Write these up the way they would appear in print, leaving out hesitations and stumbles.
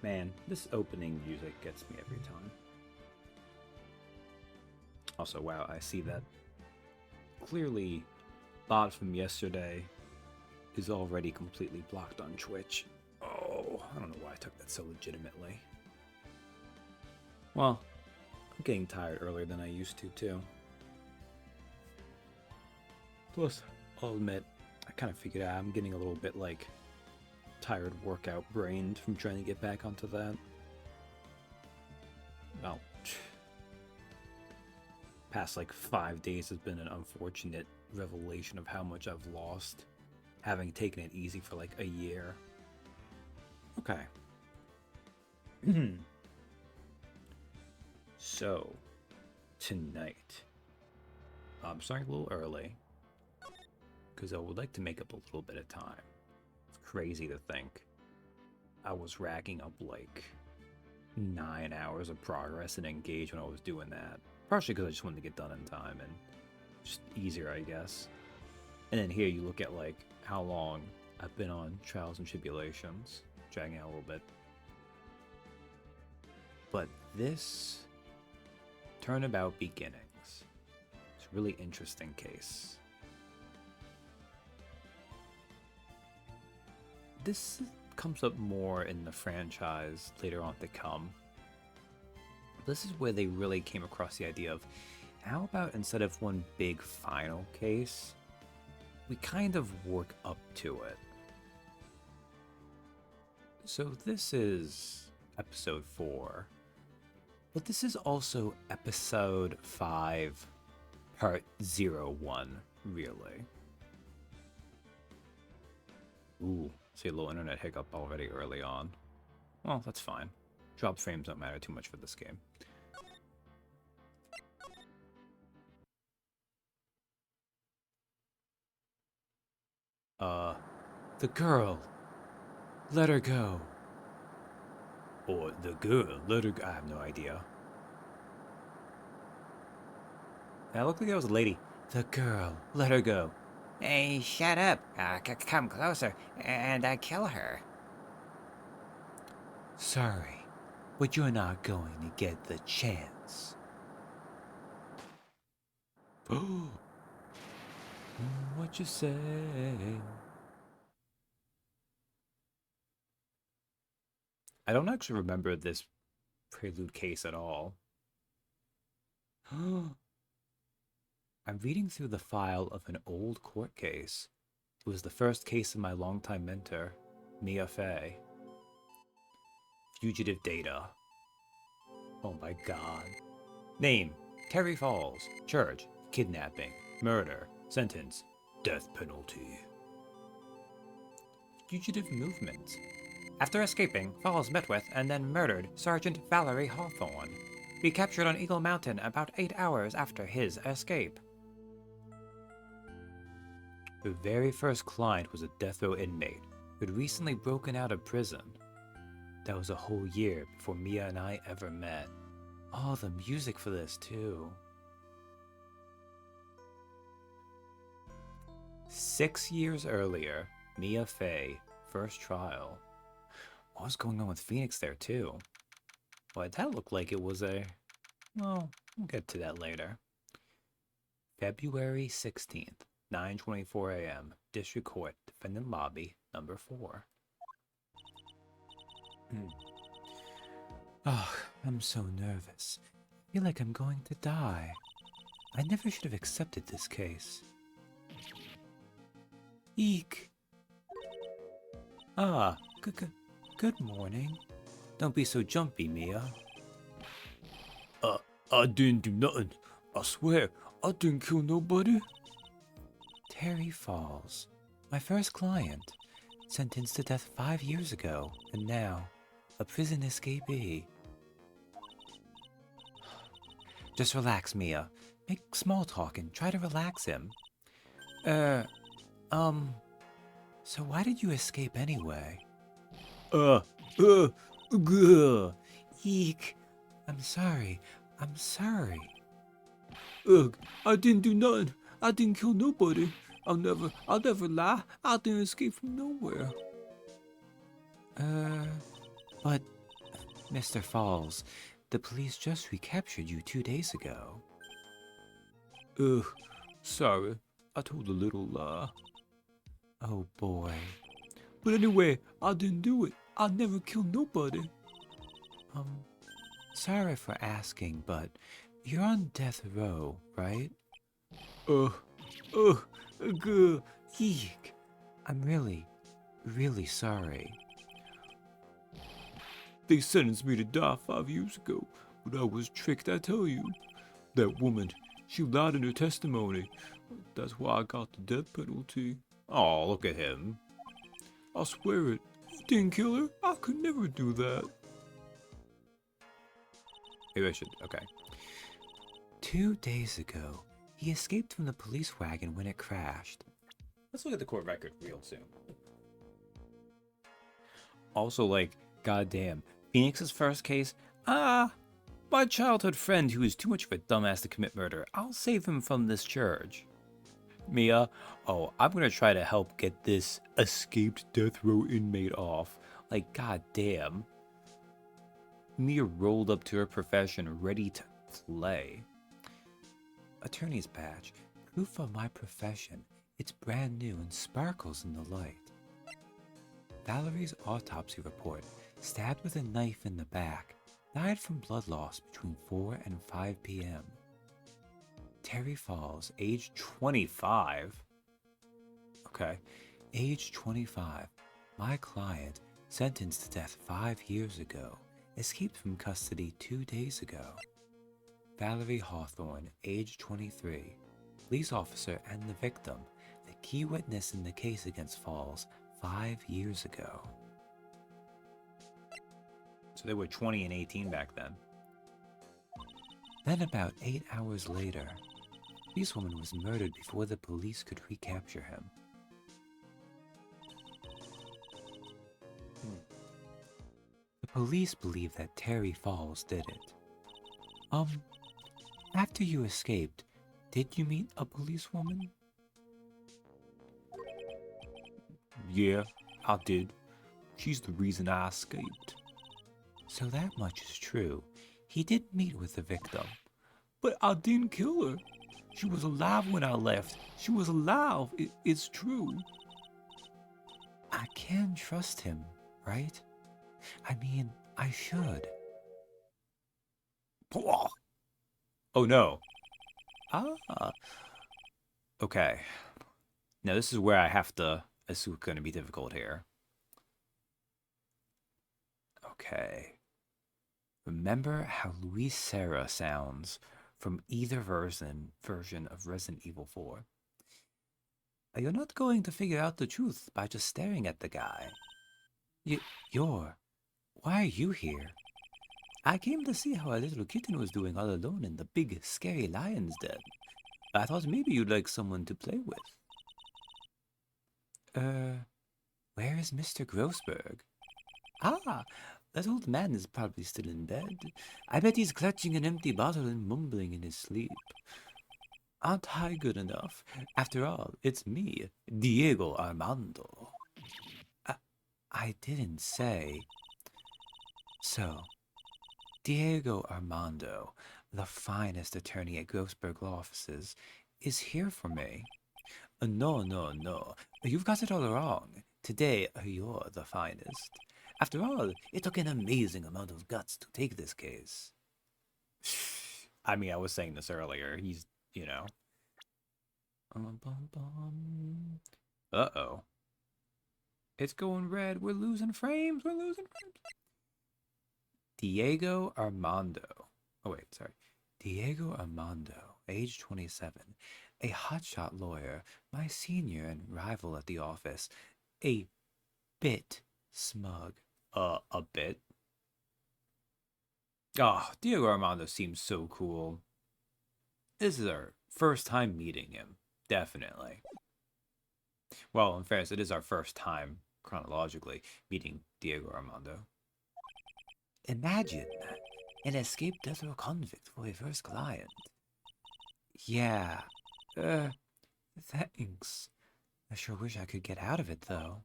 Man, this opening music gets me every time. Also, wow, I see that clearly bot from yesterday is already completely blocked on Twitch. Oh, I don't know why I took that so legitimately. Well, I'm getting tired earlier than I used to, too. Plus, I'll admit, I kind of figured out I'm getting a little bit, like, tired workout brained from trying to get back onto that. Well, past, like, 5 days has been an unfortunate revelation of how much I've lost, having taken it easy for, like, a year. Okay. So, tonight, I'm starting a little early, because I would like to make up a little bit of time. It's crazy to think I was racking up like 9 hours of progress and engage when I was doing that. Partially because I just wanted to get done in time and just easier, I guess. And then here you look at like how long I've been on Trials and Tribulations, dragging out a little bit. But this Turnabout Beginnings, it's a really interesting case. This comes up more in the franchise later on to come. This is where they really came across the idea of, how about instead of one big final case, we kind of work up to it. So this is episode 4, but this is also episode 5, part 01, really. Ooh, see a little internet hiccup already early on. Well, that's fine. Drop frames don't matter too much for this game. The girl. Let her go. Or the girl, let her go. I have no idea. That looked like that was a lady. The girl, let her go. Hey, shut up. Come closer, and I kill her. Sorry, but you're not going to get the chance. Oh, what you say? I don't actually remember this prelude case at all. I'm reading through the file of an old court case. It was the first case of my longtime mentor, Mia Fey. Fugitive data. Oh my god. Name, Terry Falls. Charge, kidnapping. Murder. Sentence, death penalty. Fugitive movement. After escaping, Falls met with and then murdered Sergeant Valerie Hawthorne. Recaptured on Eagle Mountain about 8 hours after his escape. Her very first client was a death row inmate who had recently broken out of prison. That was a whole year before Mia and I ever met. Oh, the music for this, too. 6 years earlier, Mia Fey, first trial. What was going on with Phoenix there, too? Well, that looked like it was a... Well, we'll get to that later. February 16th, 9:24 a.m., District Court, Defendant Lobby, number 4. Oh, I'm so nervous. I feel like I'm going to die. I never should have accepted this case. Eek! Ah, good morning. Don't be so jumpy, Mia. I didn't do nothing. I swear, I didn't kill nobody. Terry Falls, my first client, sentenced to death 5 years ago, and now, a prison escapee. Just relax, Mia. Make small talk and try to relax him. So why did you escape anyway? Eek. I'm sorry. I'm sorry. Ugh, I didn't do nothing. I didn't kill nobody. I'll never lie. I didn't escape from nowhere. But Mr. Falls, the police just recaptured you 2 days ago. Ugh, sorry. I told a little lie. Oh boy. But anyway, I didn't do it. I never killed nobody. Um, Sorry for asking, but you're on death row, right? Ugh, ugh, ugh, Eek. I'm really sorry. They sentenced me to die 5 years ago, but I was tricked, I tell you. That woman, she lied in her testimony. That's why I got the death penalty. Oh, look at him. I swear it. I didn't kill her. I could never do that. Maybe I should. Okay. 2 days ago, he escaped from the police wagon when it crashed. Let's look at the court record real soon. Also, like, goddamn, Phoenix's first case. My childhood friend who is too much of a dumbass to commit murder. I'll save him from this charge. Mia, oh, I'm gonna try to help get this escaped death row inmate off. Like, goddamn. Mia rolled up to her profession, ready to play. Attorney's badge, proof of my profession. It's brand new and sparkles in the light. Valerie's autopsy report, stabbed with a knife in the back, died from blood loss between 4 and 5 p.m. Terry Falls, age 25? Okay. age 25, my client, sentenced to death 5 years ago, escaped from custody 2 days ago. Valerie Hawthorne, age 23, police officer and the victim, the key witness in the case against Falls 5 years ago. So they were 20 and 18 back then. Then about 8 hours later, this woman was murdered before the police could recapture him. The police believe that Terry Falls did it. After you escaped, did you meet a policewoman? Yeah, I did. She's the reason I escaped. So that much is true. He did meet with the victim. But I didn't kill her. She was alive when I left. She was alive. It's true. I can trust him, right? I mean, I should. Oh no. Okay. Now this is where I have to. This is going to be difficult here. Okay. Remember how Luis Serra sounds from either version of Resident Evil 4. You're not going to figure out the truth by just staring at the guy. Why are you here? I came to see how a little kitten was doing all alone in the big, scary lion's den. I thought maybe you'd like someone to play with. Where is Mr. Grossberg? That old man is probably still in bed. I bet he's clutching an empty bottle and mumbling in his sleep. Aren't I good enough? After all, it's me, Diego Armando. I didn't say. So, Diego Armando, the finest attorney at Grossberg Law Offices, is here for me. No. You've got it all wrong. Today, you're the finest. After all, it took an amazing amount of guts to take this case. I mean, I was saying this earlier. He's, Uh-oh. It's going red. We're losing frames. Diego Armando. Oh, wait, sorry. Diego Armando, age 27, a hotshot lawyer, my senior and rival at the office, a bit smug. A bit? Oh, Diego Armando seems so cool. This is our first time meeting him. Definitely. Well, in fairness, it is our first time, chronologically, meeting Diego Armando. Imagine an escaped death row convict for a first client. Yeah, thanks. I sure wish I could get out of it, though.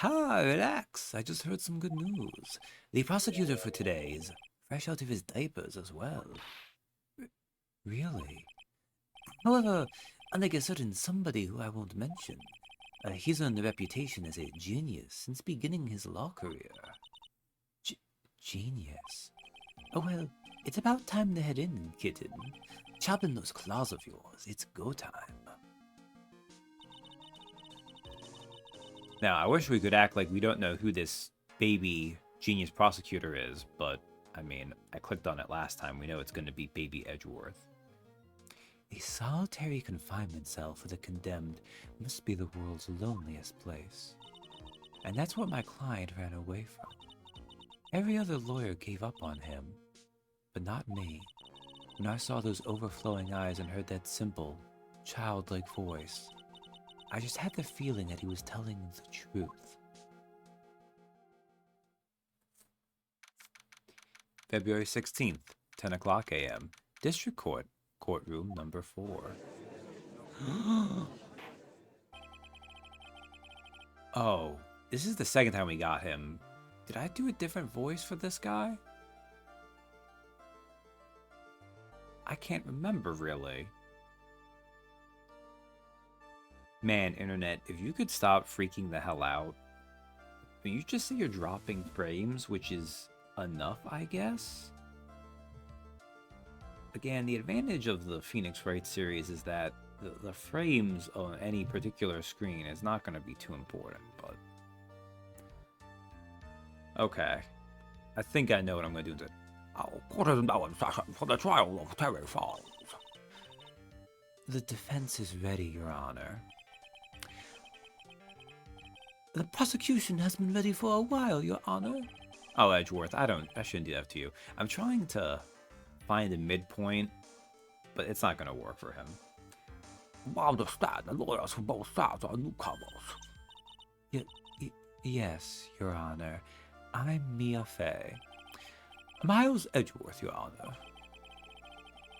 Ha, relax. I just heard some good news. The prosecutor for today is fresh out of his diapers as well. Really? However, unlike a certain somebody who I won't mention, he's earned a reputation as a genius since beginning his law career. Genius? Oh well, it's about time to head in, kitten. Chopping those claws of yours, it's go time. Now, I wish we could act like we don't know who this baby genius prosecutor is, but, I mean, I clicked on it last time. We know it's going to be Baby Edgeworth. A solitary confinement cell for the condemned must be the world's loneliest place. And that's what my client ran away from. Every other lawyer gave up on him, but not me. When I saw those overflowing eyes and heard that simple, childlike voice, I just had the feeling that he was telling the truth. February 16th, 10 o'clock a.m. District Court, courtroom number 4. Oh, this is the second time we got him. Did I do a different voice for this guy? I can't remember, really. Man, internet, if you could stop freaking the hell out. You just say you're dropping frames, which is enough, I guess? Again, the advantage of the Phoenix Wright series is that the frames on any particular screen is not going to be too important, but... Okay. I think I know what I'm going to do. Court is now in session for the trial of Terry Falls. The defense is ready, Your Honor. The prosecution has been ready for a while, Your Honor. Oh, Edgeworth, I shouldn't do that to you. I'm trying to find a midpoint, but it's not going to work for him. I understand the lawyers for both sides are newcomers. Yes, Your Honor. I'm Mia Fey. Miles Edgeworth, Your Honor.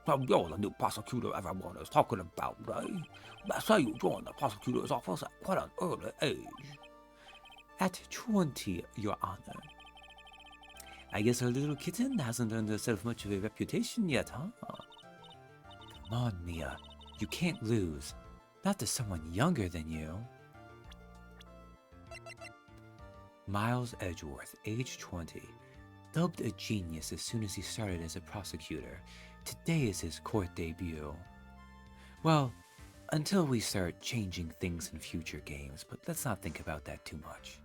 So you're the new prosecutor everyone is talking about, right? They say you joined the prosecutor's office at quite an early age. At 20, Your Honor. I guess our little kitten hasn't earned herself much of a reputation yet, huh? Come on, Mia. You can't lose. Not to someone younger than you. Miles Edgeworth, age 20. Dubbed a genius as soon as he started as a prosecutor, today is his court debut. Well, until we start changing things in future games, but let's not think about that too much.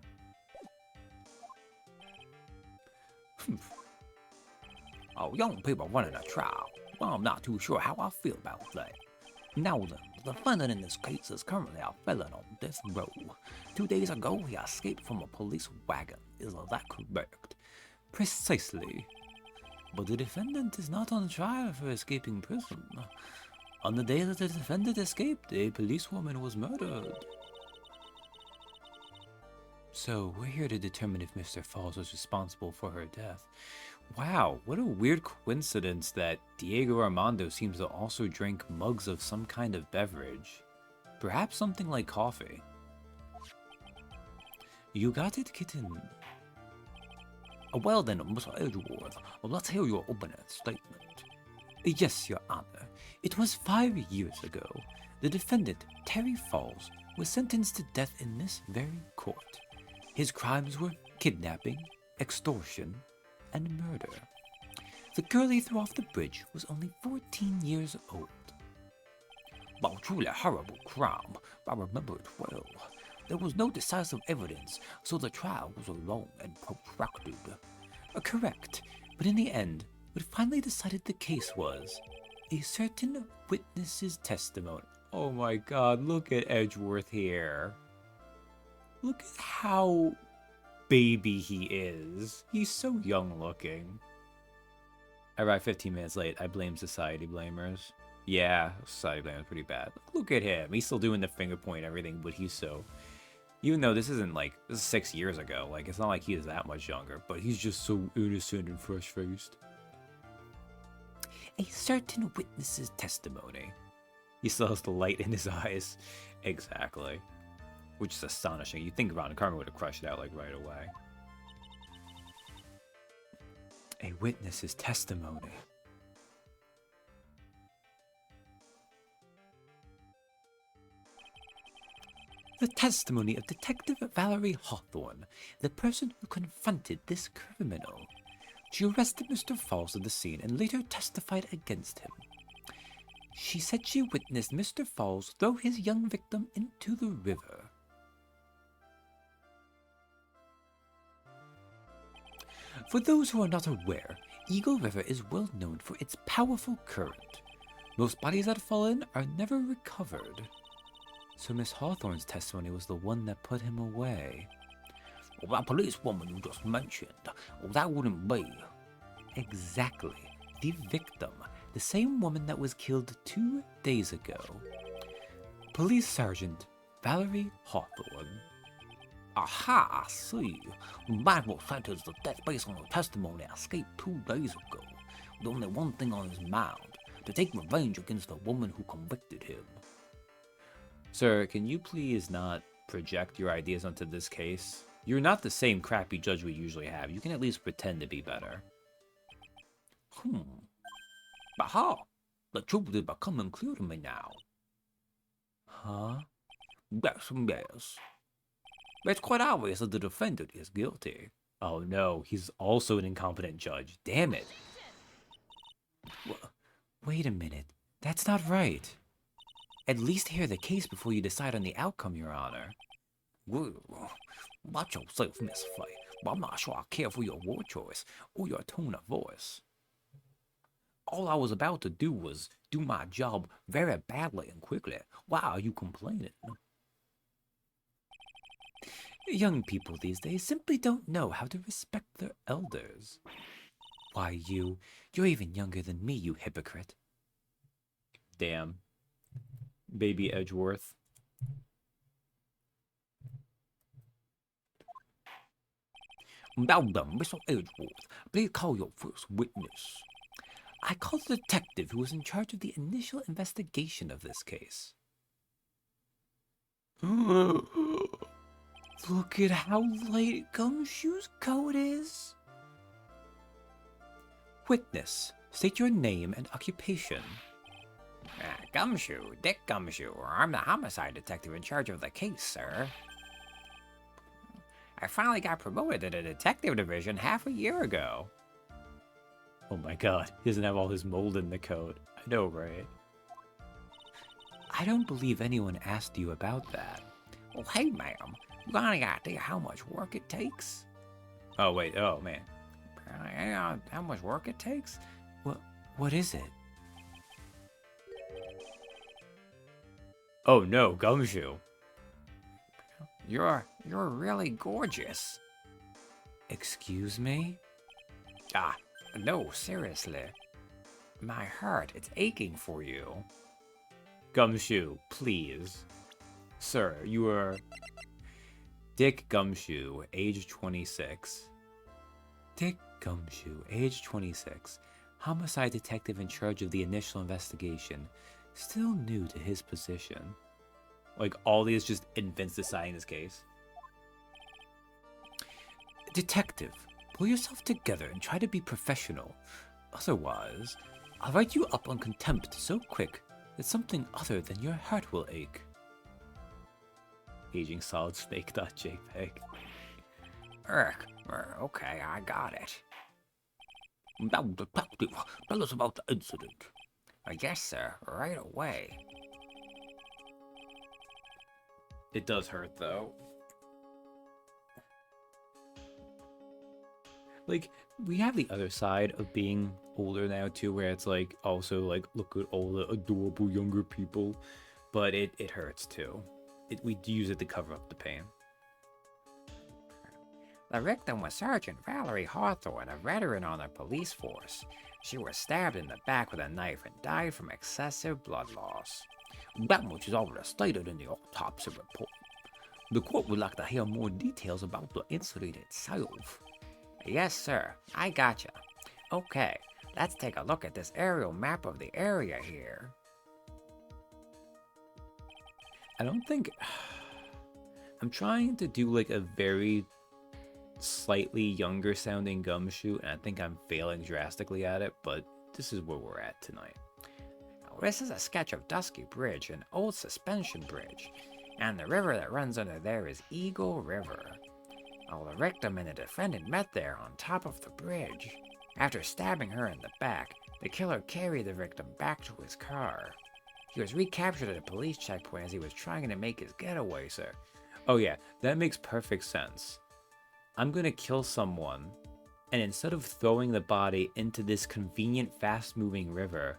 Oh, young people running a trial. Well, I'm not too sure how I feel about that. Now then, the defendant in this case is currently a felon on death row. 2 days ago, he escaped from a police wagon. Is that correct? Precisely. But the defendant is not on trial for escaping prison. On the day that the defendant escaped, a policewoman was murdered. So, we're here to determine if Mr. Falls was responsible for her death. Wow, what a weird coincidence that Diego Armando seems to also drink mugs of some kind of beverage. Perhaps something like coffee. You got it, kitten? Well then, Mr. Edgeworth, let's hear your opening statement. Yes, Your Honor. It was 5 years ago. The defendant, Terry Falls, was sentenced to death in this very court. His crimes were kidnapping, extortion, and murder. The girl he threw off the bridge was only 14 years old. Well, truly a horrible crime. I remember it well. There was no decisive evidence, so the trial was long and protracted. Correct, but in the end, what finally decided the case was a certain witness's testimony. Oh my god, look at Edgeworth here. Look at how baby he is. He's so young looking. I arrived 15 minutes late. I blame society blamers. Yeah, society blamers pretty bad. Look at him. He's still doing the finger point and everything, but he's so... Even though this isn't like, this is 6 years ago. Like, it's not like he is that much younger, but he's just so innocent and fresh-faced. A certain witness's testimony. He still has the light in his eyes. Exactly. Which is astonishing. You think Ron Carmen would have crushed it out like right away. A witness's testimony. The testimony of Detective Valerie Hawthorne, the person who confronted this criminal. She arrested Mr. Falls at the scene and later testified against him. She said she witnessed Mr. Falls throw his young victim into the river. For those who are not aware, Eagle River is well known for its powerful current. Most bodies that fall in are never recovered. So Miss Hawthorne's testimony was the one that put him away. Well, that policewoman you just mentioned, well, that wouldn't be. Exactly. The victim. The same woman that was killed 2 days ago. Police Sergeant Valerie Hawthorne. Aha, I see. Manuel sentenced the death based on a testimony escaped 2 days ago. With only one thing on his mind, to take revenge against the woman who convicted him. Sir, can you please not project your ideas onto this case? You're not the same crappy judge we usually have. You can at least pretend to be better. But how? The truth is becoming clear to me now. Huh? Yes. It's quite obvious that the defendant is guilty. Oh no, he's also an incompetent judge. Damn it. Wait a minute. That's not right. At least hear the case before you decide on the outcome, Your Honor. Well, watch yourself, Miss Fay, but I'm not sure I care for your word choice or your tone of voice. All I was about to do was do my job very badly and quickly. Why are you complaining? Young people these days simply don't know how to respect their elders. Why, you're even younger than me, you hypocrite. Damn. Baby Edgeworth. Now then, Mr. Edgeworth, please call your first witness. I called the detective who was in charge of the initial investigation of this case. Look at how light Gumshoe's coat is. Witness, state your name and occupation. Gumshoe, Dick Gumshoe. I'm the homicide detective in charge of the case, sir. I finally got promoted to the detective division half a year ago. Oh my god, he doesn't have all his mold in the coat. I know, right? I don't believe anyone asked you about that. Well, hey, ma'am, you got any idea how much work it takes? Oh wait, oh man. How much work it takes? What is it? Oh no, Gumshoe. You're really gorgeous. Excuse me? No, seriously. My heart, it's aching for you. Gumshoe, please. Sir, you are Dick Gumshoe, age 26. Dick Gumshoe, age 26. Homicide detective in charge of the initial investigation. Still new to his position. Like, all these just infants deciding this case. Detective, pull yourself together and try to be professional. Otherwise, I'll write you up on contempt so quick that something other than your heart will ache. Aging solid snake.jpg. Okay, I got it. Now, detective, tell us about the incident. Yes, sir, right away. It does hurt, though. Like, we have the other side of being older now, too, where it's like, also, like, look at all the adorable younger people. But it hurts, too. We use it to cover up the pain. The victim was Sergeant Valerie Hawthorne, a veteran on the police force. She was stabbed in the back with a knife and died from excessive blood loss. That much is already stated in the autopsy report. The court would like to hear more details about the incident itself. Yes, sir. I gotcha. Okay, let's take a look at this aerial map of the area here. I don't think... I'm trying to do like a very slightly younger sounding Gumshoe, and I think I'm failing drastically at it, but this is where we're at tonight. This is a sketch of Dusky Bridge, an old suspension bridge, and the river that runs under there is Eagle River. The victim and the defendant met there on top of the bridge. After stabbing her in the back, the killer carried the victim back to his car. He was recaptured at a police checkpoint as he was trying to make his getaway, sir. Oh yeah, that makes perfect sense. I'm gonna kill someone, and instead of throwing the body into this convenient, fast-moving river,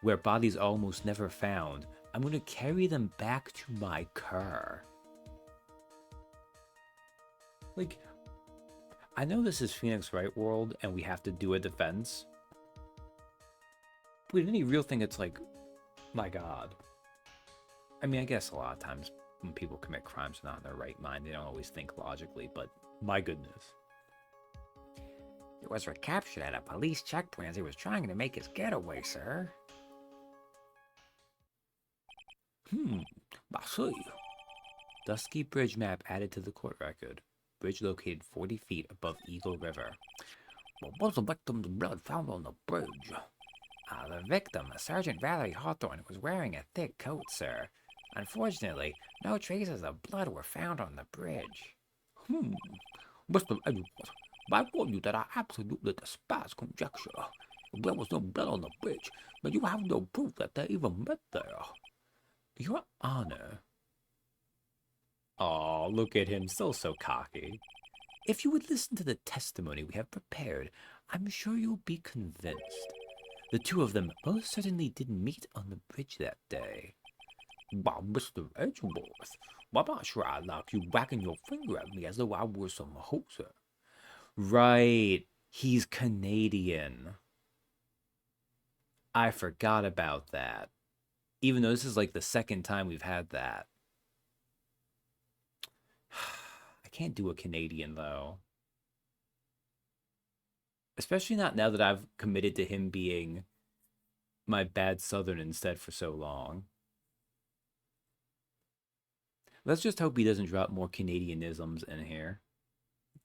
where bodies are almost never found, I'm gonna carry them back to my car. Like, I know this is Phoenix Wright world, and we have to do a defense. But in any real thing, it's like, my god. I mean, I guess a lot of times when people commit crimes they're not in their right mind, they don't always think logically, but my goodness. He was recaptured at a police checkpoint as he was trying to make his getaway, sir. I see. Dusky Bridge map added to the court record. Bridge located 40 feet above Eagle River. What was the victim's blood found on the bridge? The victim, Sergeant Valerie Hawthorne, was wearing a thick coat, sir. Unfortunately, no traces of blood were found on the bridge. Mr. Edward, I warn you that I absolutely despise conjecture. If there was no blood on the bridge, but you have no proof that they even met there. Your Honor. Aw, look at him, still so cocky. If you would listen to the testimony we have prepared, I'm sure you'll be convinced. The two of them most certainly did meet on the bridge that day. But Mr. Edgeworth, I'm not sure I'd like you wagging your finger at me as though I were some hoser. Right, he's Canadian. I forgot about that. Even though this is like the second time we've had that. I can't do a Canadian though. Especially not now that I've committed to him being my bad Southern instead for so long. Let's just hope he doesn't drop more Canadianisms in here.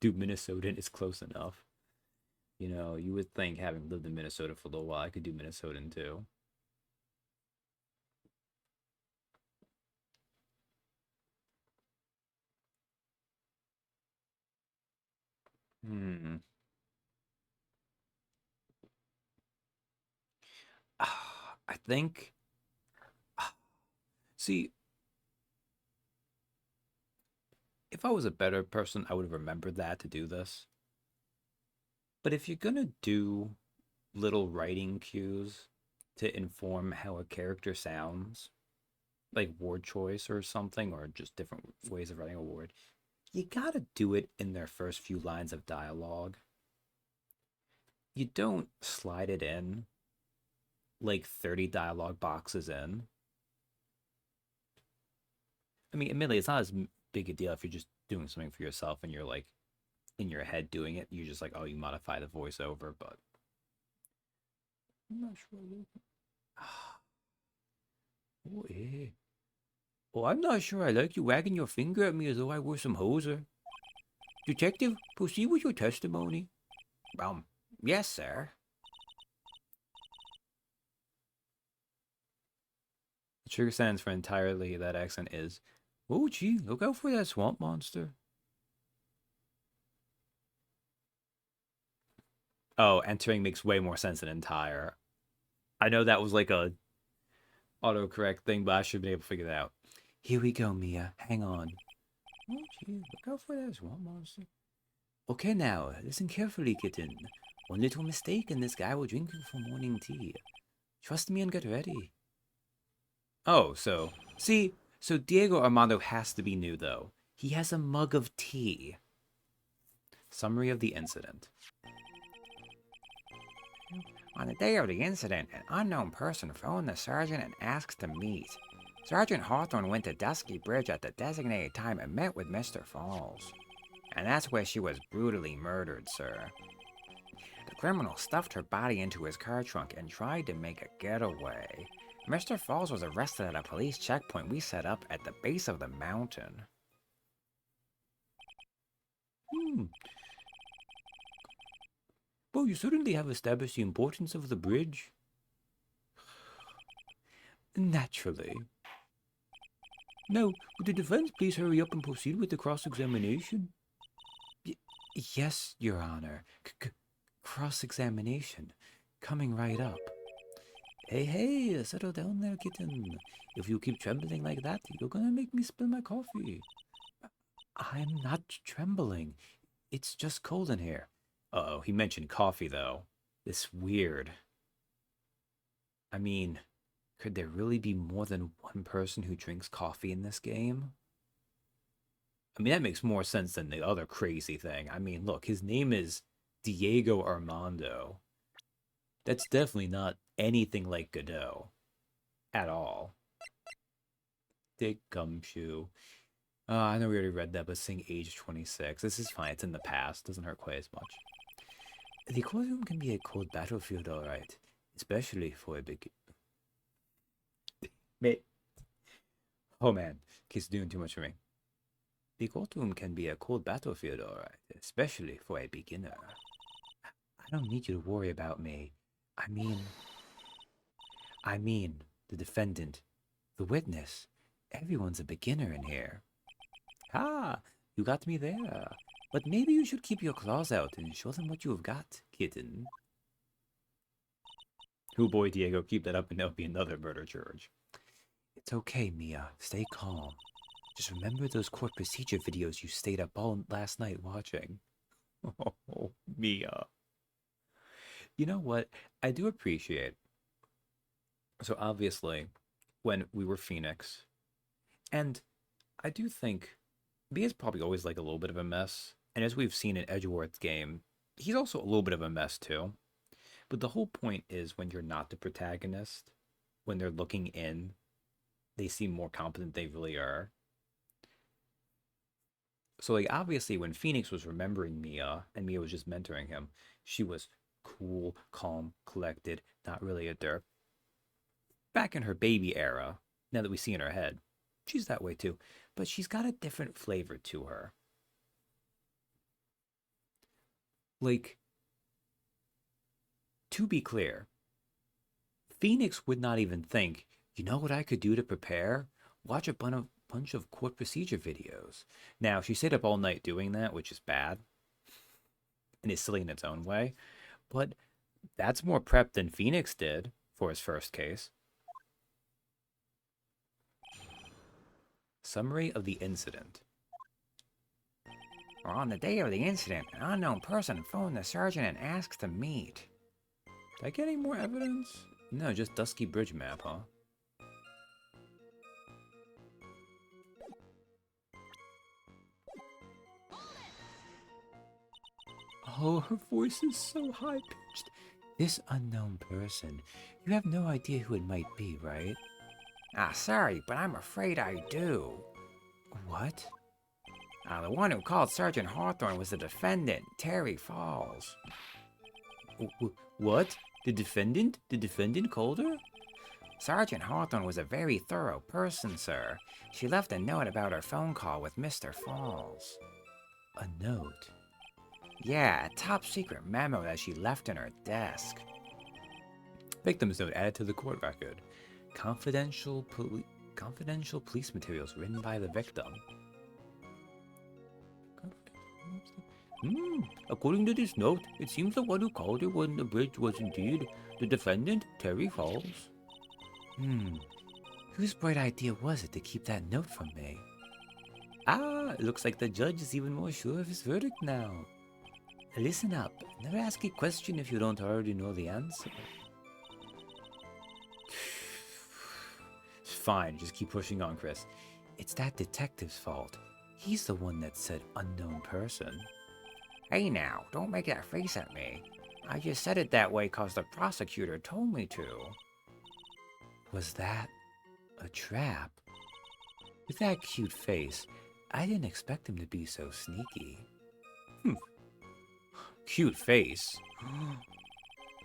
Dude, Minnesotan is close enough. You know, you would think having lived in Minnesota for a little while, I could do Minnesotan too. I think... See, if I was a better person, I would have remembered that to do this. But if you're gonna do little writing cues to inform how a character sounds, like word choice or something, or just different ways of writing a word, you gotta do it in their first few lines of dialogue. You don't slide it in like 30 dialogue boxes in. I mean, admittedly, it's not as big a deal if you're just doing something for yourself and you're like in your head doing it. You're just like, oh, you modify the voiceover, but I'm not sure. Oh, yeah. Oh, I'm not sure I like you wagging your finger at me as though I were some hoser. Detective, proceed with your testimony. Yes, sir. The trigger sentence for entirely that accent is, oh, gee, look out for that swamp monster. Oh, entering makes way more sense than entire. I know that was like a autocorrect thing, but I should be able to figure that out. Here we go, Mia. Hang on. Oh, gee, look out for that swamp monster. Okay, now, listen carefully, kitten. One little mistake and this guy will drink you for morning tea. Trust me and get ready. Oh, so Diego Armando has to be new, though. He has a mug of tea. Summary of the incident. On the day of the incident, an unknown person phoned the sergeant and asked to meet. Sergeant Hawthorne went to Dusky Bridge at the designated time and met with Mr. Falls. And that's where she was brutally murdered, sir. The criminal stuffed her body into his car trunk and tried to make a getaway. Mr. Falls was arrested at a police checkpoint we set up at the base of the mountain. Well, you certainly have established the importance of the bridge. Naturally. Now, would the defense please hurry up and proceed with the cross-examination? Yes, Your Honor. Cross-examination. Coming right up. Hey, settle down there, kitten. If you keep trembling like that, you're gonna make me spill my coffee. I'm not trembling. It's just cold in here. Uh-oh, he mentioned coffee, though. It's weird. I mean, could there really be more than one person who drinks coffee in this game? I mean, that makes more sense than the other crazy thing. I mean, look, his name is Diego Armando. That's definitely not anything like Godot. At all. Dick Gumshoe. I know we already read that, but sing age 26. This is fine. It's in the past. Doesn't hurt quite as much. The courtroom can be a cold battlefield, all right. Especially for a big... Mate. Oh, man. He's doing too much for me. The courtroom can be a cold battlefield, all right. Especially for a beginner. I don't need you to worry about me. I mean, the defendant, the witness. Everyone's a beginner in here. Ah, you got me there. But maybe you should keep your claws out and show them what you have got, kitten. Oh boy, Diego, keep that up and there'll be another murder charge. It's okay, Mia. Stay calm. Just remember those court procedure videos you stayed up all last night watching. Oh, Mia. You know what? I do appreciate. So obviously, when we were Phoenix, and I do think Mia's probably always like a little bit of a mess. And as we've seen in Edgeworth's game, he's also a little bit of a mess too. But the whole point is when you're not the protagonist, when they're looking in, they seem more competent than they really are. So, like, obviously, when Phoenix was remembering Mia and Mia was just mentoring him, she was cool, calm, collected, not really a derp. Back in her baby era, now that we see in her head, she's that way too. But she's got a different flavor to her. Like, to be clear, Phoenix would not even think, you know what I could do to prepare? Watch a bunch of court procedure videos. Now, she stayed up all night doing that, which is bad. And is silly in its own way. But that's more prep than Phoenix did for his first case. Summary of the incident. On the day of the incident, an unknown person phoned the sergeant and asked to meet. Did I get any more evidence? No, just Dusky Bridge map, huh? Oh, her voice is so high-pitched. This unknown person, you have no idea who it might be, right? Sorry, but I'm afraid I do. What? The one who called Sergeant Hawthorne was the defendant, Terry Falls. What? The defendant? The defendant called her? Sergeant Hawthorne was a very thorough person, sir. She left a note about her phone call with Mr. Falls. A note? Yeah, a top-secret memo that she left in her desk. Victim's note added to the court record. Confidential police materials written by the victim. According to this note, it seems the one who called her when the bridge was indeed the defendant, Terry Falls. Whose bright idea was it to keep that note from me? It looks like the judge is even more sure of his verdict now. Listen up. Never ask a question if you don't already know the answer. Fine, just keep pushing on, Chris. It's that detective's fault. He's the one that said unknown person. Hey now, don't make that face at me. I just said it that way cause the prosecutor told me to. Was that a trap? With that cute face, I didn't expect him to be so sneaky. Cute face?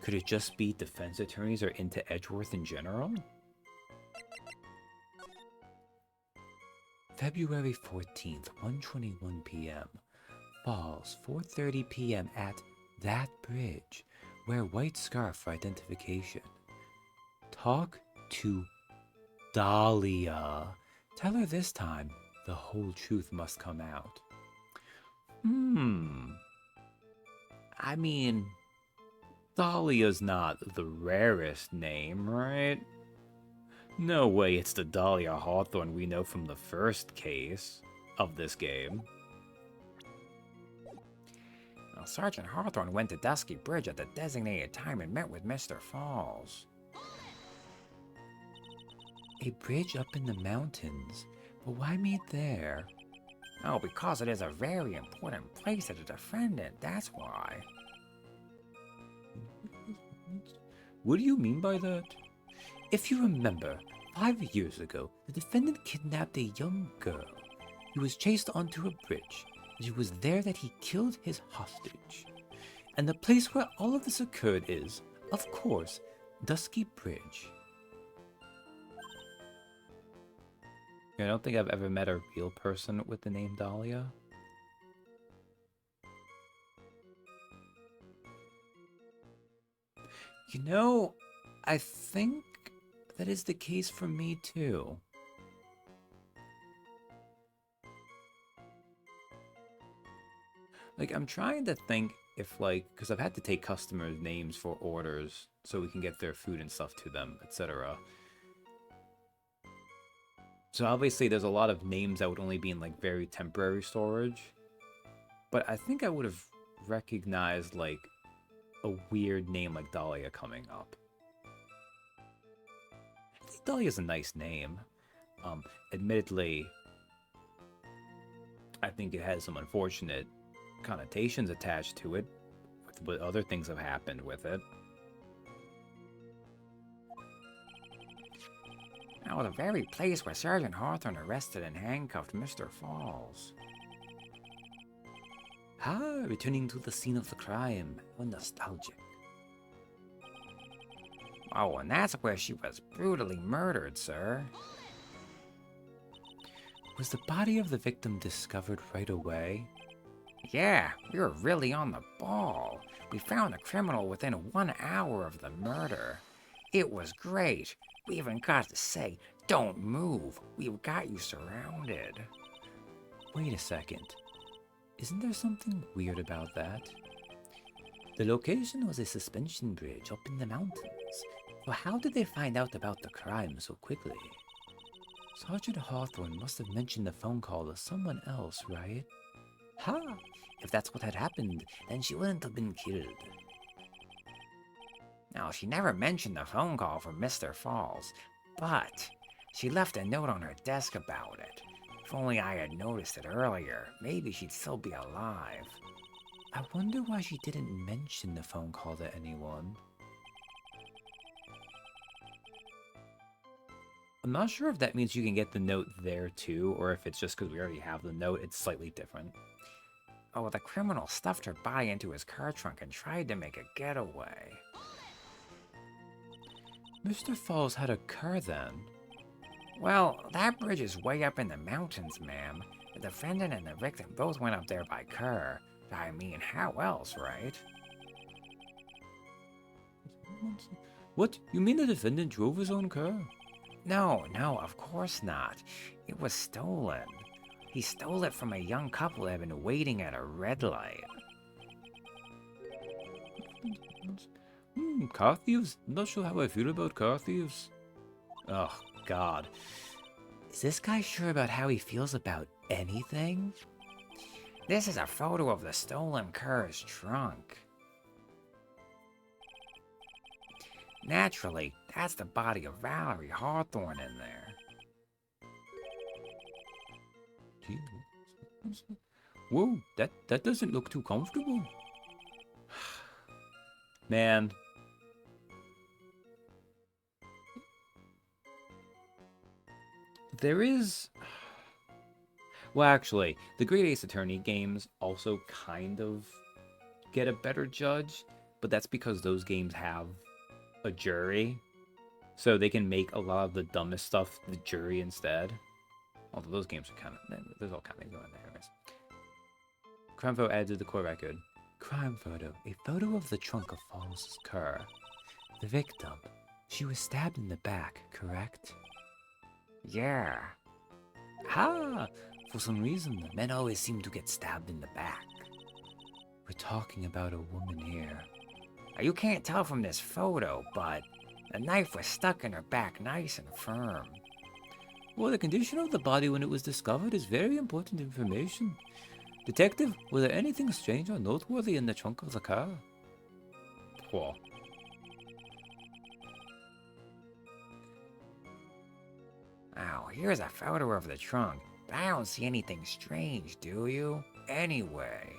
Could it just be defense attorneys are into Edgeworth in general? February 14th, 1:21 p.m. Falls, 4:30 p.m. at that bridge. Wear white scarf for identification. Talk to Dahlia. Tell her this time the whole truth must come out. I mean, Dahlia's not the rarest name, right? No way it's the Dahlia Hawthorne we know from the first case of this game. Well, Sergeant Hawthorne went to Dusky Bridge at the designated time and met with Mr. Falls. A bridge up in the mountains? But why meet there? Oh, because it is a very important place to the defendant, that's why. What do you mean by that? If you remember, 5 years ago, the defendant kidnapped a young girl. He was chased onto a bridge, and it was there that he killed his hostage. And the place where all of this occurred is, of course, Dusky Bridge. I don't think I've ever met a real person with the name Dahlia. You know, I think that is the case for me too. Like, I'm trying to think if, like, because I've had to take customers' names for orders so we can get their food and stuff to them, etc. So obviously there's a lot of names that would only be in, like, very temporary storage. But I think I would have recognized, like, a weird name like Dahlia coming up. I think Dahlia's a nice name. Admittedly, I think it has some unfortunate connotations attached to it, but other things have happened with it. Now, the very place where Sergeant Hawthorne arrested and handcuffed Mr. Falls. Ah, returning to the scene of the crime. How nostalgic. Oh, and that's where she was brutally murdered, sir. Was the body of the victim discovered right away? Yeah, we were really on the ball. We found the criminal within 1 hour of the murder. It was great. We even got to say, "Don't move. We've got you surrounded." Wait a second. Isn't there something weird about that? The location was a suspension bridge up in the mountains. So how did they find out about the crime so quickly? Sergeant Hawthorne must have mentioned the phone call to someone else, right? Ha! If that's what had happened, then she wouldn't have been killed. Now, she never mentioned the phone call from Mr. Falls, but she left a note on her desk about it. If only I had noticed it earlier, maybe she'd still be alive. I wonder why she didn't mention the phone call to anyone. I'm not sure if that means you can get the note there too, or if it's just because we already have the note, it's slightly different. Oh, the criminal stuffed her body into his car trunk and tried to make a getaway. Mr. Falls had a car then. Well, that bridge is way up in the mountains, ma'am. The defendant and the victim both went up there by car. I mean, how else, right? What? You mean the defendant drove his own car? No, of course not. It was stolen. He stole it from a young couple that had been waiting at a red light. Car thieves? I'm not sure how I feel about car thieves. Oh, God. Is this guy sure about how he feels about anything? This is a photo of the stolen car's trunk. Naturally, that's the body of Valerie Hawthorne in there. Whoa, that doesn't look too comfortable. Man. There is... Well, actually, the Great Ace Attorney games also kind of get a better judge, but that's because those games have a jury, so they can make a lot of the dumbest stuff the jury instead. Although those games are kind of... There's all kind of things going there. Crime photo added to the court record. Crime photo. A photo of the trunk of Falls' car. The victim. She was stabbed in the back, correct? Yeah. Ah! For some reason, men always seem to get stabbed in the back. We're talking about a woman here. You can't tell from this photo, but the knife was stuck in her back nice and firm. Well, the condition of the body when it was discovered is very important information. Detective, was there anything strange or noteworthy in the trunk of the car? Cool. Oh, here's a photo of the trunk. But I don't see anything strange, do you? Anyway.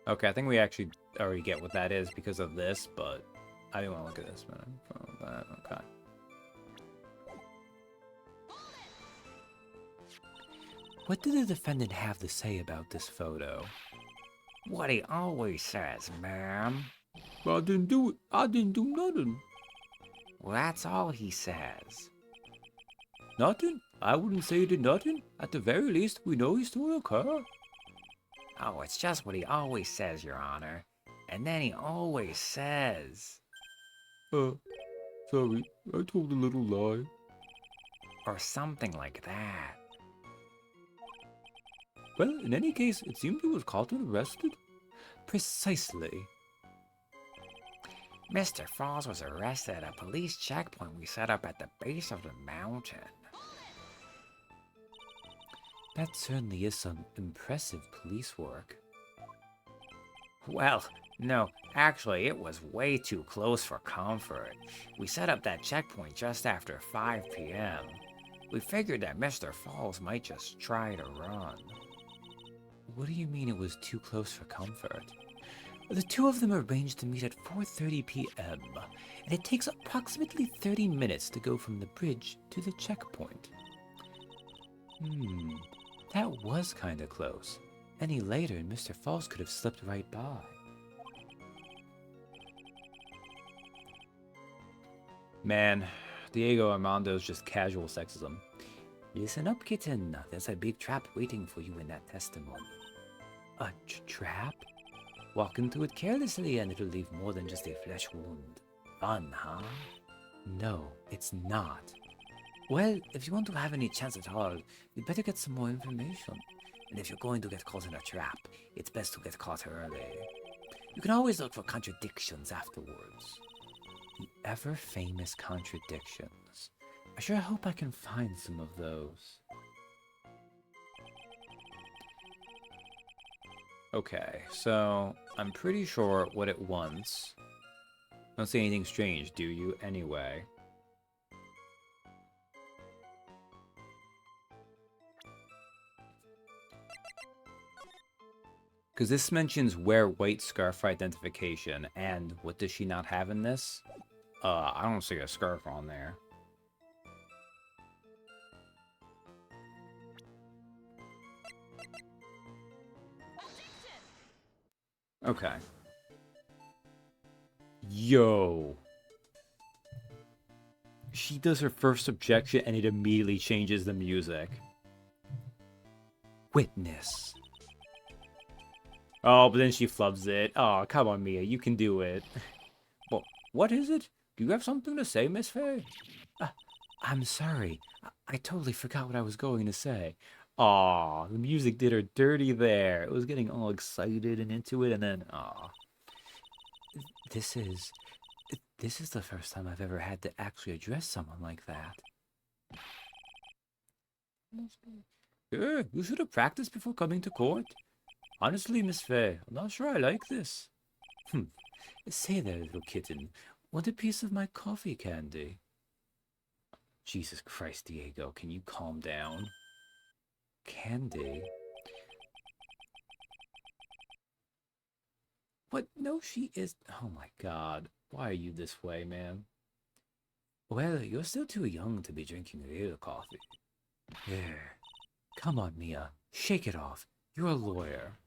Okay, I think we actually already get what that is because of this, but I didn't want to look at this, man. Oh, that, okay. What did the defendant have to say about this photo? What he always says, ma'am. I didn't do it. I didn't do nothing. Well, that's all he says. Nothing? I wouldn't say he did nothing. At the very least, we know he stole a car. Oh, it's just what he always says, Your Honor. And then he always says... Sorry, I told a little lie. Or something like that. Well, in any case, it seemed he was caught and arrested. Precisely. Mr. Falls was arrested at a police checkpoint we set up at the base of the mountain. That certainly is some impressive police work. Well, no, actually, it was way too close for comfort. We set up that checkpoint just after 5 p.m. We figured that Mr. Falls might just try to run. What do you mean it was too close for comfort? The two of them arranged to meet at 4:30 p.m., and it takes approximately 30 minutes to go from the bridge to the checkpoint. That was kinda close. Any later, and Mr. Falls could have slipped right by. Man, Diego Armando's just casual sexism. Listen up, kitten. There's a big trap waiting for you in that testimony. A trap? Walk into it carelessly and it'll leave more than just a flesh wound. Fun, huh? No, it's not. Well, if you want to have any chance at all, you'd better get some more information. And if you're going to get caught in a trap, it's best to get caught early. You can always look for contradictions afterwards. The ever-famous contradictions. I sure hope I can find some of those. Okay, so I'm pretty sure what it wants. Don't say anything strange, do you? Anyway. Because this mentions wear white scarf for identification, and what does she not have in this? I don't see a scarf on there. Okay. Yo. She does her first objection and it immediately changes the music. Witness. Oh, but then she flubs it. Oh, come on, Mia. You can do it. Well, what is it? Do you have something to say, Miss Faye? I'm sorry. I totally forgot what I was going to say. Aw, the music did her dirty there. It was getting all excited and into it, and then, aw. This is the first time I've ever had to actually address someone like that. Yeah, you should have practiced before coming to court. Honestly, Miss Faye, I'm not sure I like this. Say there, little kitten. Want a piece of my coffee candy? Jesus Christ, Diego, can you calm down? Candy? What? No, she is... Oh my God, why are you this way, man? Well, you're still too young to be drinking real coffee. There. Come on, Mia. Shake it off. You're a lawyer.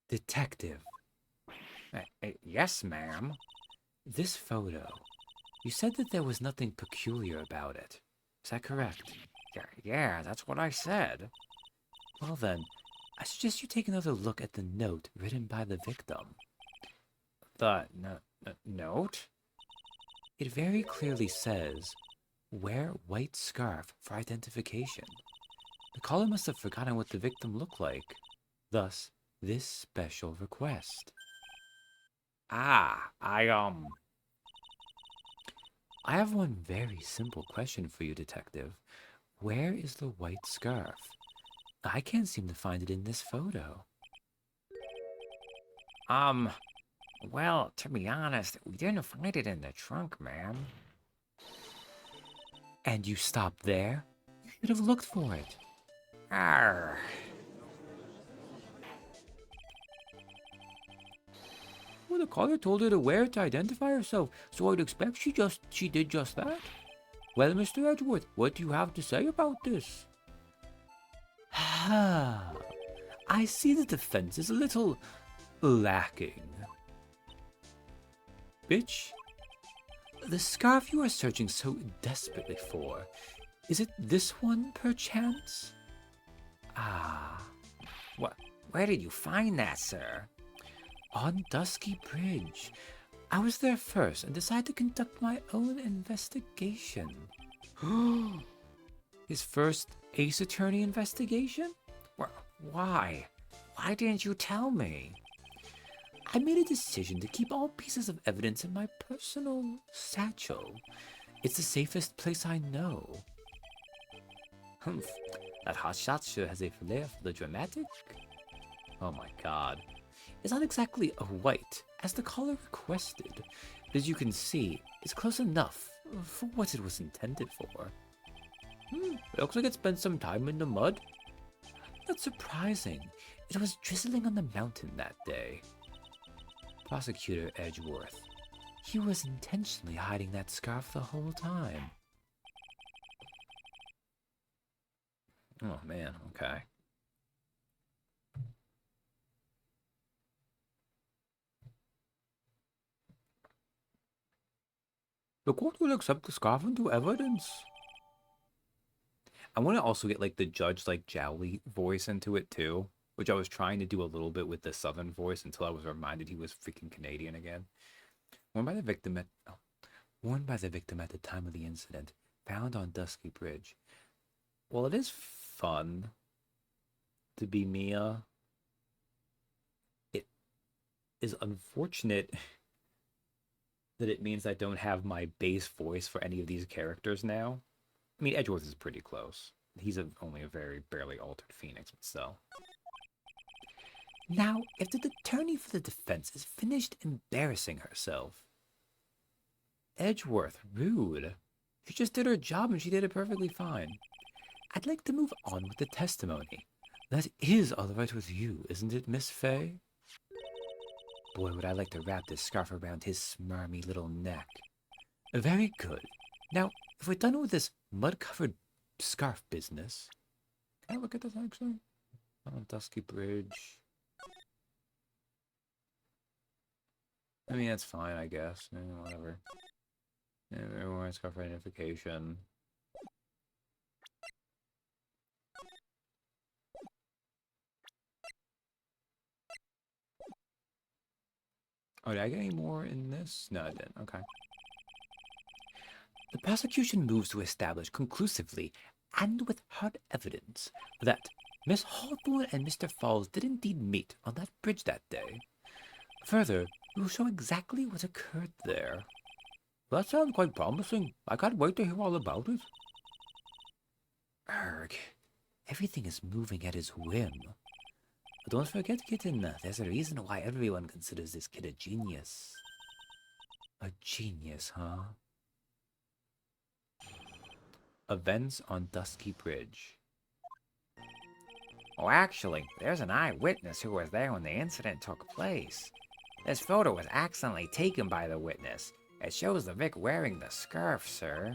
Detective. Yes, ma'am. This photo. You said that there was nothing peculiar about it. Is that correct? Yeah, that's what I said. Well then, I suggest you take another look at the note written by the victim. The note? It very clearly says, wear white scarf for identification. The caller must have forgotten what the victim looked like. Thus, this special request. Ah, I have one very simple question for you, Detective. Where is the white scarf? I can't seem to find it in this photo. Well, to be honest, we didn't find it in the trunk, ma'am. And you stopped there? You should have looked for it. Arr. Well, the caller told her to wear it to identify herself, so I'd expect she did just that. Well, Mr. Edgeworth, what do you have to say about this? I see the defense is a little lacking. Bitch, the scarf you are searching so desperately for, is it this one, perchance? Where did you find that, sir? On Dusky Bridge. I was there first and decided to conduct my own investigation. His first Ace Attorney investigation? Why? Why didn't you tell me? I made a decision to keep all pieces of evidence in my personal satchel. It's the safest place I know. Humph, that hotshot sure has a flair for the dramatic. Oh my god. It's not exactly a white, as the caller requested, but as you can see, it's close enough for what it was intended for. It looks like it spent some time in the mud. That's surprising. It was drizzling on the mountain that day. Prosecutor Edgeworth. He was intentionally hiding that scarf the whole time. Oh man, okay. The court will accept the scarf into evidence. I want to also get like the judge like jowly voice into it too, which I was trying to do a little bit with the southern voice until I was reminded he was freaking Canadian again. Worn by the victim at the time of the incident, found on Dusky Bridge. Well, it is fun to be Mia. It is unfortunate that it means I don't have my base voice for any of these characters now. I mean, Edgeworth is pretty close. He's only a very barely altered Phoenix, but still. Now, if the attorney for the defense is finished embarrassing herself. Edgeworth, rude. She just did her job and she did it perfectly fine. I'd like to move on with the testimony. That is all right with you, isn't it, Miss Fay? Boy, would I like to wrap this scarf around his smarmy little neck. Very good. Now, if we're done with this mud-covered scarf business... Can I look at this, actually? On Dusky Bridge... I mean, that's fine, I guess. Whatever. Everyone's scarf identification. Oh, did I get any more in this? No, I didn't. Okay. The prosecution moves to establish conclusively and with hard evidence that Miss Hawthorne and Mr. Falls did indeed meet on that bridge that day. Further, we will show exactly what occurred there. That sounds quite promising. I can't wait to hear all about it. Erg, everything is moving at his whim. But don't forget, kitten, there's a reason why everyone considers this kid a genius. A genius, huh? Events on Dusky Bridge. Well, actually, there's an eyewitness who was there when the incident took place. This photo was accidentally taken by the witness. It shows the Vic wearing the scarf, sir.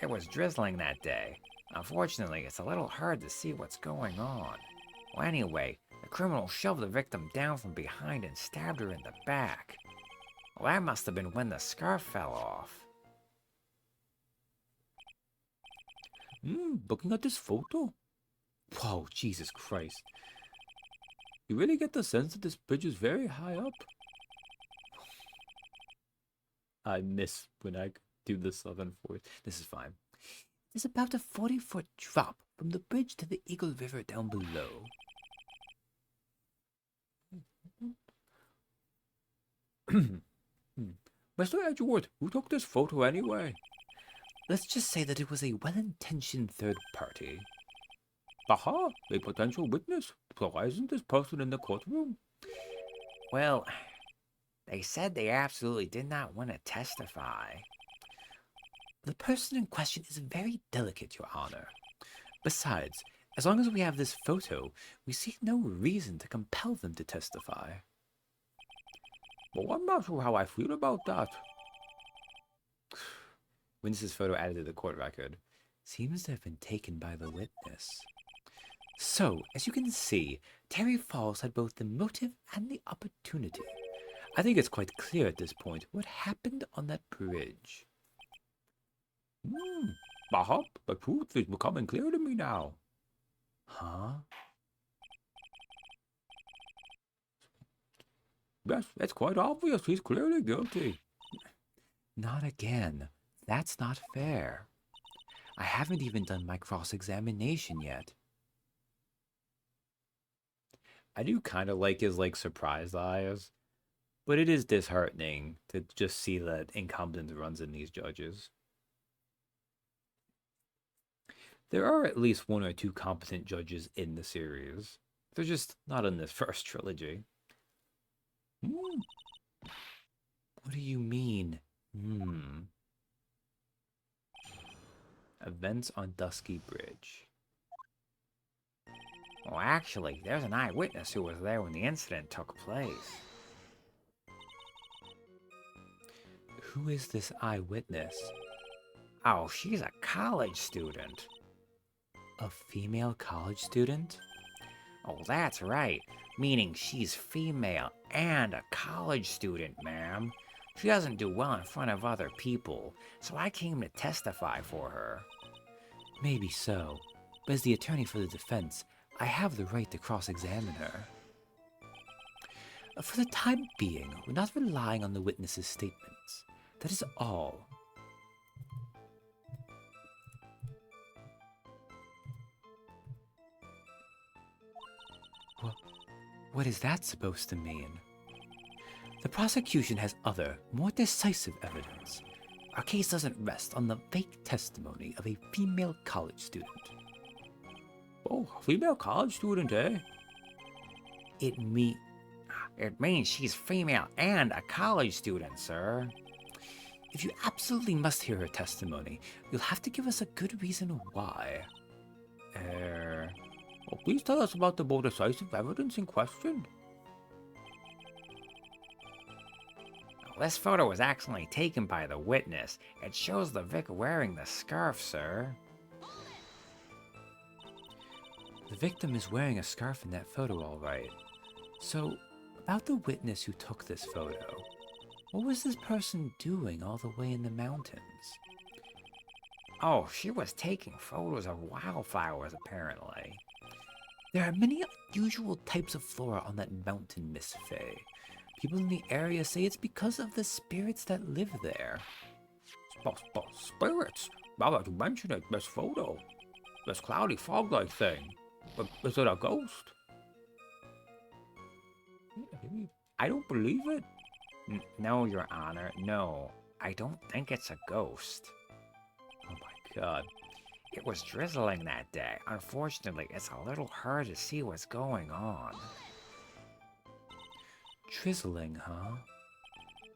It was drizzling that day. Unfortunately, it's a little hard to see what's going on. Well, anyway, the criminal shoved the victim down from behind and stabbed her in the back. Well, that must have been when the scarf fell off. Looking at this photo? Whoa, Jesus Christ. You really get the sense that this bridge is very high up? I miss when I do the southern voice. This is fine. There's about a 40-foot drop from the bridge to the Eagle River down below. Mr. Edgeworth, who took this photo anyway? Let's just say that it was a well-intentioned third party. Aha, a potential witness. So why isn't this person in the courtroom? Well, they said they absolutely did not want to testify. The person in question is very delicate, Your Honor. Besides, as long as we have this photo, we see no reason to compel them to testify. Well, I'm not sure how I feel about that. Witness's photo added to the court record. Seems to have been taken by the witness. So, as you can see, Terry Falls had both the motive and the opportunity. I think it's quite clear at this point what happened on that bridge. Aha, the truth is becoming clear to me now. Huh? Yes, it's quite obvious he's clearly guilty. Not again. That's not fair. I haven't even done my cross-examination yet. I do kind of like his surprised eyes, but it is disheartening to just see that incompetence runs in these judges. There are at least one or two competent judges in the series. They're just not in this first trilogy. What do you mean? Events on Dusky Bridge. Well, actually, there's an eyewitness who was there when the incident took place. Who is this eyewitness? Oh, she's a college student. A female college student? Oh, that's right. Meaning she's female and a college student, ma'am. She doesn't do well in front of other people, so I came to testify for her. Maybe so, but as the attorney for the defense, I have the right to cross-examine her. For the time being, we're not relying on the witness's statements. That is all. What is that supposed to mean? The prosecution has other, more decisive evidence. Our case doesn't rest on the fake testimony of a female college student. Oh, female college student, eh? It means she's female and a college student, sir. If you absolutely must hear her testimony, you'll have to give us a good reason why. Well, please tell us about the more decisive evidence in question. This photo was actually taken by the witness. It shows the Vic wearing the scarf, sir. The victim is wearing a scarf in that photo, all right. So, about the witness who took this photo, what was this person doing all the way in the mountains? Oh, she was taking photos of wildflowers, apparently. There are many unusual types of flora on that mountain, Miss Fay. People in the area say it's because of the spirits that live there. Spirits? Now that you mention it, this photo. This cloudy fog-like thing. Is it a ghost? I don't believe it. No, Your Honor, no. I don't think it's a ghost. Oh my god. It was drizzling that day. Unfortunately, it's a little hard to see what's going on. Drizzling, huh?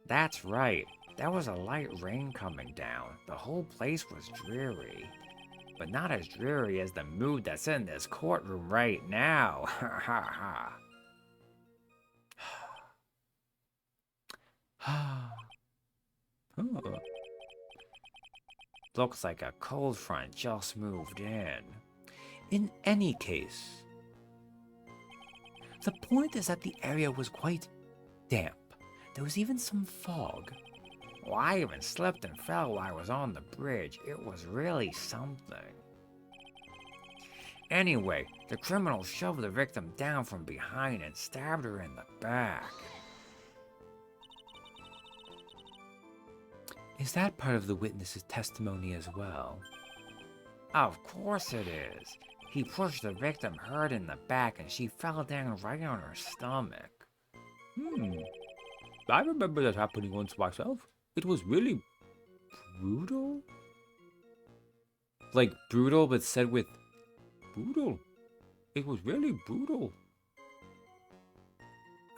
That's right. There was a light rain coming down. The whole place was dreary. But not as dreary as the mood that's in this courtroom right now. Ha ha ha. Looks like a cold front just moved in. In any case, the point is that the area was quite damp. There was even some fog. Well, I even slipped and fell while I was on the bridge. It was really something. Anyway, the criminal shoved the victim down from behind and stabbed her in the back. Is that part of the witness's testimony as well? Of course it is. He pushed the victim hard in the back and she fell down right on her stomach. I remember that happening once myself. It was really brutal. Like brutal, but said with Brutal. It was really brutal.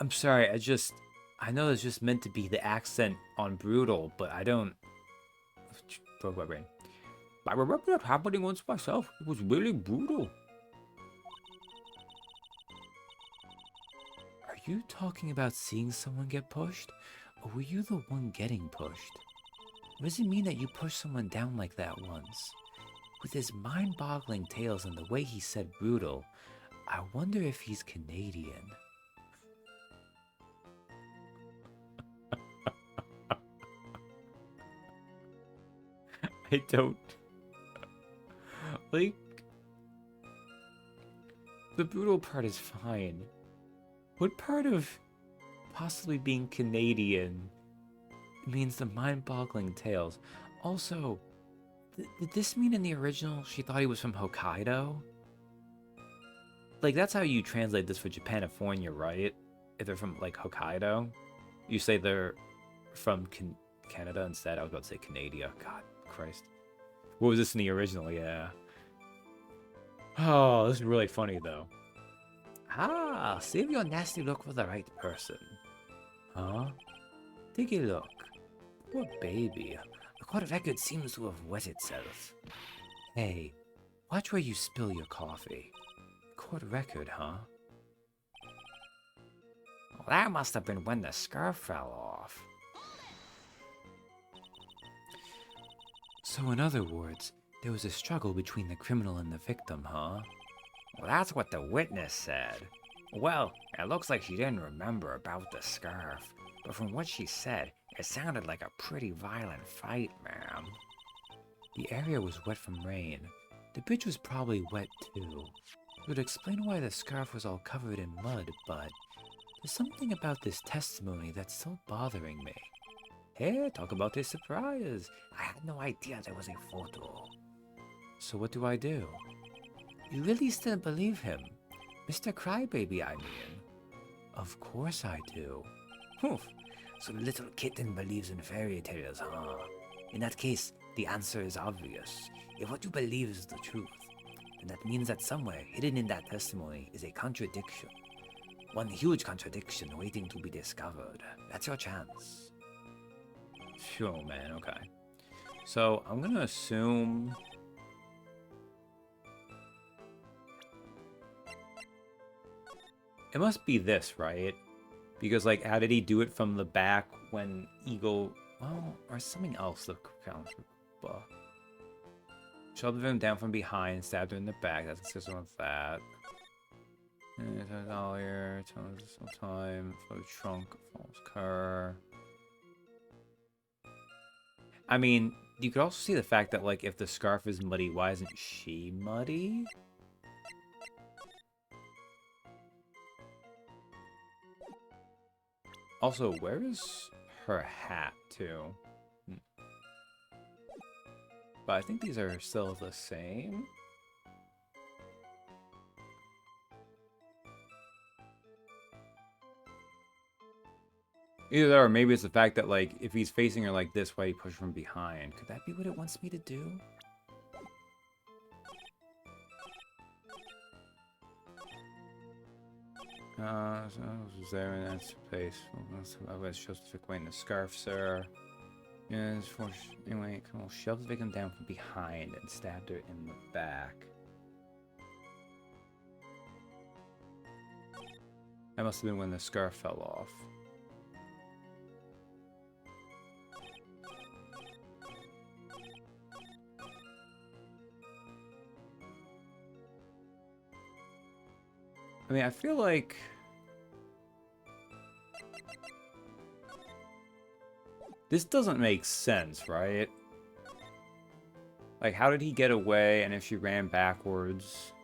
I'm sorry, I know it's just meant to be the accent on brutal, but I don't. Broke my brain. I remember that happening once myself. It was really brutal. Are you talking about seeing someone get pushed? Or were you the one getting pushed? What does it mean that you pushed someone down like that once? With his mind-boggling tales and the way he said brutal, I wonder if he's Canadian. I don't. Like, the brutal part is fine. What part of possibly being Canadian means the mind-boggling tales? Also, did this mean in the original she thought he was from Hokkaido? Like, that's how you translate this for Japanifornia, right? If they're from, like, Hokkaido? You say they're from Canada instead? I was about to say Canada. God, Christ. What was this in the original? Yeah. Oh, this is really funny, though. Ah, save your nasty look for the right person. Huh? Take a look. Poor baby. The court record seems to have wet itself. Hey, watch where you spill your coffee. Court record, huh? Well, that must have been when the scarf fell off. So in other words, there was a struggle between the criminal and the victim, huh? Well, that's what the witness said. Well, it looks like she didn't remember about the scarf, but from what she said, it sounded like a pretty violent fight, ma'am. The area was wet from rain. The bridge was probably wet too. It would explain why the scarf was all covered in mud, but there's something about this testimony that's still bothering me. Hey, talk about a surprise. I had no idea there was a photo. So what do I do? You really still believe him? Mr. Crybaby, I mean. Of course I do. Humph. So the little kitten believes in fairy tales, huh? In that case, the answer is obvious. If what you believe is the truth, then that means that somewhere hidden in that testimony is a contradiction. One huge contradiction waiting to be discovered. That's your chance. Sure, man, okay. So, I'm gonna assume... It must be this, right? Because, like, how did he do it from the back when Eagle... Well, or something else that counts. Shoved him down from behind, stabbed him in the back. That's consistent with that. All here, time for the trunk, false car. I mean, you could also see the fact that, like, if the scarf is muddy, why isn't she muddy? Also, where is her hat, too? But I think these are still the same. Either that or maybe it's the fact that, like, if he's facing her like this, why he pushed from behind. Could that be what it wants me to do? So was there in that place? I was justifying the scarf, sir. Yes, anyway, come on, shoved the victim down from behind and stabbed her in the back. That must have been when the scarf fell off. I mean, I feel like... This doesn't make sense, right? Like, how did he get away, and if she ran backwards?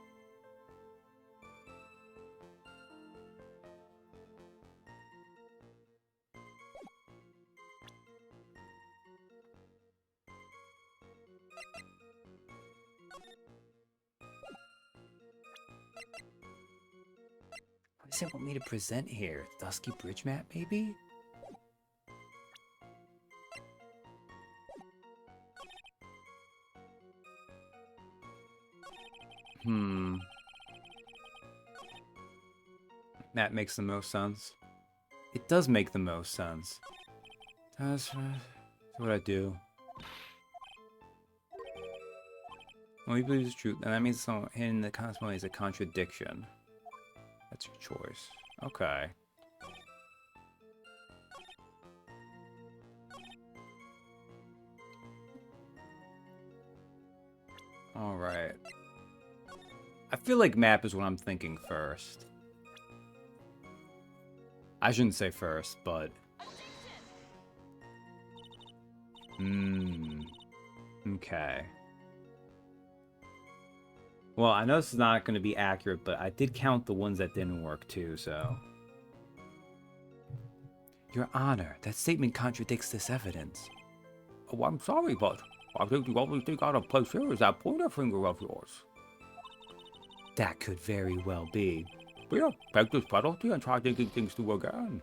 What does it want me to present here? Dusky bridge map, maybe? That makes the most sense. It does make the most sense. That's what I do. When we believe it's true, and that means someone in the consequently is a contradiction. That's your choice. Okay. Alright. I feel like map is what I'm thinking first. I shouldn't say first, but... Okay. Well, I know this is not going to be accurate, but I did count the ones that didn't work too, so... Your Honor, that statement contradicts this evidence. Oh, I'm sorry, but I think the only thing out of place here is that pointer finger of yours. That could very well be. Here, take this penalty and try thinking things through again.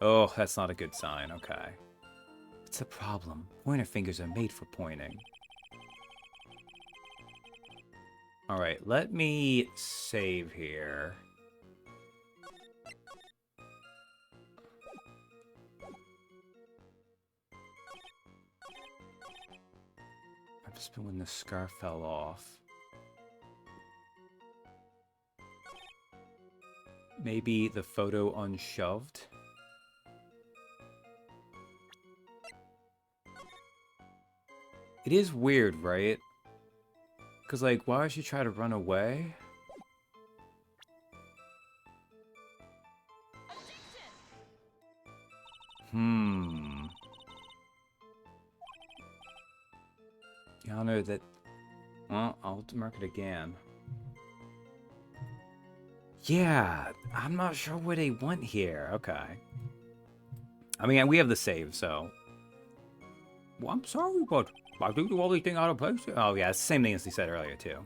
Oh, that's not a good sign, okay. What's the problem? Pointer fingers are made for pointing. Alright, let me save here. I've just been when the scarf fell off. Maybe the photo unshoved? It is weird, right? Because, like, why would she try to run away? Your Honor, that... Well, I'll mark it again. Yeah, I'm not sure what they want here. Okay. I mean, we have the save, so... Well, I'm sorry, but I think the only thing out of place here... Oh, yeah, it's the same thing as he said earlier, too.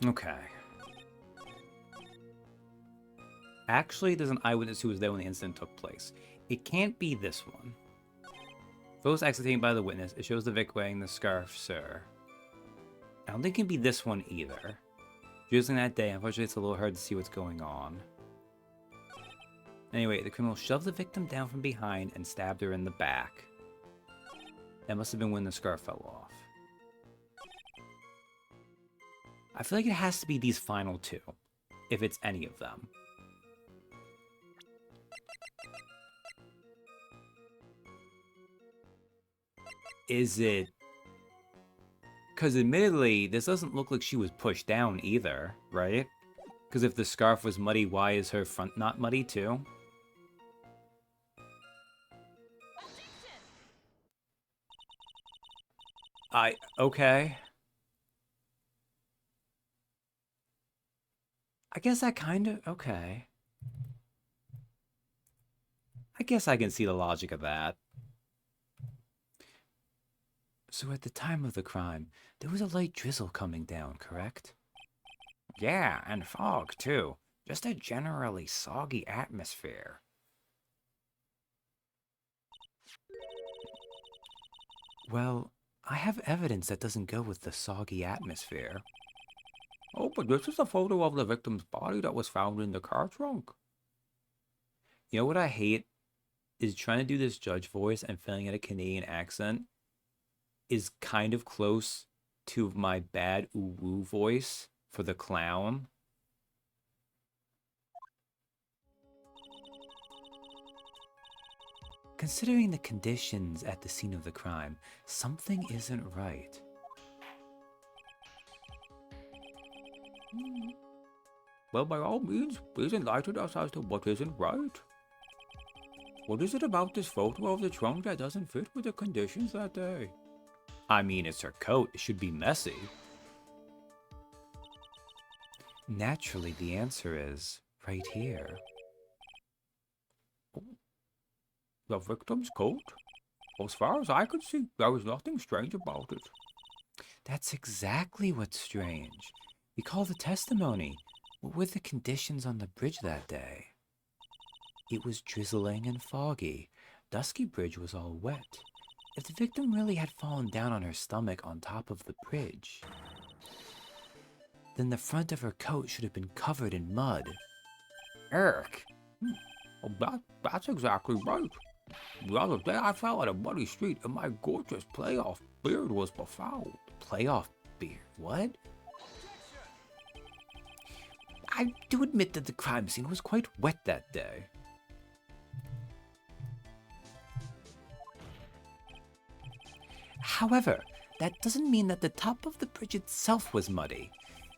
Okay. Actually, there's an eyewitness who was there when the incident took place. It can't be this one. Photos accidentally by the witness. It shows the Vic wearing the scarf, sir. I don't think it can be this one either. Using that day, unfortunately, it's a little hard to see what's going on. Anyway, the criminal shoved the victim down from behind and stabbed her in the back. That must have been when the scarf fell off. I feel like it has to be these final two, if it's any of them. Is it... Because admittedly, this doesn't look like she was pushed down either, right? Because if the scarf was muddy, why is her front not muddy too? Okay. I guess that kind of... Okay. I guess I can see the logic of that. So at the time of the crime, there was a light drizzle coming down, correct? Yeah, and fog, too. Just a generally soggy atmosphere. Well, I have evidence that doesn't go with the soggy atmosphere. Oh, but this is a photo of the victim's body that was found in the car trunk. You know what I hate? Is trying to do this judge voice and feeling it a Canadian accent is kind of close to my bad ooh-woo voice for the clown. Considering the conditions at the scene of the crime, something isn't right. Well, by all means, please enlighten us as to what isn't right. What is it about this photo of the trunk that doesn't fit with the conditions that day? I mean, it's her coat. It should be messy. Naturally, the answer is right here. The victim's coat? As far as I could see, there was nothing strange about it. That's exactly what's strange. Recall the testimony. What were the conditions on the bridge that day? It was drizzling and foggy. Dusky Bridge was all wet. If the victim really had fallen down on her stomach on top of the bridge, then the front of her coat should have been covered in mud. Eric. Well, that's exactly right. The other day I fell on a muddy street and my gorgeous playoff beard was befouled. Playoff beard? What? I do admit that the crime scene was quite wet that day. However, that doesn't mean that the top of the bridge itself was muddy.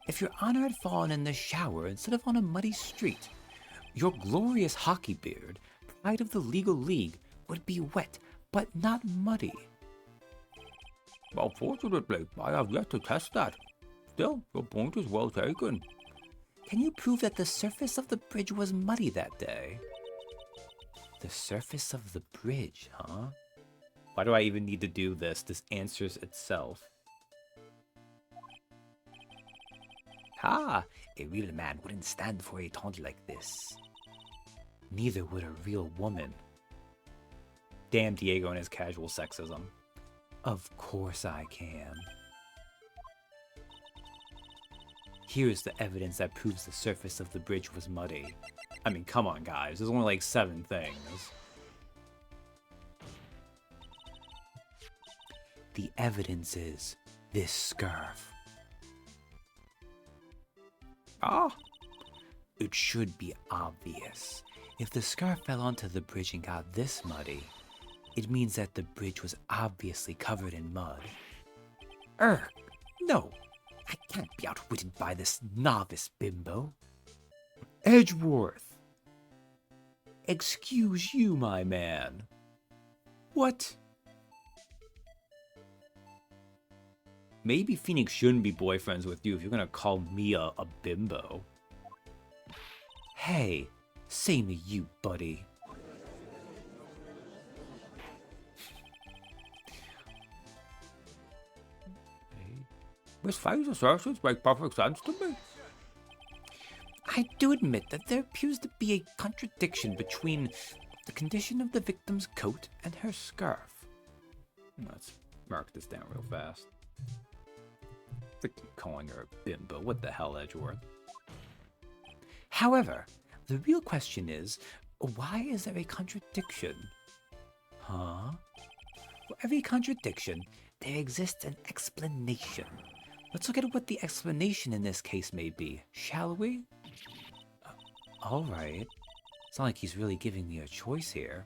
If your honor had fallen in the shower instead of on a muddy street, your glorious hockey beard, pride of the legal league, would be wet, but not muddy. Well, fortunately, I have yet to test that. Still, your point is well taken. Can you prove that the surface of the bridge was muddy that day? The surface of the bridge, huh? Why do I even need to do this? This answers itself. Ah, a real man wouldn't stand for a taunt like this. Neither would a real woman. Damn Diego and his casual sexism. Of course I can. Here's the evidence that proves the surface of the bridge was muddy. I mean, come on, guys. There's only like 7 things. The evidence is this scarf. Ah, It should be obvious. If the scarf fell onto the bridge and got this muddy, it means that the bridge was obviously covered in mud. No, I can't be outwitted by this novice bimbo. Edgeworth! Excuse you, my man. What? Maybe Phoenix shouldn't be boyfriends with you if you're gonna call me a bimbo. Hey, same to you, buddy. Miss Faye's assertions make perfect sense to me. I do admit that there appears to be a contradiction between the condition of the victim's coat and her scarf. Let's mark this down real fast. Freaking calling her a bimbo. What the hell, Edgeworth? However, the real question is, why is there a contradiction? Huh? For every contradiction, there exists an explanation. Let's look at what the explanation in this case may be, shall we? Alright. It's not like he's really giving me a choice here.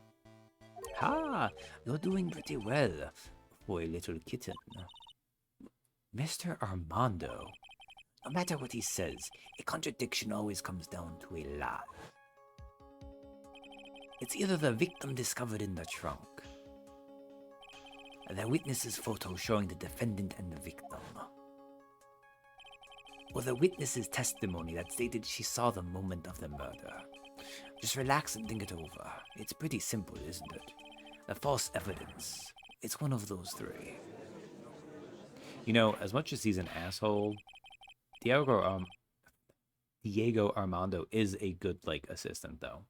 Ha! You're doing pretty well for a little kitten. Mr. Armando. No matter what he says, a contradiction always comes down to a lie. It's either the victim discovered in the trunk, the witness's photo showing the defendant and the victim, or the witness's testimony that stated she saw the moment of the murder. Just relax and think it over. It's pretty simple, isn't it? The false evidence. It's one of those 3. You know, as much as he's an asshole, Diego Armando is a good, like, assistant, though.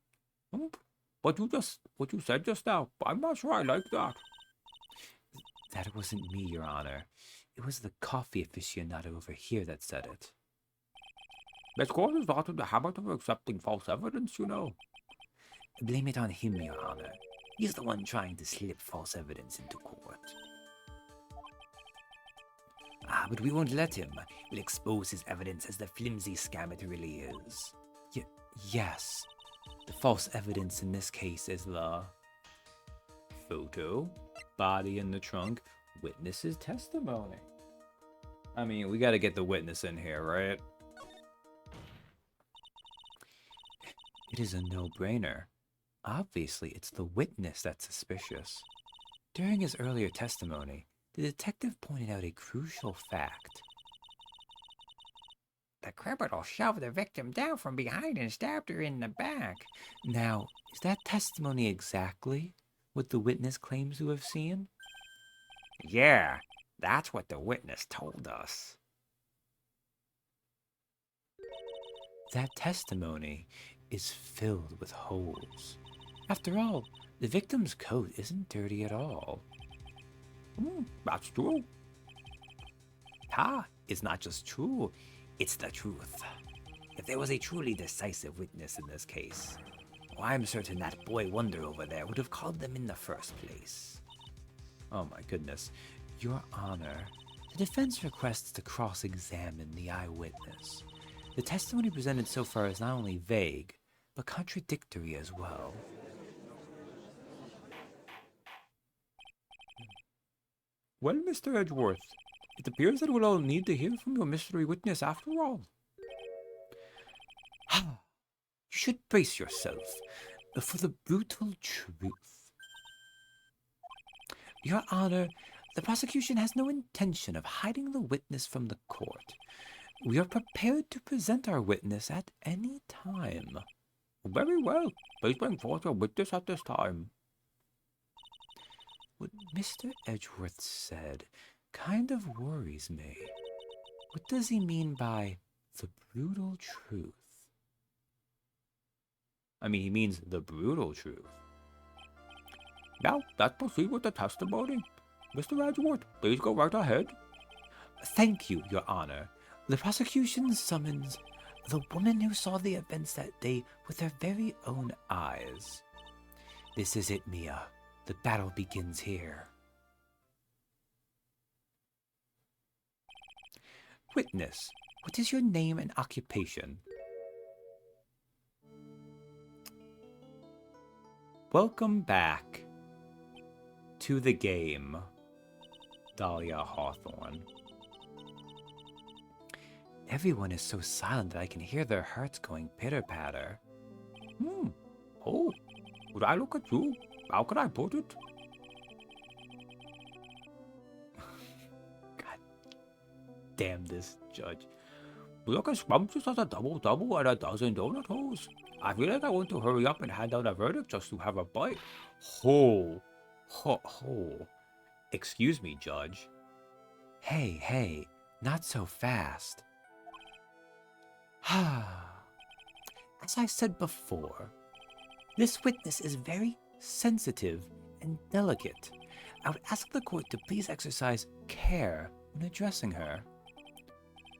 But what you said just now, I'm not sure I like that. That wasn't me, Your Honor. It was the coffee aficionado over here that said it. Miss Court is not in the habit of accepting false evidence, you know. Blame it on him, Your Honor. He's the one trying to slip false evidence into court. But we won't let him. We'll expose his evidence as the flimsy scam it really is. Yes. The false evidence in this case is the photo, body in the trunk, witness's testimony. I mean, we gotta get the witness in here, right? It is a no-brainer. Obviously, it's the witness that's suspicious. During his earlier testimony, the detective pointed out a crucial fact. The criminal shoved the victim down from behind and stabbed her in the back. Now, is that testimony exactly what the witness claims to have seen? Yeah, That's what the witness told us. That testimony is filled with holes. After all, the victim's coat isn't dirty at all. That's true. It's not just true, it's the truth. If there was a truly decisive witness in this case, well, I'm certain that boy Wonder over there would have called them in the first place. Oh my goodness. Your Honor, the defense requests to cross-examine the eyewitness. The testimony presented so far is not only vague, but contradictory as well. Well, Mr. Edgeworth, it appears that we'll all need to hear from your mystery witness after all. You should brace yourself for the brutal truth. Your Honor, the prosecution has no intention of hiding the witness from the court. We are prepared to present our witness at any time. Very well. Please bring forth your witness at this time. What Mr. Edgeworth said kind of worries me. What does he mean by the brutal truth? I mean, he means the brutal truth. Now, let's proceed with the testimony. Mr. Edgeworth, please go right ahead. Thank you, Your Honor. The prosecution summons the woman who saw the events that day with her very own eyes. This is it, Mia. The battle begins here. Witness, what is your name and occupation? Welcome back to the game, Dahlia Hawthorne. Everyone is so silent that I can hear their hearts going pitter-patter. Oh, would I look at you? How could I put it? God damn this judge. You look as scrumptious as a double-double and a dozen donut holes. I feel like I want to hurry up and hand out a verdict just to have a bite. Ho! Excuse me, Judge. Hey, not so fast. As I said before, this witness is very sensitive and delicate. I would ask the court to please exercise care when addressing her.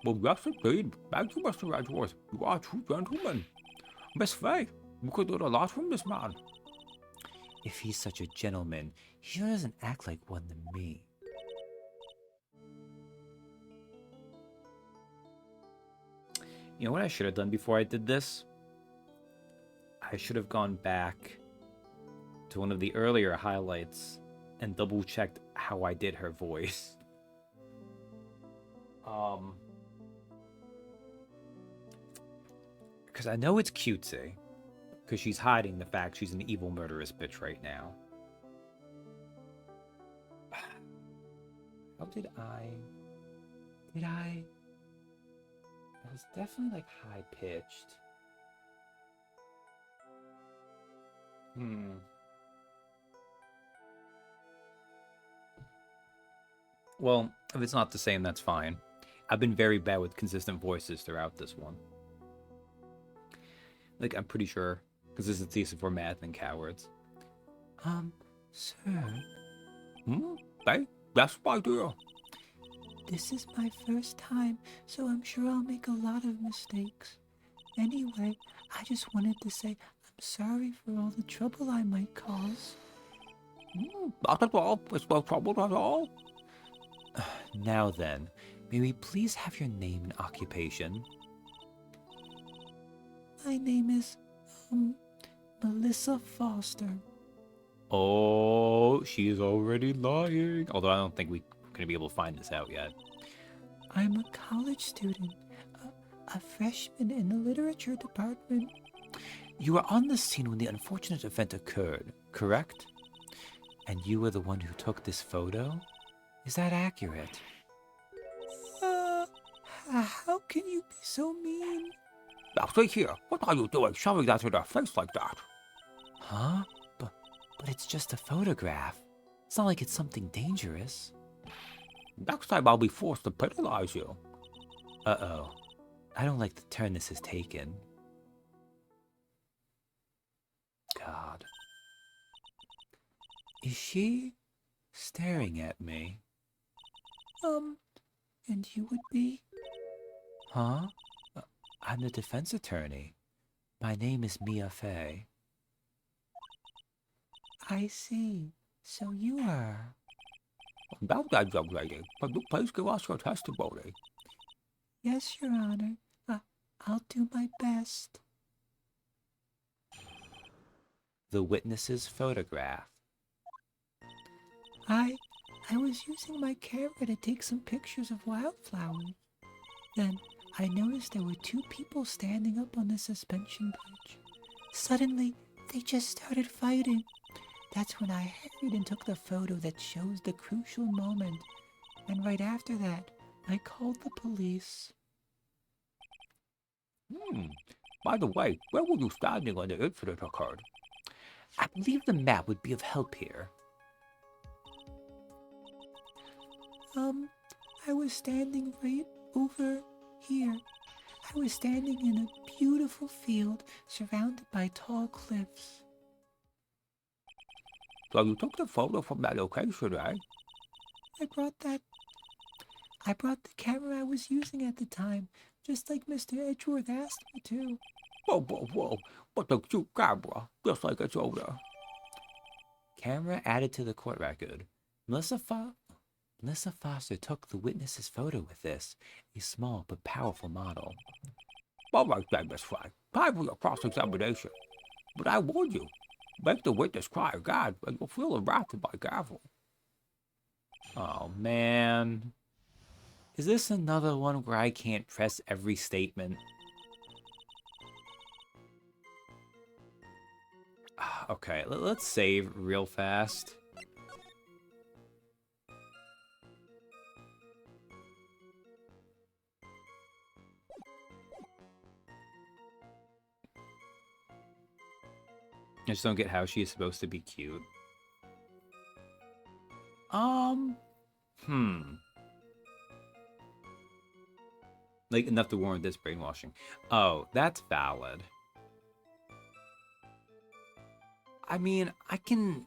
Well, yes, indeed. Thank you, Mr. Edgeworth. You are a true gentleman. Miss Fay, you could learn a lot from this man. If he's such a gentleman, he sure doesn't act like one to me. You know what I should have done before I did this? I should have gone back to one of the earlier highlights and double-checked how I did her voice. Because I know it's cutesy, because she's hiding the fact she's an evil murderous bitch right now. How did I... It was definitely, like, high-pitched. Well, if it's not the same, that's fine. I've been very bad with consistent voices throughout this one. Like, I'm pretty sure consistency is for math and cowards. Sir? Hey, that's my dear. This is my first time, so I'm sure I'll make a lot of mistakes. Anyway, I just wanted to say I'm sorry for all the trouble I might cause. Not at all. It's no trouble at all. Now then, may we please have your name and occupation? My name is, Melissa Foster. Oh, she's already lying. Although I don't think we're going to be able to find this out yet. I'm a college student, a freshman in the literature department. You were on the scene when the unfortunate event occurred, correct? And you were the one who took this photo? Is that accurate? How can you be so mean? Now, stay here. What are you doing shoving that in her face like that? Huh? But it's just a photograph. It's not like it's something dangerous. Next time I'll be forced to penalize you. Uh-oh. I don't like the turn this has taken. God. Is she staring at me? And you would be? Huh? I'm the defense attorney. My name is Mia Fey. I see. So you are... About that, young lady, can you please give us your testimony? Yes, Your Honor. I'll do my best. The witness's photograph. I was using my camera to take some pictures of wildflowers. Then I noticed there were two people standing up on the suspension bridge. Suddenly, they just started fighting. That's when I hurried and took the photo that shows the crucial moment. And right after that, I called the police. By the way, where were you standing when the incident occurred? I believe the map would be of help here. I was standing right over here. I was standing in a beautiful field surrounded by tall cliffs. So you took the photo from that location, eh? I brought the camera I was using at the time, just like Mr. Edgeworth asked me to. Whoa. But the cute camera, just like its owner. Camera added to the court record. Melissa Foster took the witness's photo with this, a small but powerful model. All right then, Miss Frank, time for your cross-examination. But I warn you, make the witness cry again, and you'll feel the wrath of my gavel. Oh, man. Is this another one where I can't press every statement? Okay, let's save real fast. I just don't get how she's supposed to be cute. Like, enough to warrant this brainwashing. Oh, that's valid. I mean, I can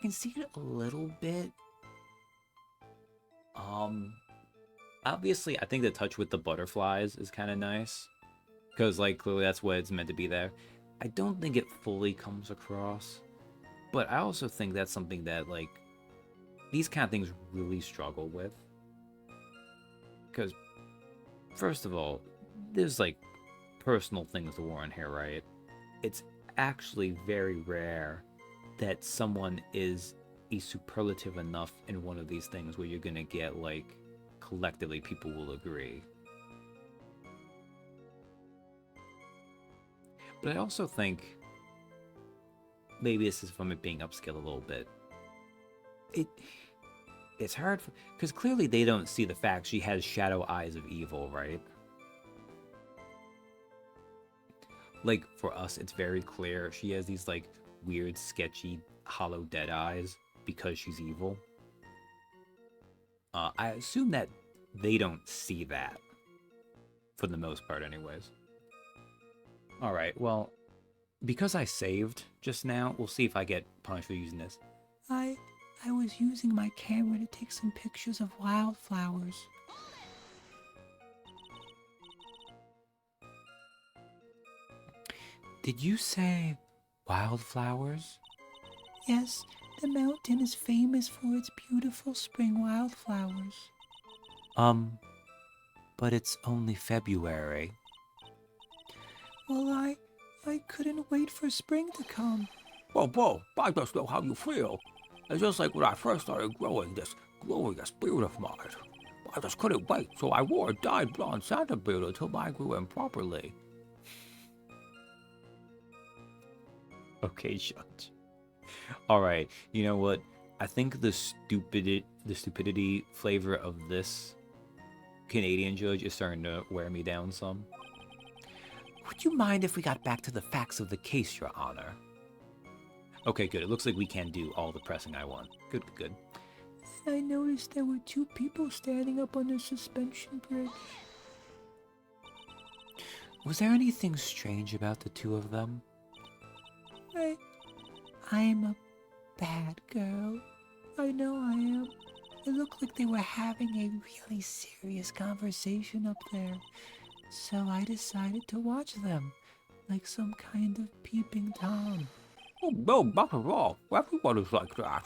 see it a little bit. Obviously, I think the touch with the butterflies is kind of nice. Because, like, clearly that's what it's meant to be there. I don't think it fully comes across. But I also think that's something that, like, these kind of things really struggle with. Because, first of all, there's, like, personal things to warrant here, right? It's actually very rare that someone is a superlative enough in one of these things where you're gonna get, like, collectively people will agree. But I also think maybe this is from it being upscaled a little bit. It's hard because clearly they don't see the fact she has shadow eyes of evil, right? Like, for us, it's very clear she has these, like, weird, sketchy, hollow dead eyes because she's evil. I assume that they don't see that. For the most part, anyways. Alright, well, because I saved just now, we'll see if I get punished for using this. I was using my camera to take some pictures of wildflowers. Did you say wildflowers? Yes, the mountain is famous for its beautiful spring wildflowers. But it's only February. Well, I couldn't wait for spring to come. Whoa, I just know how you feel. It's just like when I first started growing this glorious beard of mine. I just couldn't wait, so I wore a dyed blonde Santa beard until mine grew in properly. Okay, Judge. Alright, you know what? I think the stupidity flavor of this Canadian judge is starting to wear me down some. Would you mind if we got back to the facts of the case, Your Honor? Okay, good. It looks like we can do all the pressing I want. Good. I noticed there were 2 people standing up on the suspension bridge. Was there anything strange about the 2 of them? I'm a bad girl. I know I am. It looked like they were having a really serious conversation up there. So I decided to watch them, like some kind of peeping Tom. Oh, no, not at all. Everyone is like that.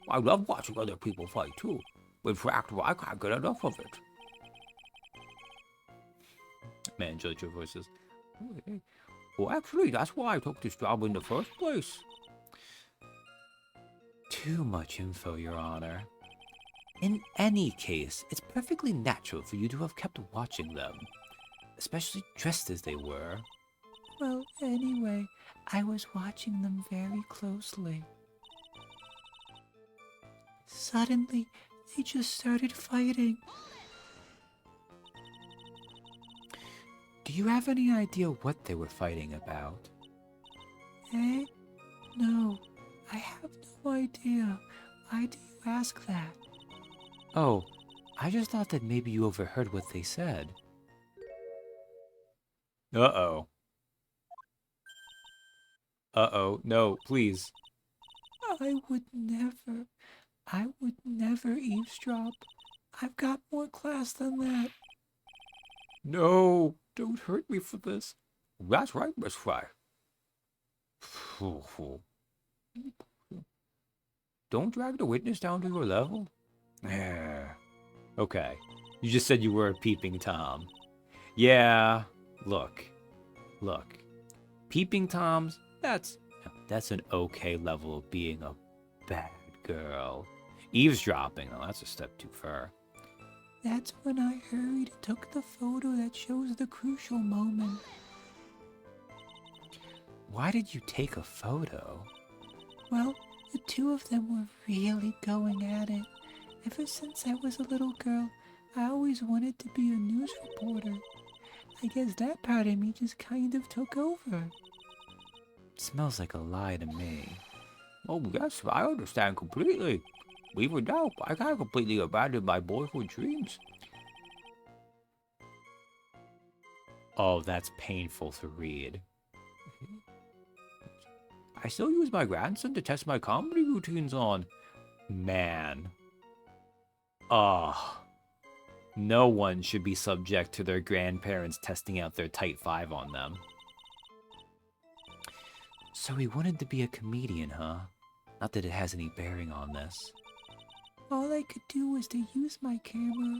I love watching other people fight, too. In fact, I can't get enough of it. Man, JoJo voices. Well, actually, that's why I took this job in the first place. Too much info, Your Honor. In any case, it's perfectly natural for you to have kept watching them, especially dressed as they were. Well, anyway, I was watching them very closely. Suddenly, they just started fighting. Do you have any idea what they were fighting about? No, I have no idea. Why do you ask that? Oh, I just thought that maybe you overheard what they said. Uh-oh. Uh-oh. No, please. I would never eavesdrop. I've got more class than that. No, don't hurt me for this. That's right, Miss Fry. Don't drag the witness down to your level. Okay. You just said you were a peeping Tom. Yeah. Look. Peeping Toms, that's an okay level of being a bad girl. Eavesdropping, though, that's a step too far. That's when I hurried and took the photo that shows the crucial moment. Why did you take a photo? Well, the 2 of them were really going at it. Ever since I was a little girl, I always wanted to be a news reporter. I guess that part of me just kind of took over. Smells like a lie to me. Oh, yes, I understand completely. Even now, I can't completely abandon my boyhood dreams. Oh, that's painful to read. I still use my grandson to test my comedy routines on. Man. Oh. No one should be subject to their grandparents testing out their tight 5 on them. So he wanted to be a comedian, huh? Not that it has any bearing on this. All I could do was to use my camera.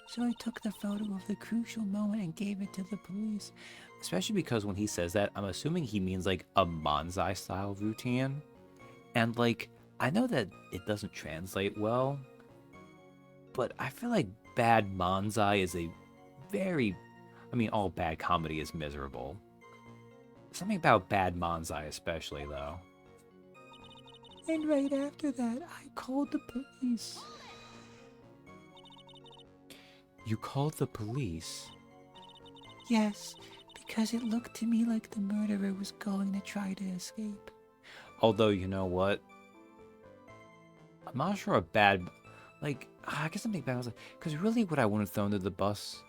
So I took the photo of the crucial moment and gave it to the police. Especially because when he says that, I'm assuming he means like a Manzai style routine. And like, I know that it doesn't translate well, but I feel like bad Manzai is a very, I mean, all bad comedy is miserable. Something about bad Manzai especially, though. And right after that, I called the police. You called the police? Yes, because it looked to me like the murderer was going to try to escape. Although, you know what? I'm not sure a bad... Like, I guess something bad was... Because really what I want to throw under the bus...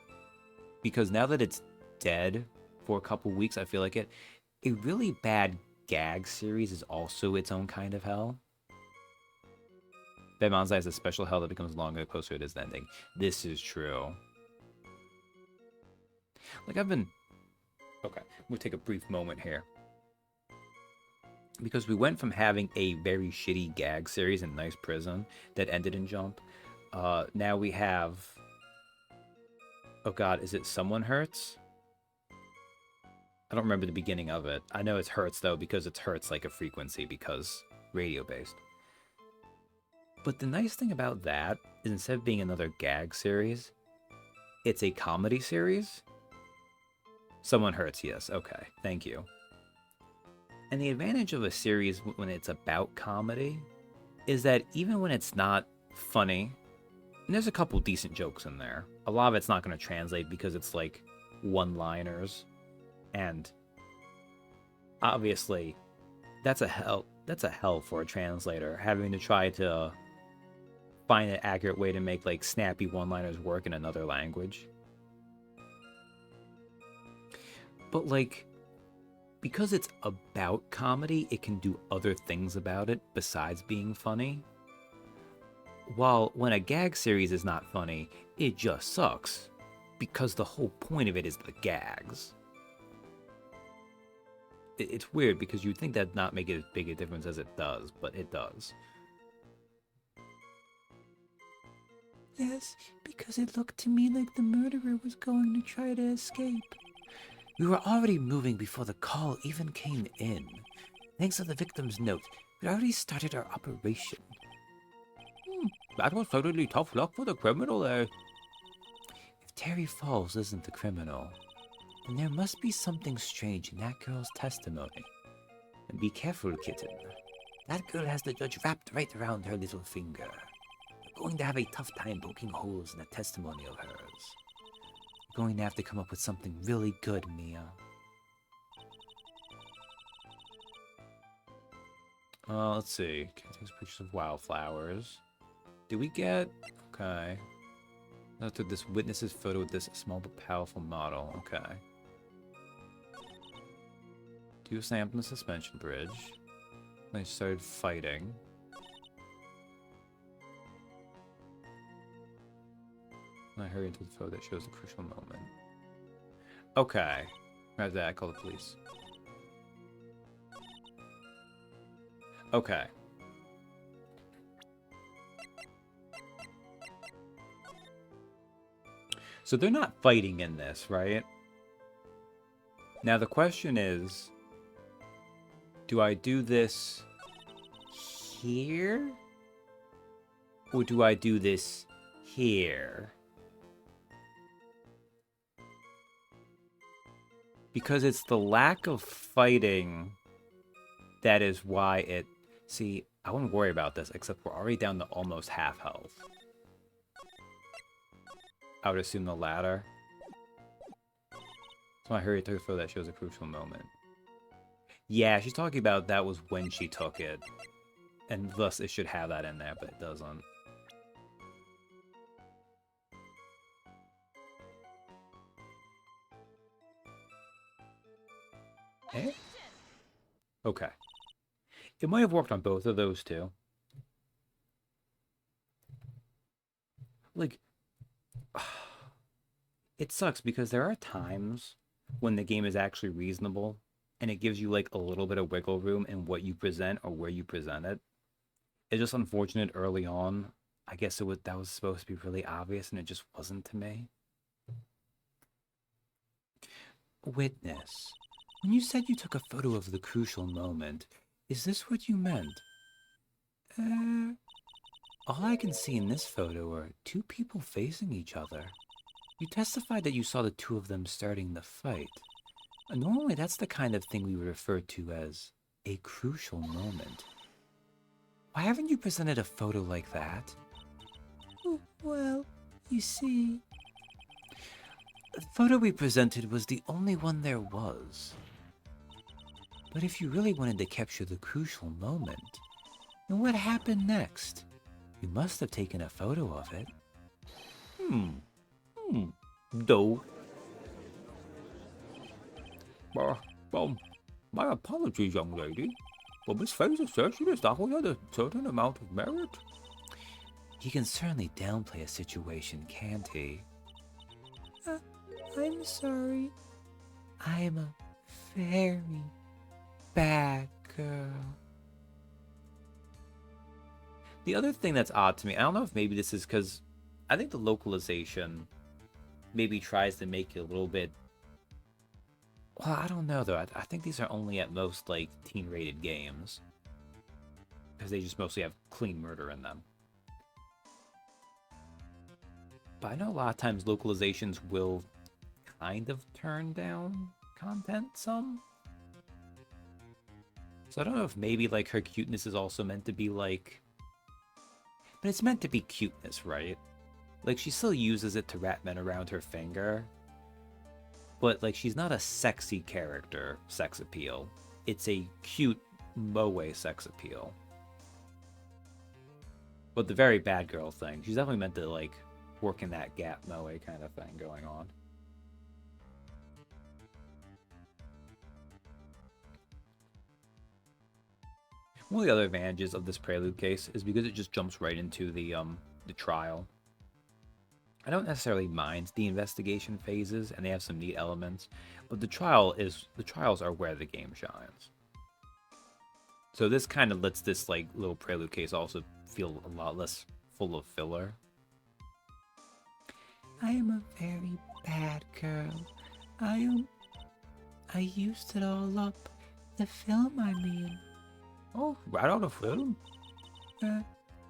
Because now that it's dead for a couple weeks, I feel like a really bad gag series is also its own kind of hell. Bad Manzai is a special hell that becomes longer the closer it is to ending. This is true. Like, I've been... Okay, we'll take a brief moment here. Because we went from having a very shitty gag series in Nice Prison that ended in Jump. Now we have... Oh god, is it Someone Hurts? I don't remember the beginning of it. I know it's Hurts, though, because it's Hurts like a frequency, because radio-based. But the nice thing about that is instead of being another gag series, it's a comedy series. Someone Hurts, yes. Okay, thank you. And the advantage of a series when it's about comedy is that even when it's not funny, and there's a couple decent jokes in there, a lot of it's not going to translate because it's like one-liners. And obviously, that's a hell for a translator, having to try to find an accurate way to make like snappy one-liners work in another language. But like, because it's about comedy, it can do other things about it besides being funny. While when a gag series is not funny, it just sucks. Because the whole point of it is the gags. It's weird because you'd think that'd not make it as big a difference as it does, but it does. Yes, because it looked to me like the murderer was going to try to escape. We were already moving before the call even came in. Thanks to the victim's note, we'd already started our operation. That was certainly tough luck for the criminal there. If Terry Falls isn't the criminal, then there must be something strange in that girl's testimony. And be careful, kitten. That girl has the judge wrapped right around her little finger. We're going to have a tough time poking holes in the testimony of hers. We're going to have to come up with something really good, Mia. Let's see. Takes pictures of wildflowers. Did we get... Okay. Let's do this witness's photo with this small but powerful model. Okay. Do stamp on the suspension bridge. They started fighting. I hurry into the photo that shows the crucial moment. Okay. Grab that, call the police. Okay. So they're not fighting in this, right? Now the question is, do I do this here? Or do I do this here? Because it's the lack of fighting that is why it... See, I wouldn't worry about this, except we're already down to almost half health. I would assume the latter. So I hurry through the photo that shows a crucial moment. Yeah, she's talking about that was when she took it. And thus it should have that in there, but it doesn't. Eh? Okay. It might have worked on both of those too. Like, it sucks because there are times when the game is actually reasonable and it gives you like a little bit of wiggle room in what you present or where you present it. It's just unfortunate early on. I guess that was supposed to be really obvious and it just wasn't to me. Witness, when you said you took a photo of the crucial moment, is this what you meant? All I can see in this photo are two people facing each other. You testified that you saw the two of them starting the fight. Normally that's the kind of thing we would refer to as a crucial moment. Why haven't you presented a photo like that? Well, you see... The photo we presented was the only one there was. But if you really wanted to capture the crucial moment, then what happened next? You must have taken a photo of it. No. Well, my apologies, young lady. But Miss Fraser said she just thought we had a certain amount of merit. He can certainly downplay a situation, can't he? I'm sorry. I'm a very bad girl. The other thing that's odd to me, I don't know if maybe this is because I think the localization maybe tries to make it a little bit... Well, I don't know, though. I think these are only at most, like, teen-rated games. Because they just mostly have clean murder in them. But I know a lot of times localizations will kind of turn down content some. So I don't know if maybe, like, her cuteness is also meant to be, like... But it's meant to be cuteness, right? Like, she still uses it to wrap men around her finger. But, like, she's not a sexy character sex appeal. It's a cute moe sex appeal. But the very bad girl thing. She's definitely meant to, like, work in that gap moe kind of thing going on. One of the other advantages of this prelude case is because it just jumps right into the trial. I don't necessarily mind the investigation phases, and they have some neat elements, but the trials are where the game shines. So this kind of lets this like little prelude case also feel a lot less full of filler. I am a very bad girl. I used it all up. The film, I mean. Oh, right out of film?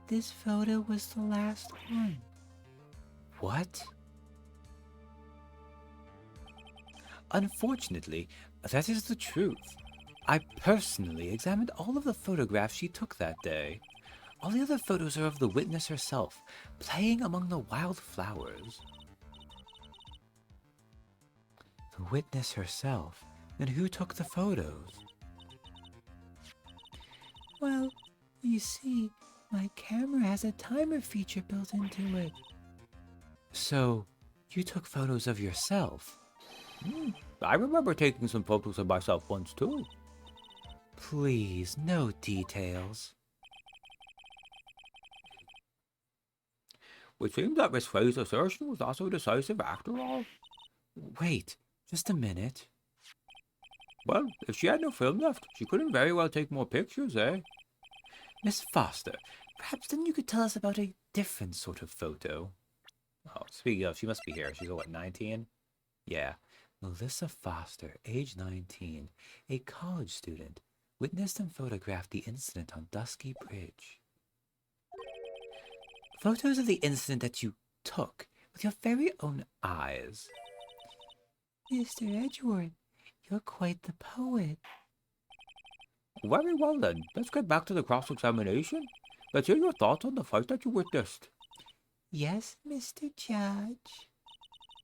This photo was the last one. What? Unfortunately, that is the truth. I personally examined all of the photographs she took that day. All the other photos are of the witness herself, playing among the wild flowers. The witness herself? Then who took the photos? Well, you see, my camera has a timer feature built into it. So, you took photos of yourself? I remember taking some photos of myself once too. Please, no details. It seems that Miss Faye's assertion was not so decisive after all. Wait, just a minute. Well, if she had no film left, she couldn't very well take more pictures, eh? Miss Foster, perhaps then you could tell us about a different sort of photo. Oh, speaking of, she must be here. She's what, 19? Yeah, Melissa Foster, age 19, a college student, witnessed and photographed the incident on Dusky Bridge. Photos of the incident that you took with your very own eyes. Mr. Edgeworth, you're quite the poet. Very well then, let's get back to the cross-examination. Let's hear your thoughts on the fight that you witnessed. Yes, Mr. Judge.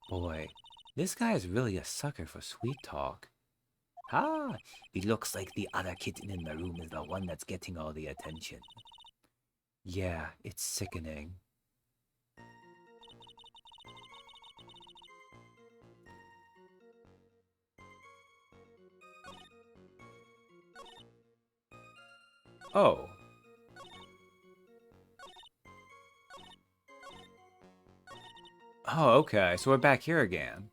Boy, this guy is really a sucker for sweet talk. Ah, it looks like the other kitten in the room is the one that's getting all the attention. Yeah, it's sickening. Oh. Oh, okay. So we're back here again.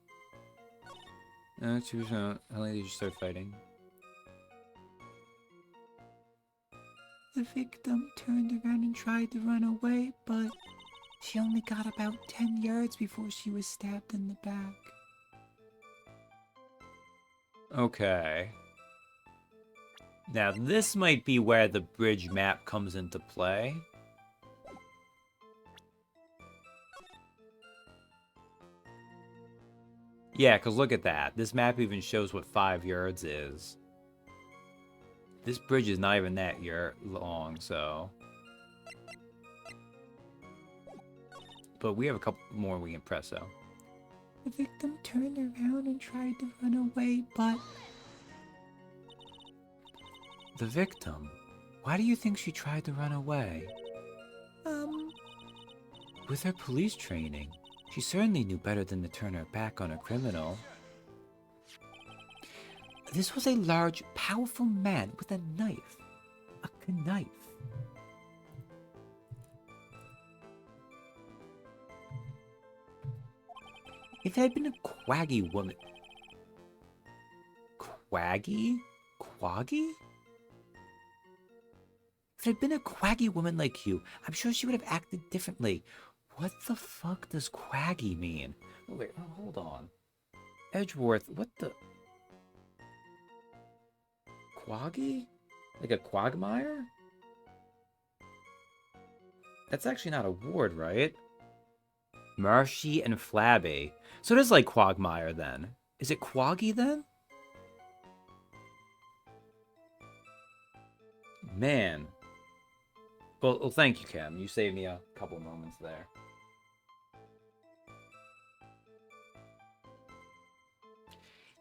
How long did you start fighting? The victim turned around and tried to run away, but she only got about 10 yards before she was stabbed in the back. Okay. Now, this might be where the bridge map comes into play. Yeah, because look at that. This map even shows what 5 yards is. This bridge is not even that long, so... But we have a couple more we can press, though. The victim turned around and tried to run away, but... The victim? Why do you think she tried to run away? With her police training, she certainly knew better than to turn her back on a criminal. This was a large, powerful man with a knife. A knife. If it had been a quaggy woman... Quaggy? Quaggy? If it had been a quaggy woman like you, I'm sure she would have acted differently. What the fuck does quaggy mean? Oh, wait, hold on. Edgeworth, what the... Quaggy? Like a quagmire? That's actually not a ward, right? Marshy and flabby. So it is like quagmire then. Is it quaggy then? Man. Well, thank you, Cam. You saved me a couple moments there.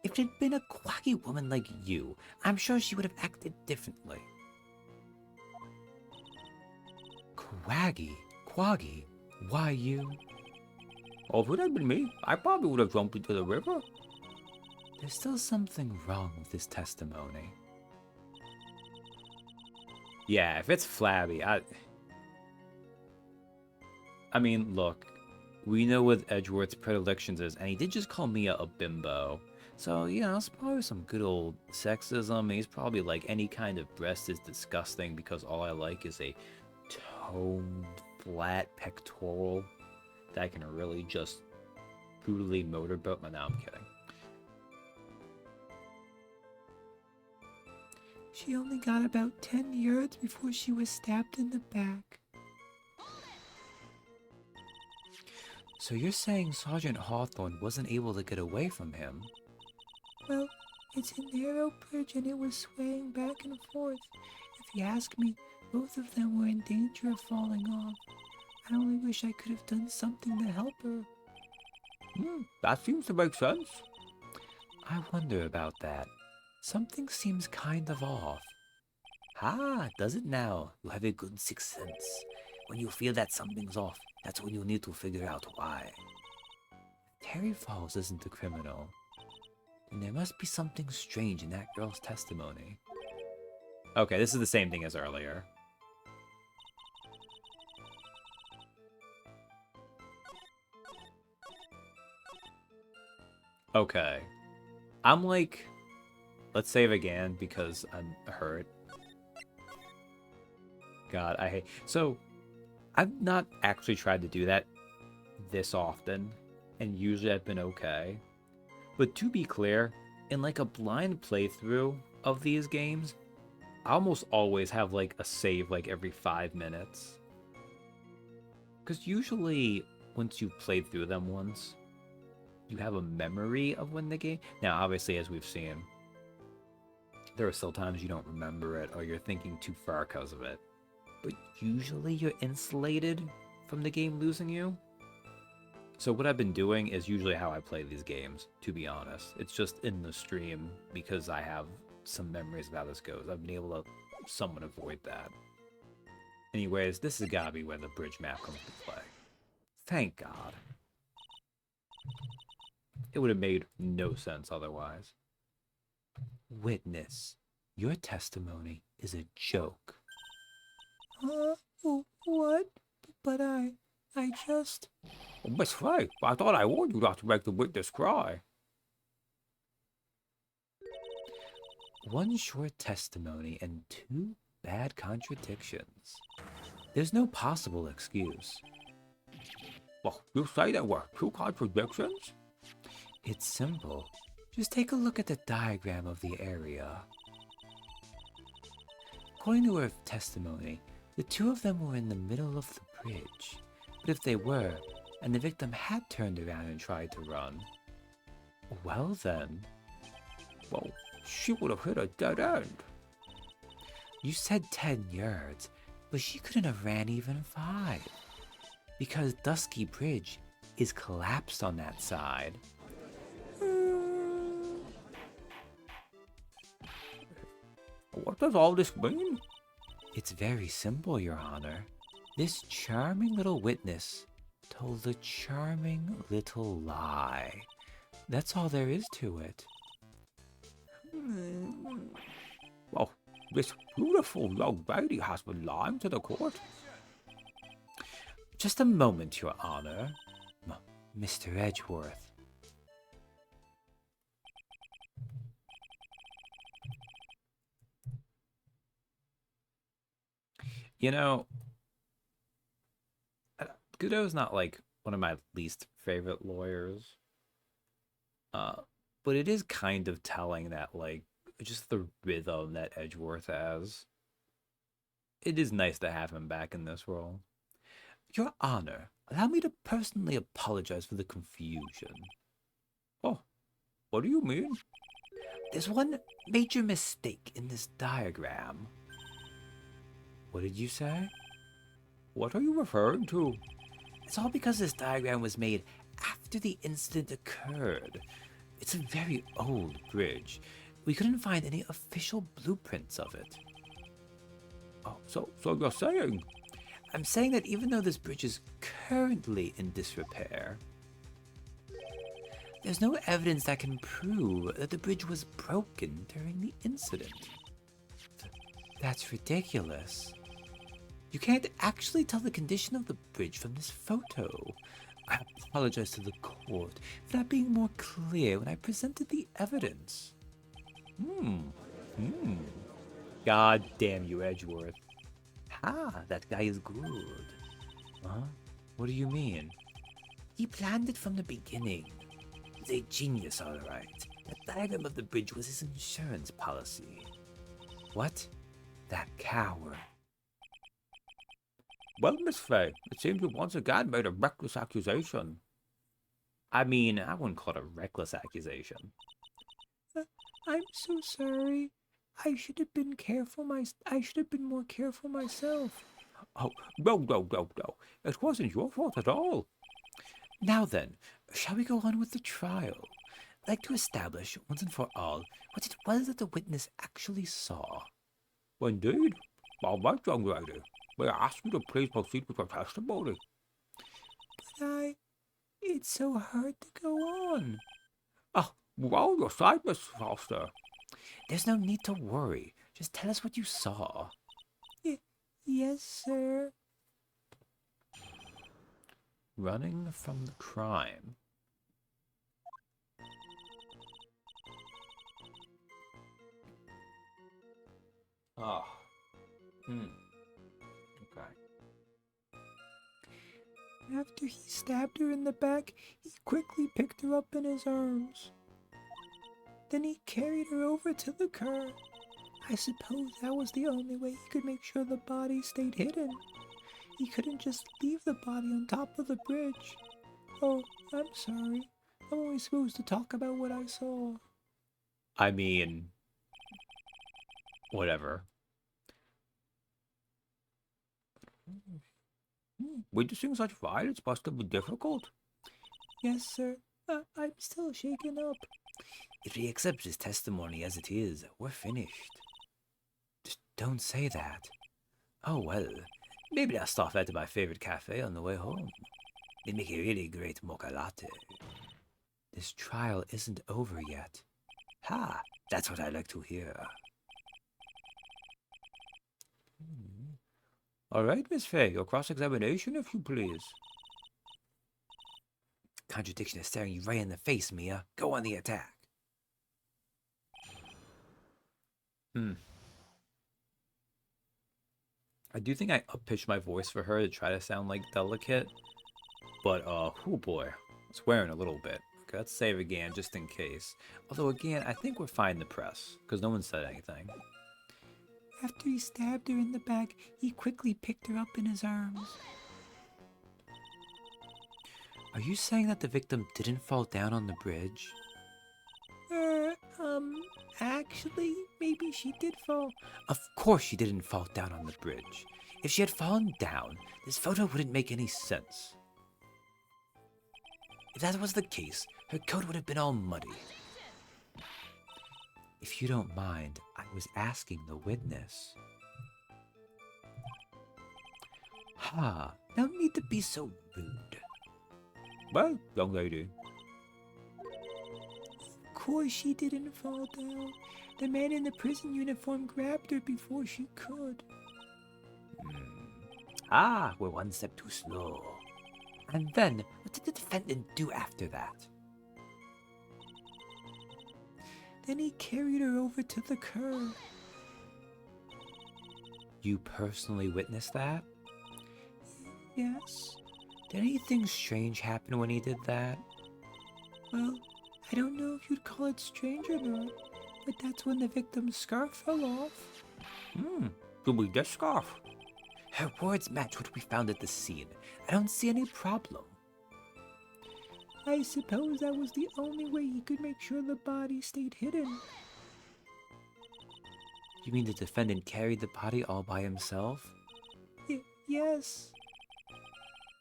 If it had been a quaggy woman like you, I'm sure she would have acted differently. Waggy, Quaggy, why you? Oh, if it had been me, I probably would have jumped into the river. There's still something wrong with this testimony. Yeah, if it's flabby, I mean, look, we know what Edgeworth's predilections is, and he did just call Mia a bimbo. So, you know, it's probably some good old sexism. He's probably like, any kind of breast is disgusting because all I like is a toned, flat pectoral that can really just brutally motorboat. No, I'm kidding. She only got about 10 yards before she was stabbed in the back. So you're saying Sergeant Hawthorne wasn't able to get away from him? Well, it's a narrow bridge and it was swaying back and forth. If you ask me, both of them were in danger of falling off. I only wish I could have done something to help her. That seems to make sense. I wonder about that. Something seems kind of off. Ah, does it now? You have a good sixth sense. When you feel that something's off, that's when you need to figure out why. Terry Falls isn't a criminal. And there must be something strange in that girl's testimony. Okay, this is the same thing as earlier. Okay. I'm like, let's save again because I'm hurt. God, I hate... So, I've not actually tried to do that this often, and usually I've been okay. But to be clear, in like a blind playthrough of these games, I almost always have like a save like every 5 minutes. Because usually, once you've played through them once, you have a memory of when the game... Now, obviously, as we've seen, there are still times you don't remember it or you're thinking too far because of it. But usually you're insulated from the game losing you. So what I've been doing is usually how I play these games, to be honest. It's just in the stream because I have some memories of how this goes. I've been able to somewhat avoid that. Anyways, this has got to be where the bridge map comes to play. Thank God. It would have made no sense otherwise. Witness, your testimony is a joke. What? But I just... Oh, Miss Wright, I thought I warned you not to make the witness cry. One short testimony and 2 bad contradictions. There's no possible excuse. Well, you say there were 2 contradictions? It's simple. Just take a look at the diagram of the area. According to her testimony, the 2 of them were in the middle of the bridge. But if they were, and the victim had turned around and tried to run, well then... Well, she would have hit a dead end. You said 10 yards, but she couldn't have ran even 5. Because Dusky Bridge is collapsed on that side. What does all this mean? It's very simple, Your Honor. This charming little witness told a charming little lie. That's all there is to it. Well, this beautiful young lady has been lying to the court. Just a moment, Your Honor. Mr. Edgeworth. You know, Godot's not like one of my least favorite lawyers. But it is kind of telling that, like, just the rhythm that Edgeworth has. It is nice to have him back in this role. Your Honor, allow me to personally apologize for the confusion. Oh, what do you mean? There's one major mistake in this diagram. What did you say? What are you referring to? It's all because this diagram was made after the incident occurred. It's a very old bridge. We couldn't find any official blueprints of it. Oh, so you're saying? I'm saying that even though this bridge is currently in disrepair, there's no evidence that can prove that the bridge was broken during the incident. That's ridiculous. You can't actually tell the condition of the bridge from this photo. I apologize to the court for not being more clear when I presented the evidence. God damn you, Edgeworth. That guy is good. Huh? What do you mean? He planned it from the beginning. He's a genius, all right. That diagram of the bridge was his insurance policy. What? That coward. Well, Miss Fay, it seems you once again made a reckless accusation. I mean, I wouldn't call it a reckless accusation. I'm so sorry. I should have been more careful myself. Oh, no. It wasn't your fault at all. Now then, shall we go on with the trial? I'd like to establish, once and for all, what it was that the witness actually saw. Indeed. All right, young lady. May I ask you to please proceed with your testimony? But it's so hard to go on. Oh, we're on your side, Miss Foster. There's no need to worry. Just tell us what you saw. Yes, sir. Running from the crime. Oh. Okay. After he stabbed her in the back, he quickly picked her up in his arms. Then he carried her over to the car. I suppose that was the only way he could make sure the body stayed hidden. He couldn't just leave the body on top of the bridge. Oh, I'm sorry. I'm only supposed to talk about what I saw. I mean, whatever. Witnessing such violence must have been difficult. Yes, sir. I'm still shaken up. If he accepts his testimony as it is, we're finished. Just don't say that. Oh, well, maybe I'll stop at my favorite cafe on the way home. They make a really great mocha latte. This trial isn't over yet. That's what I like to hear. All right, Miss Fay, your cross-examination, if you please. Contradiction is staring you right in the face, Mia. Go on the attack. I do think I up-pitched my voice for her to try to sound like delicate. But, oh boy. Swearing a little bit. Okay, let's save again, just in case. Although, again, I think we're fine to press, because no one said anything. After he stabbed her in the back, he quickly picked her up in his arms. Are you saying that the victim didn't fall down on the bridge? Actually, maybe she did fall. Of course she didn't fall down on the bridge. If she had fallen down, this photo wouldn't make any sense. If that was the case, her coat would have been all muddy. If you don't mind, I was asking the witness. No need to be so rude. Well, young lady. Of course she didn't fall down. The man in the prison uniform grabbed her before she could. We're one step too slow. And then, what did the defendant do after that? Then he carried her over to the curb. You personally witnessed that? Yes. Did anything strange happen when he did that? Well, I don't know if you'd call it strange or not, but that's when the victim's scarf fell off. Give me this scarf. Her words match what we found at the scene. I don't see any problem. I suppose that was the only way he could make sure the body stayed hidden. You mean the defendant carried the body all by himself? Yes.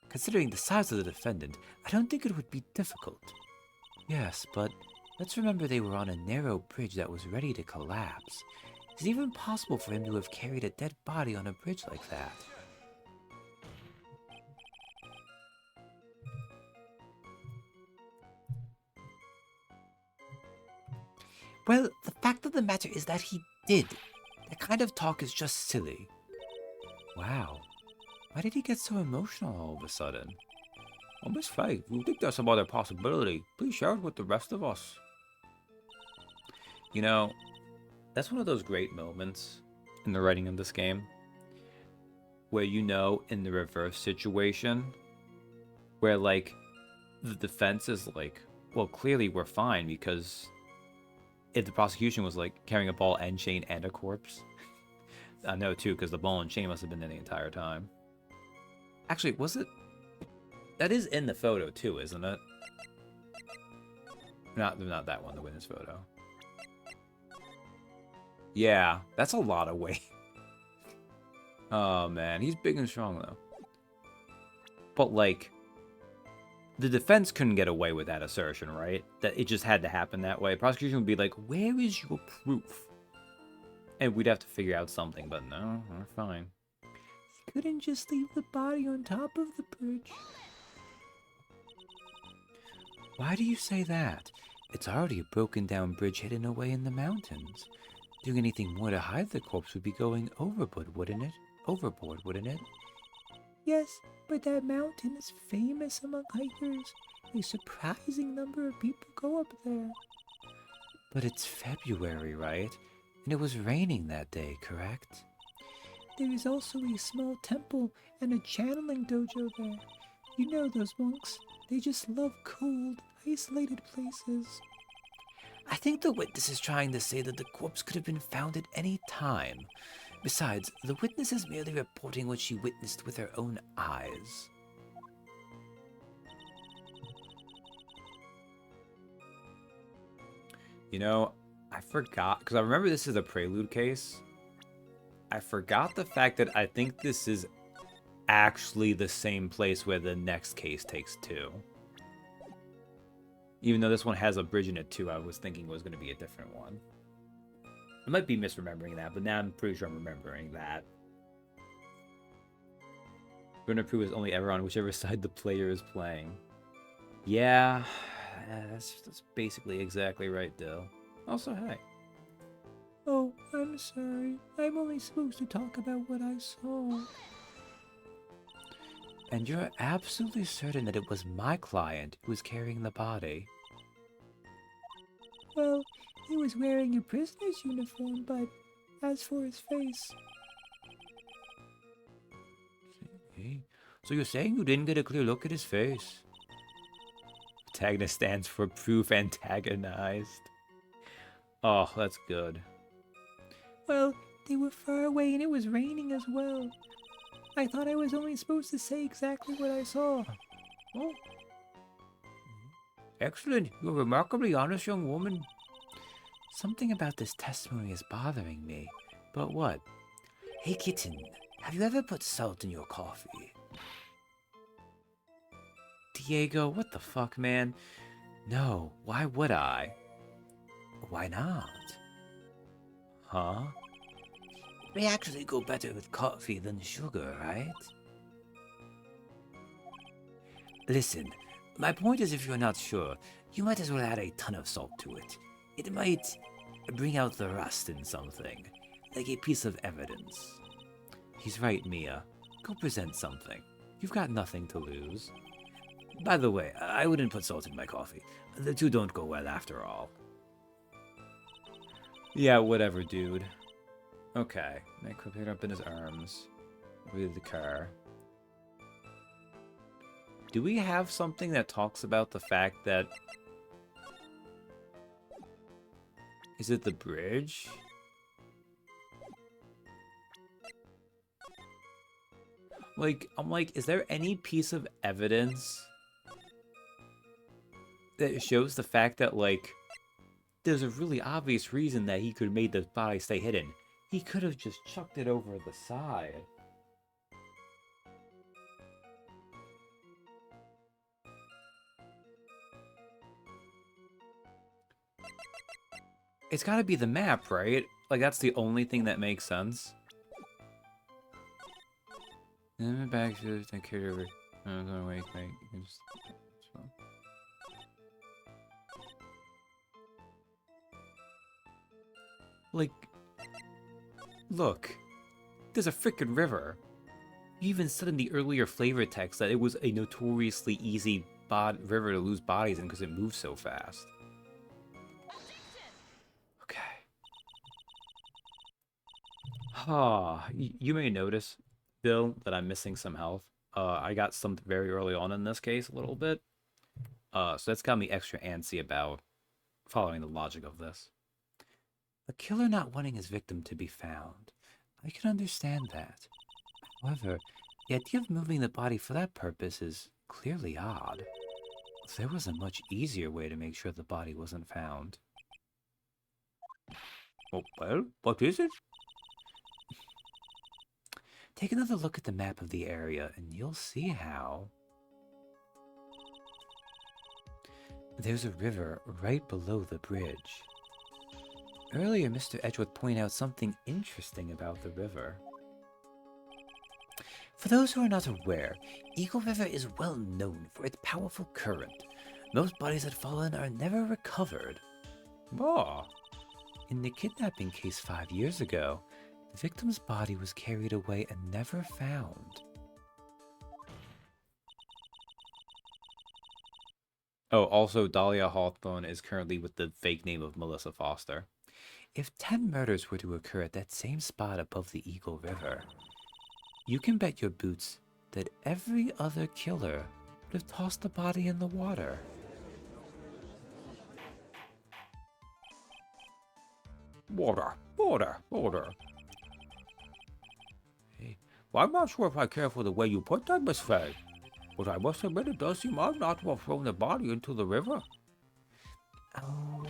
Considering the size of the defendant, I don't think it would be difficult. Yes, but let's remember they were on a narrow bridge that was ready to collapse. Is it even possible for him to have carried a dead body on a bridge like that? Well, the fact of the matter is that he did. That kind of talk is just silly. Wow. Why did he get so emotional all of a sudden? Well, Miss Faye, if you think there's some other possibility, please share it with the rest of us. You know, that's one of those great moments in the writing of this game where you know in the reverse situation where like the defense is like, well, clearly we're fine because if the prosecution was like carrying a ball and chain and a corpse, I know too because the ball and chain must have been there the entire time. Actually, was it? That is in the photo too, isn't it? Not that one, the witness photo. Yeah, that's a lot of weight. Oh man, he's big and strong though. But like, the defense couldn't get away with that assertion, right? That it just had to happen that way. Prosecution would be like, "Where is your proof?" And we'd have to figure out something. But no, we're fine. He couldn't just leave the body on top of the bridge. Why do you say that? It's already a broken down bridge hidden away in the mountains. Doing anything more to hide the corpse would be going overboard, wouldn't it? Yes, but that mountain is famous among hikers. A surprising number of people go up there. But it's February, right? And it was raining that day, correct? There is also a small temple and a channeling dojo there. You know those monks. They just love cold, isolated places. I think the witness is trying to say that the corpse could have been found at any time. Besides, the witness is merely reporting what she witnessed with her own eyes. You know, I forgot, because I remember this is a prelude case. I forgot the fact that I think this is actually the same place where the next case takes two. Even though this one has a bridge in it too, I was thinking it was going to be a different one. I might be misremembering that, but now I'm pretty sure I'm remembering that. Burden of proof is only ever on whichever side the player is playing. Yeah, that's basically exactly right, Dill. Also, hi. Oh, I'm sorry. I'm only supposed to talk about what I saw. And you're absolutely certain that it was my client who was carrying the body? Well, he was wearing a prisoner's uniform, but as for his face... So you're saying you didn't get a clear look at his face? Protagonist stands for proof antagonized. Oh, that's good. Well, they were far away and it was raining as well. I thought I was only supposed to say exactly what I saw. Oh. Excellent. You're a remarkably honest young woman. Something about this testimony is bothering me. But what? Hey kitten, have you ever put salt in your coffee? Diego, what the fuck, man? No, why would I? Why not? Huh? It may actually go better with coffee than sugar, right? Listen, my point is if you're not sure, you might as well add a ton of salt to it. It might bring out the rust in something, like a piece of evidence. He's right, Mia. Go present something. You've got nothing to lose. By the way, I wouldn't put salt in my coffee. The two don't go well after all. Yeah, whatever, dude. Okay. Make pick it up in his arms. With the car. Do we have something that talks about the fact that... Is it the bridge? Like, I'm like, is there any piece of evidence that shows the fact that, like, there's a really obvious reason that he could have made the body stay hidden? He could have just chucked it over the side. It's gotta be the map, right? Like, that's the only thing that makes sense. And then back to the carry over. I'm gonna wait, you can just... Like, look, there's a frickin' river. You even said in the earlier flavor text that it was a notoriously easy river to lose bodies in because it moves so fast. Okay. Ah, you may notice, Bill, that I'm missing some health. I got stumped very early on in this case a little bit. So that's got me extra antsy about following the logic of this. A killer not wanting his victim to be found. I can understand that. However, the idea of moving the body for that purpose is clearly odd. There was a much easier way to make sure the body wasn't found. Oh, well, what is it? Take another look at the map of the area, and you'll see how. There's a river right below the bridge. Earlier, Mr. Edgeworth pointed out something interesting about the river. For those who are not aware, Eagle River is well known for its powerful current. Most bodies that fall in are never recovered. Ah, In the kidnapping case 5 years ago, the victim's body was carried away and never found. oh, also Dahlia Hawthorne is currently with the fake name of Melissa Foster. If 10 murders were to occur at that same spot above the Eagle River, you can bet your boots that every other killer would have tossed the body in the water. Water. Hey, well, I'm not sure if I care for the way you put that, Miss Faye. But I must admit it does seem odd not to have thrown the body into the river. Oh,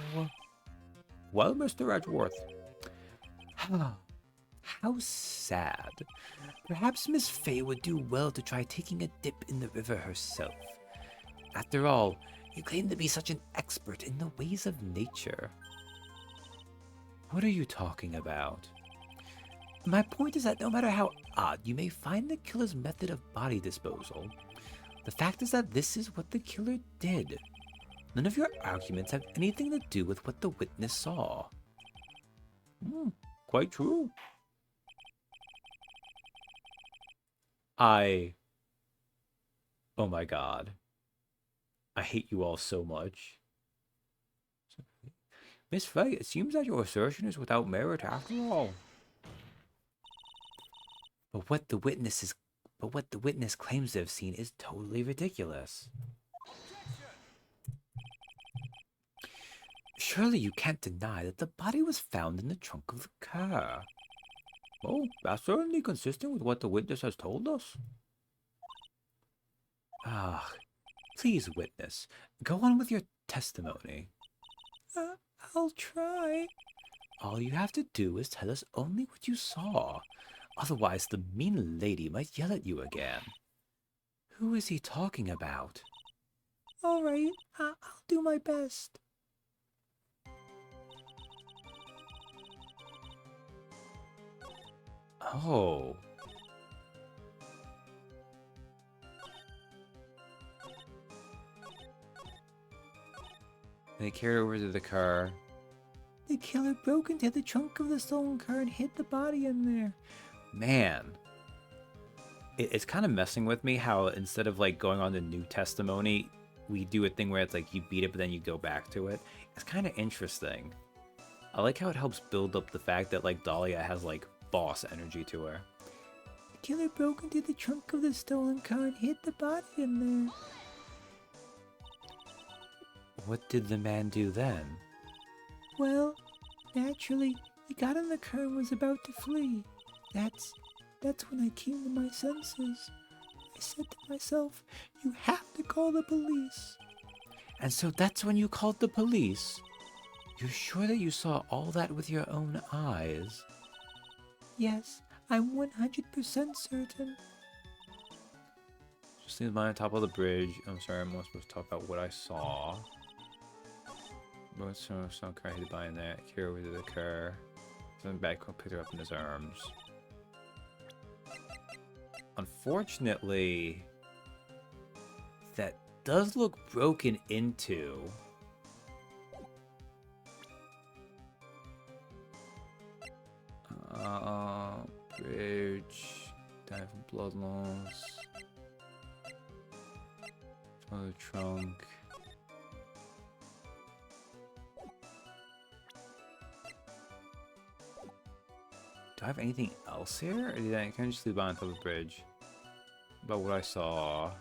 Well, Mr. Edgeworth, how sad. Perhaps Miss Faye would do well to try taking a dip in the river herself. After all, you claim to be such an expert in the ways of nature. What are you talking about? My point is that no matter how odd you may find the killer's method of body disposal, the fact is that this is what the killer did. None of your arguments have anything to do with what the witness saw. quite true. Oh my god. I hate you all so much. Miss Faye, it seems that your assertion is without merit after all. But what the witness claims to have seen is totally ridiculous. Surely you can't deny that the body was found in the trunk of the car. Oh, that's certainly consistent with what the witness has told us. Ah, please, witness, go on with your testimony. I'll try. All you have to do is tell us only what you saw. Otherwise, the mean lady might yell at you again. Who is he talking about? All right, I'll do my best. Oh. They carried over to the car. The killer broke into the trunk of the stolen car and hid the body in there. Man. It's kind of messing with me how instead of like going on the new testimony, we do a thing where it's like you beat it but then you go back to it. It's kind of interesting. I like how it helps build up the fact that like Dahlia has like boss energy to her. The killer broke into the trunk of the stolen car and hid the body in there. What did the man do then? Well, naturally, he got in the car and was about to flee. That's when I came to my senses. I said to myself, you have to call the police. And so that's when you called the police? You're sure that you saw all that with your own eyes? Yes, I'm 100% certain. Just seems on top of the bridge. I'm sorry, I'm not supposed to talk about what I saw. But some car hit by in there. Carry over to the car. Something bad picked her up in his arms. Unfortunately, that does look broken into. Bridge. Dive from blood loss. Another trunk. Do I have anything else here? Or did I kind of just leave behind the bridge? About what I saw.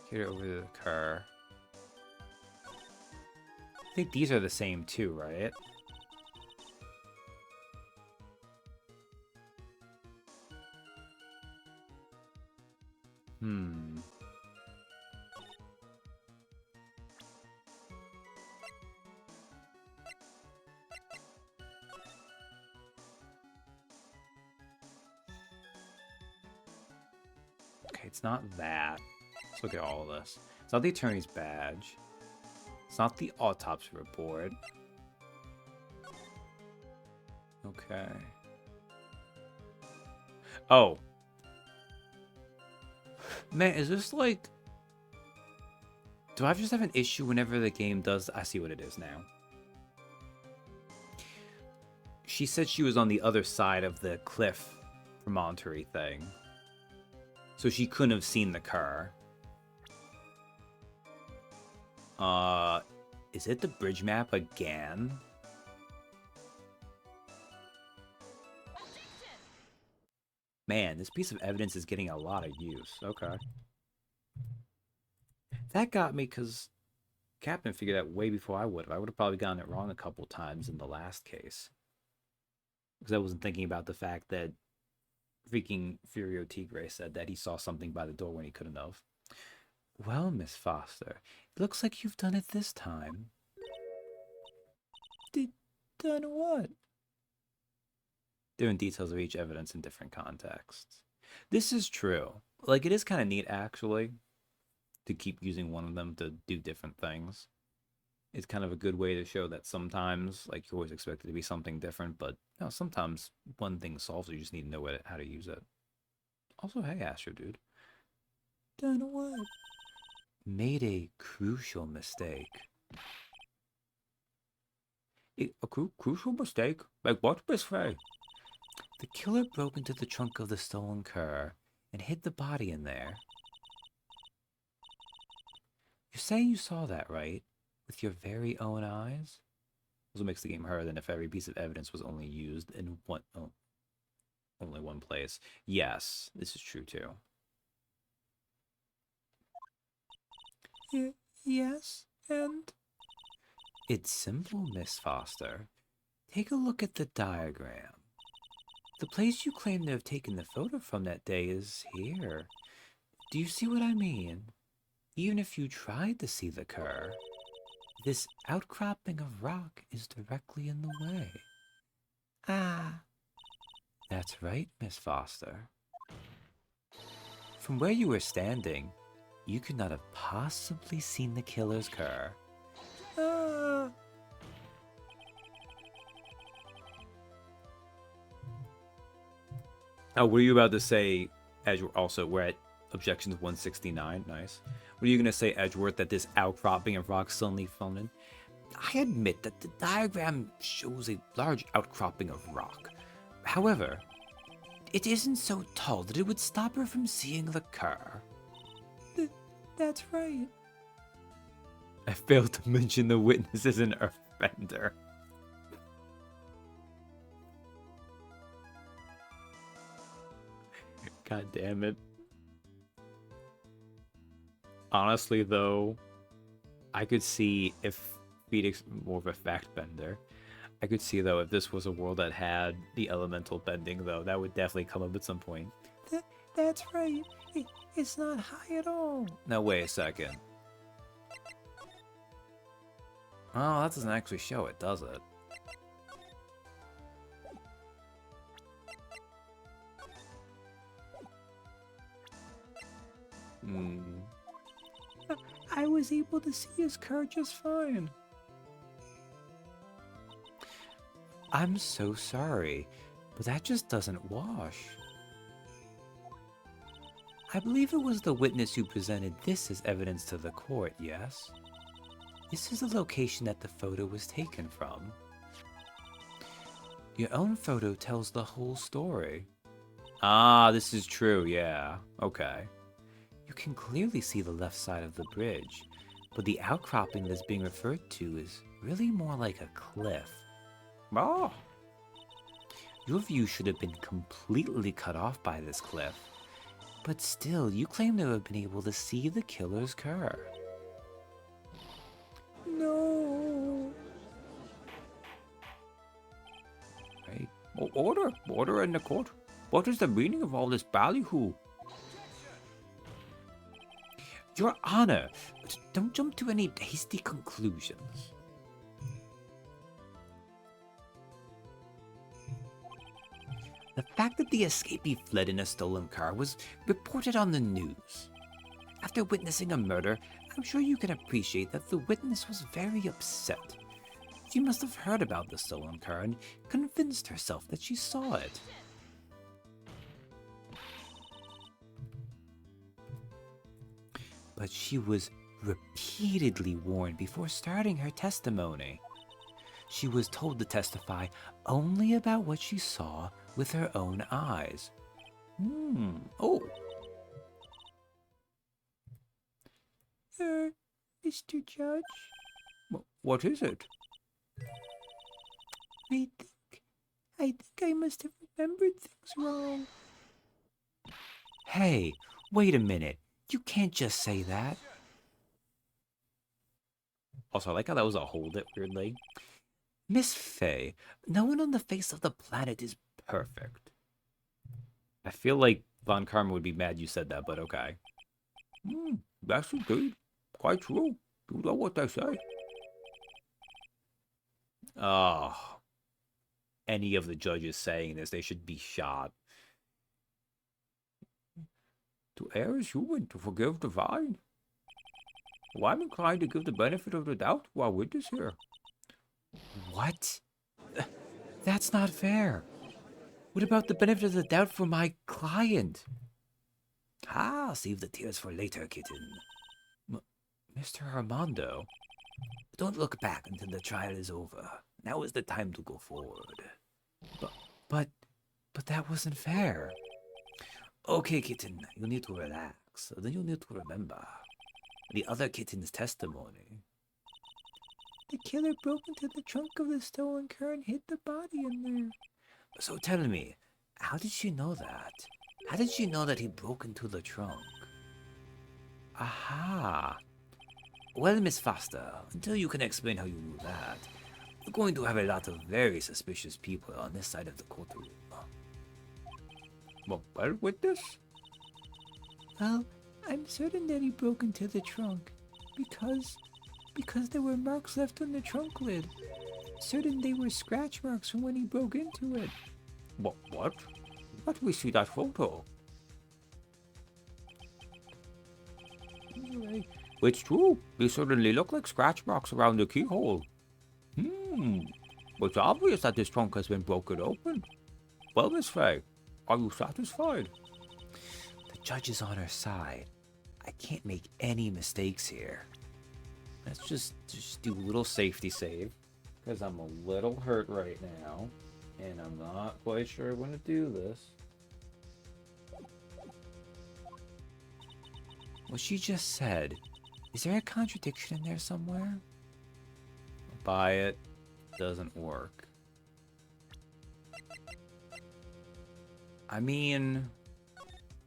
Get it over to the car. I think these are the same too, right? Okay, it's not that. Let's look at all of this. It's not the attorney's badge. It's not the autopsy report. Okay. Oh. Man, is this like... Do I just have an issue whenever the game does... I see what it is now. She said she was on the other side of the cliff promontory thing. So she couldn't have seen the car. Is it the bridge map again? Man, this piece of evidence is getting a lot of use. Okay. That got me because Captain figured that way before I would have. I would have probably gotten it wrong a couple times in the last case. Because I wasn't thinking about the fact that freaking Furio Tigre said that he saw something by the door when he couldn't have. Well, Miss Foster, it looks like you've done it this time. Done what? Different details of each evidence in different contexts. This is true. Like, it is kind of neat, actually, to keep using one of them to do different things. It's kind of a good way to show that sometimes, like, you always expect it to be something different, but no, sometimes one thing solves it, you just need to know how to use it. Also, hey, Astro Dude. Done what? Made a crucial mistake. A crucial mistake? Like what, Miss Faye? The killer broke into the trunk of the stolen car and hid the body in there. You're saying you saw that, right? With your very own eyes? That's what makes the game harder than if every piece of evidence was only used in only one place. Yes, this is true too. Yes, and? It's simple, Miss Foster. Take a look at the diagram. The place you claim to have taken the photo from that day is here. Do you see what I mean? Even if you tried to see the car, this outcropping of rock is directly in the way. Ah. That's right, Miss Foster. From where you were standing, you could not have possibly seen the killer's car. Ah. Oh, were you about to say, we're at objections 169, nice. Were you going to say, Edgeworth, that this outcropping of rock suddenly fell in? I admit that the diagram shows a large outcropping of rock. However, it isn't so tall that it would stop her from seeing the car. That's right. I failed to mention the witness is an earthbender. God damn it. Honestly, though, I could see if Phoenix more of a fact bender. I could see, though, if this was a world that had the elemental bending, though, that would definitely come up at some point. That's right. It's not high at all. No, wait a second. Oh, that doesn't actually show it, does it? I was able to see his car just fine. I'm so sorry, but that just doesn't wash. I believe it was the witness who presented this as evidence to the court, yes? This is the location that the photo was taken from. Your own photo tells the whole story. Ah, this is true, yeah. Okay. You can clearly see the left side of the bridge, but the outcropping that's being referred to is really more like a cliff. Oh, Your view should have been completely cut off by this cliff, but still, you claim to have been able to see the killer's cur. no. Right? Order in the court. What is the meaning of all this ballyhoo? Your Honor, don't jump to any hasty conclusions. The fact that the escapee fled in a stolen car was reported on the news. After witnessing a murder, I'm sure you can appreciate that the witness was very upset. She must have heard about the stolen car and convinced herself that she saw it. But she was repeatedly warned before starting her testimony. She was told to testify only about what she saw with her own eyes. Oh, Mr. Judge, what is it? I think I must have remembered things wrong. Hey, wait a minute. You can't just say that. Also, I like how that was a hold it weirdly. Miss Faye, no one on the face of the planet is perfect. I feel like Von Karma would be mad you said that, but okay. That's indeed quite true. You know what they say. Oh. Any of the judges saying this, they should be shot. To err is human, to forgive divine. Well, I'm inclined to give the benefit of the doubt to our witness here. What? That's not fair. What about the benefit of the doubt for my client? Save the tears for later, kitten. Mr. Armando, Don't look back until the trial is over. Now is the time to go forward. but that wasn't fair. Okay, kitten, you need to relax. Then you need to remember the other kitten's testimony. The killer broke into the trunk of the stolen car and hid the body in there. So tell me, how did she know that? How did she know that he broke into the trunk? Aha! Well, Miss Foster, until you can explain how you knew that, we're going to have a lot of very suspicious people on this side of the courtroom. Well, witness? Well, I'm certain that he broke into the trunk because there were marks left on the trunk lid. Certain they were scratch marks from when he broke into it. What? Let me see that photo. It's true. They certainly look like scratch marks around the keyhole. It's obvious that this trunk has been broken open. Well, Miss Faye, are you satisfied? The judge is on her side. I can't make any mistakes here. Let's just do a little safety save. Because I'm a little hurt right now. And I'm not quite sure I want to do this. What she just said, is there a contradiction in there somewhere? Buy it. Doesn't work. I mean,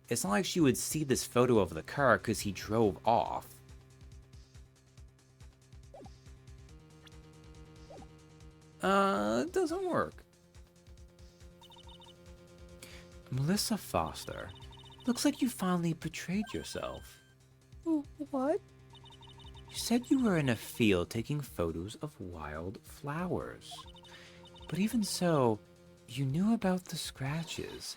it's not like she would see this photo of the car because he drove off. It doesn't work. Melissa Foster, looks like you finally betrayed yourself. What? You said you were in a field taking photos of wild flowers. But even so, you knew about the scratches.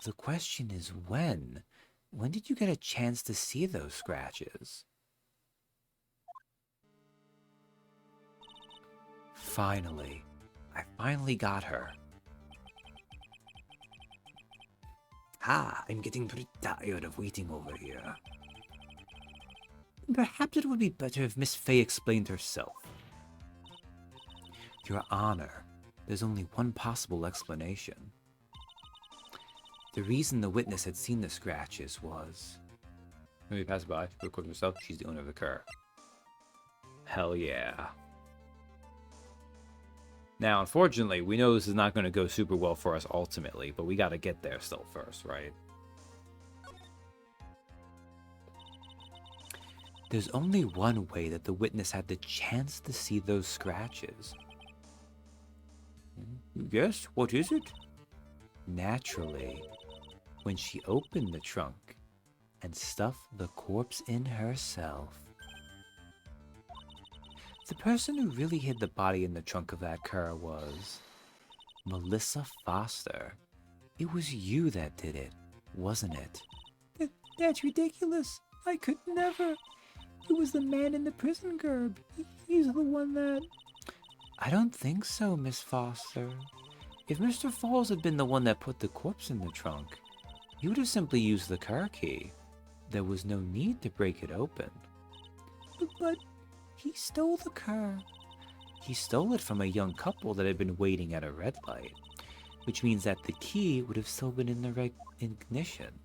The question is when? When did you get a chance to see those scratches? Finally. I finally got her. I'm getting pretty tired of waiting over here. Perhaps it would be better if Miss Faye explained herself. Your Honor, There's only one possible explanation. The reason the witness had seen the scratches was... Maybe pass by, record herself. She's the owner of the car. Hell yeah. Now, unfortunately, we know this is not going to go super well for us ultimately, but we got to get there still first, right? There's only one way that the witness had the chance to see those scratches. Yes, what is it? Naturally, when she opened the trunk and stuffed the corpse in herself. The person who really hid the body in the trunk of that car was Melissa Foster. It was you that did it, wasn't it? That's ridiculous. I could never. It was the man in the prison garb. He's the one that... I don't think so, Miss Foster. If Mr. Falls had been the one that put the corpse in the trunk, he would have simply used the car key. There was no need to break it open. But he stole the car. He stole it from a young couple that had been waiting at a red light, which means that the key would have still been in the right ignition.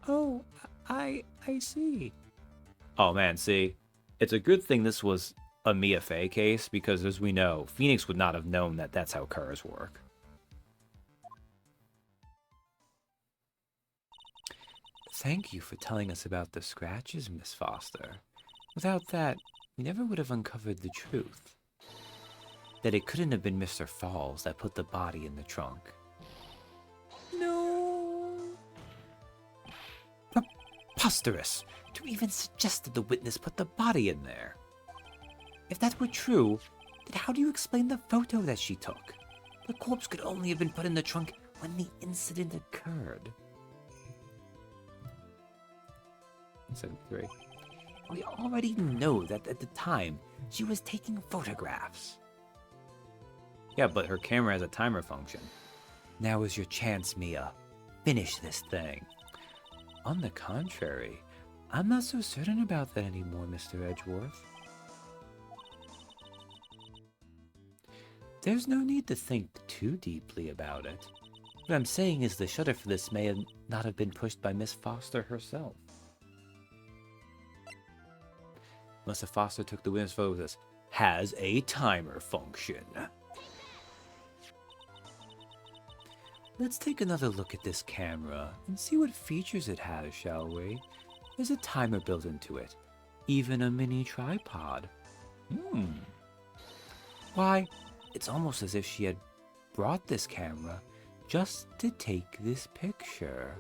Oh, I see. Oh man, see? It's a good thing this was a Mia Fey case, because as we know, Phoenix would not have known that that's how cars work. Thank you for telling us about the scratches, Miss Foster. Without that, we never would have uncovered the truth. That it couldn't have been Mr. Falls that put the body in the trunk. No. Preposterous! To even suggest that the witness put the body in there. If that were true, then how do you explain the photo that she took? The corpse could only have been put in the trunk when the incident occurred. 73. We already know that at the time, she was taking photographs. Yeah, but her camera has a timer function. Now is your chance, Mia. Finish this thing. On the contrary, I'm not so certain about that anymore, Mr. Edgeworth. There's no need to think too deeply about it. What I'm saying is the shutter for this may not have been pushed by Miss Foster herself. Melissa Foster took the witness photo with us. Has a timer function. Let's take another look at this camera and see what features it has, shall we? There's a timer built into it. Even a mini tripod. Why, it's almost as if she had brought this camera just to take this picture.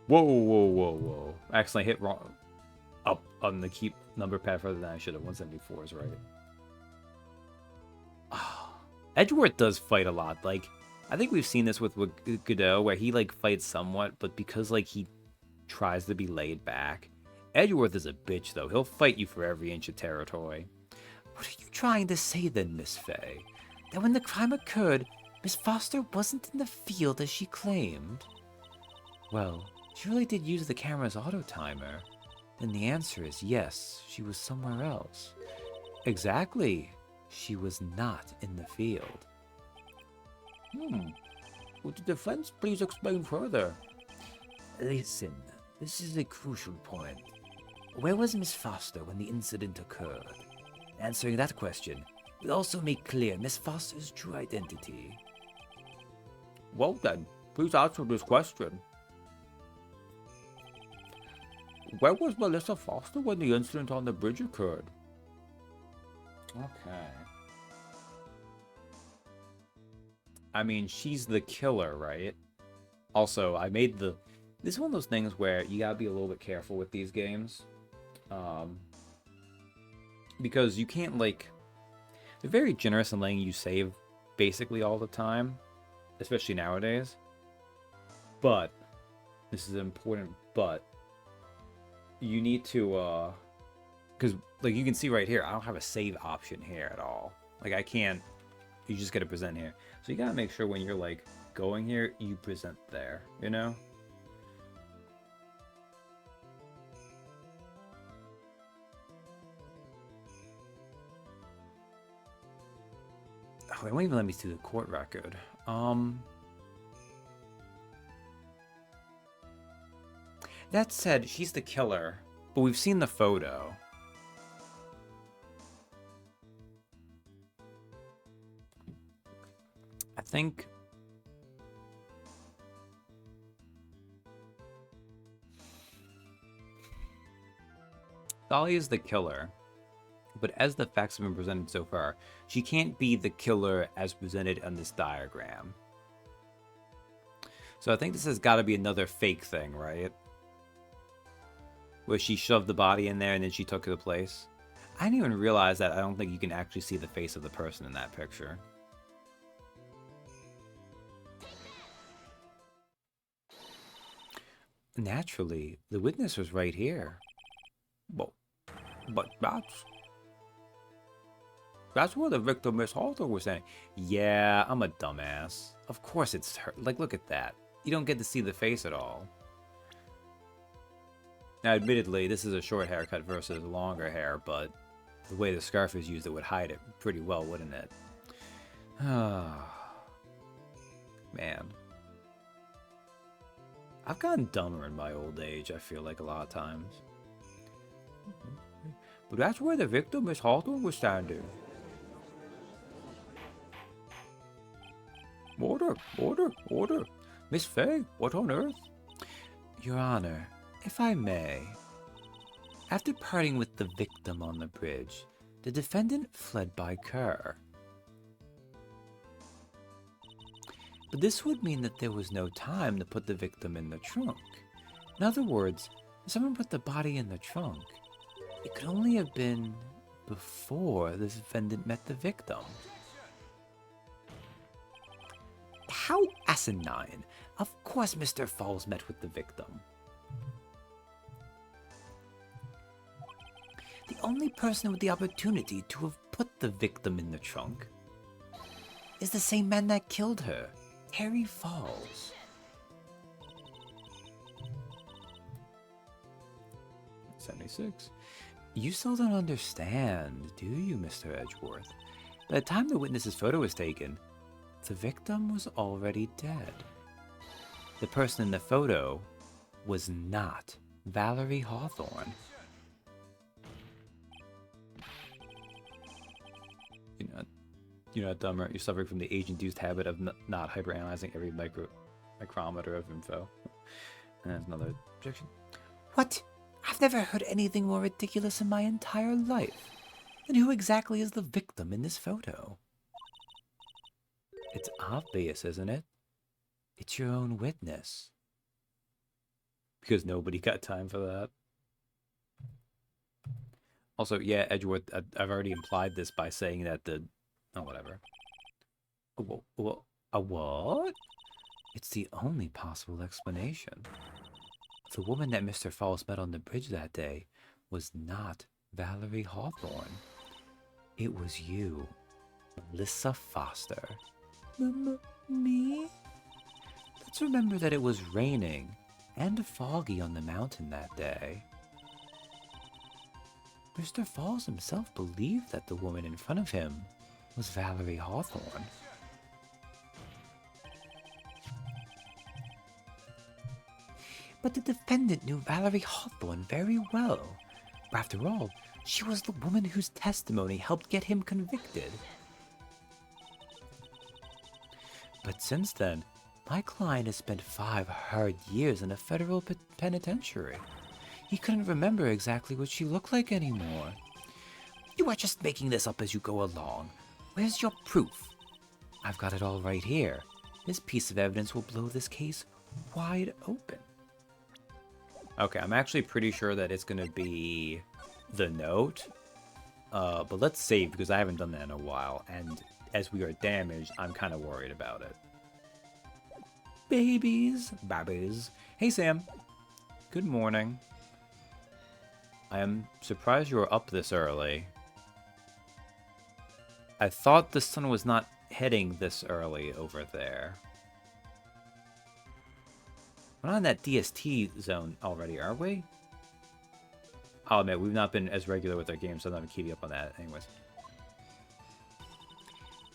Whoa, whoa, whoa, whoa. Accidentally hit wrong. Up on the keep number pad further than I should have. 174 is right. Edgeworth does fight a lot. Like, I think we've seen this with Godot, where he, like, fights somewhat, but because, like, he tries to be laid back. Edgeworth is a bitch, though. He'll fight you for every inch of territory. What are you trying to say then, Miss Fey? That when the crime occurred, Miss Foster wasn't in the field as she claimed? Well, she really did use the camera's auto timer. Then the answer is yes, she was somewhere else. Exactly. She was not in the field. Would the defense please explain further? Listen, this is a crucial point. Where was Miss Foster when the incident occurred? Answering that question will also make clear Miss Foster's true identity. Well then, please answer this question. Where was Melissa Foster when the incident on the bridge occurred? Okay. I mean, she's the killer, right? Also, I made the... This is one of those things where you gotta be a little bit careful with these games. Because you can't, like... They're very generous in letting you save basically all the time. Especially nowadays. But, this is an important but. You need to, because, like, you can see right here, I don't have a save option here at all. Like, I can't, you just gotta present here. So you gotta make sure when you're, like, going here, you present there, you know? Oh, they won't even let me see the court record. That said, she's the killer, but we've seen the photo. I think... Dolly is the killer, but as the facts have been presented so far, she can't be the killer as presented on this diagram. So I think this has got to be another fake thing, right? Where she shoved the body in there and then she took the place. I didn't even realize that I don't think you can actually see the face of the person in that picture. Naturally, the witness was right here. But that's where the victim Miss Hawthorne was saying. Yeah, I'm a dumbass. Of course it's her. Like, look at that. You don't get to see the face at all. Now, admittedly, this is a short haircut versus longer hair, but the way the scarf is used, it would hide it pretty well, wouldn't it? Ah, man. I've gotten dumber in my old age, I feel like, a lot of times. But that's where the victim Miss Hawthorne was standing. Order, order, order. Miss Fay, what on earth? Your Honor, if I may. After parting with the victim on the bridge, the defendant fled by car. But this would mean that there was no time to put the victim in the trunk. In other words, if someone put the body in the trunk, it could only have been before the defendant met the victim. How asinine! Of course Mr. Falls met with the victim. The only person with the opportunity to have put the victim in the trunk is the same man that killed her, Harry Falls. '76. You still don't understand, do you, Mr. Edgeworth? By the time the witness's photo was taken, the victim was already dead. The person in the photo was not Valerie Hawthorne. You're not dumb, right? You're suffering from the age-induced habit of not hyperanalyzing every micrometer of info. And that's another objection. What? I've never heard anything more ridiculous in my entire life. Then who exactly is the victim in this photo? It's obvious, isn't it? It's your own witness. Because nobody got time for that. Also, yeah, Edgeworth, I've already implied this by saying that the... Oh, whatever. A what? It's the only possible explanation. The woman that Mr. Falls met on the bridge that day was not Valerie Hawthorne. It was you, Melissa Foster. Me? Let's remember that it was raining and foggy on the mountain that day. Mr. Falls himself believed that the woman in front of him was Valerie Hawthorne. But the defendant knew Valerie Hawthorne very well. After all, she was the woman whose testimony helped get him convicted. But since then, my client has spent 5 hard years in a federal penitentiary. He couldn't remember exactly what she looked like anymore. You are just making this up as you go along. Where's your proof? I've got it all right here. This piece of evidence will blow this case wide open. Okay, I'm actually pretty sure that it's going to be the note. But let's save, because I haven't done that in a while. And as we are damaged, I'm kind of worried about it. Babies. Hey, Sam. Good morning. I am surprised you were up this early. I thought the sun was not heading this early over there. We're not in that DST zone already, are we? I'll admit, we've not been as regular with our games, so I'm not keeping up on that. Anyways.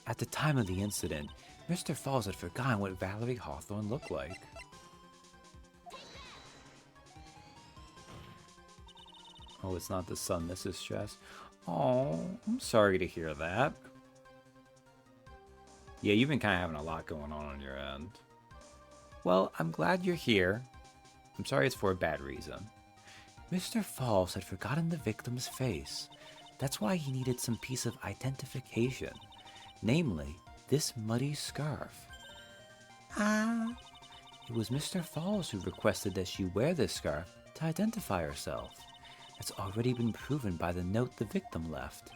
At the time of the incident, Mr. Falls had forgotten what Valerie Hawthorne looked like. Oh, it's not the sun, this is stress. Oh, I'm sorry to hear that. Yeah, you've been kind of having a lot going on your end. Well, I'm glad you're here. I'm sorry it's for a bad reason. Mr. Falls had forgotten the victim's face. That's why he needed some piece of identification, namely, this muddy scarf. It was Mr. Falls who requested that she wear this scarf to identify herself. That's already been proven by the note the victim left.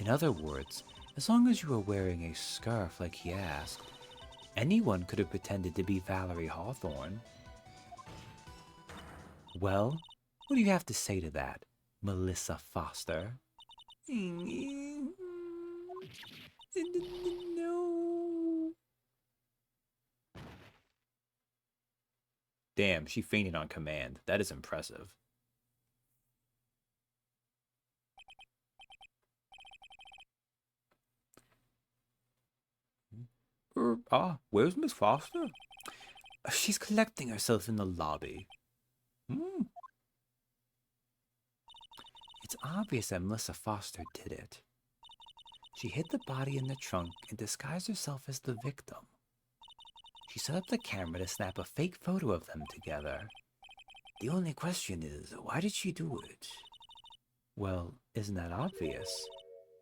In other words, as long as you were wearing a scarf like he asked, anyone could have pretended to be Valerie Hawthorne. Well, what do you have to say to that, Melissa Foster? No. Damn, she fainted on command. That is impressive. Where's Miss Foster? She's collecting herself in the lobby. It's obvious that Melissa Foster did it. She hid the body in the trunk and disguised herself as the victim. She set up the camera to snap a fake photo of them together. The only question is, why did she do it? Well, isn't that obvious?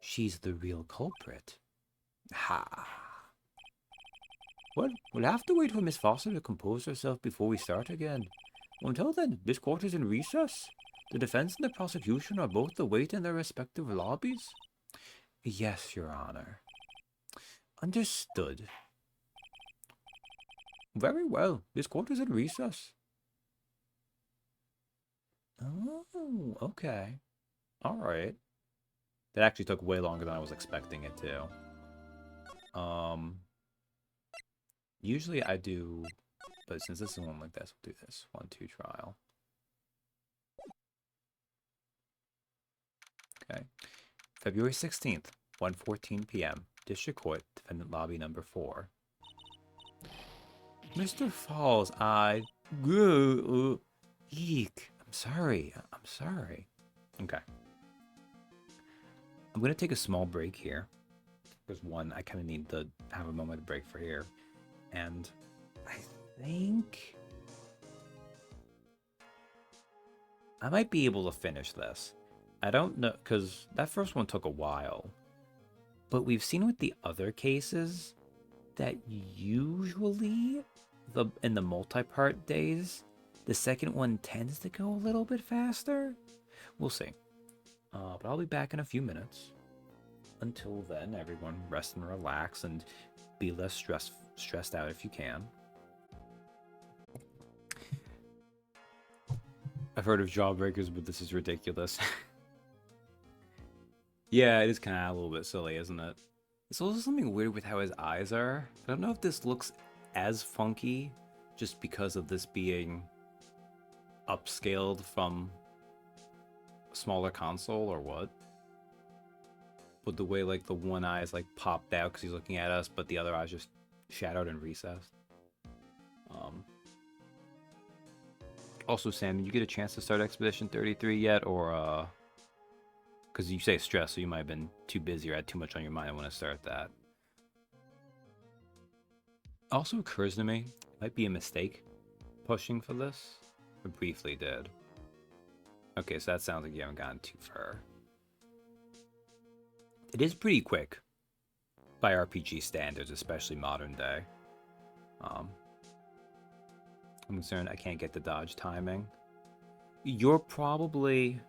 She's the real culprit. Ha. Well, we'll have to wait for Miss Foster to compose herself before we start again. Until then, this court is in recess. The defense and the prosecution are both awaiting in their respective lobbies. Yes, Your Honor. Understood. Very well. This court is in recess. Oh, okay. All right. That actually took way longer than I was expecting it to. Usually I do, but since this is one like this, we'll do this. 1-2 trial. Okay. February 16th, 1:14 p.m. District Court, Defendant Lobby number 4. Mr. Falls, Eek. I'm sorry. Okay. I'm going to take a small break here. There's one, I kind of need to have a moment of break for here. And I think I might be able to finish this. I don't know, because that first one took a while. But we've seen with the other cases that usually in the multi-part days, the second one tends to go a little bit faster. We'll see. But I'll be back in a few minutes. Until then, everyone rest and relax and be less stressed out if you can. I've heard of jawbreakers, but this is ridiculous. Yeah, it is kind of a little bit silly, isn't it? There's also something weird with how his eyes are. I don't know if this looks as funky just because of this being upscaled from a smaller console or what. But the way like the one eye is like popped out because he's looking at us, but the other eye's just shadowed and recessed. Also, Sam, did you get a chance to start Expedition 33 yet, or because you say stress, so you might have been too busy or had too much on your mind. I want to start that. Also occurs to me, it might be a mistake pushing for this. I briefly did. Okay, so that sounds like you haven't gotten too far. It is pretty quick by RPG standards, especially modern day. I'm concerned I can't get the dodge timing. You're probably...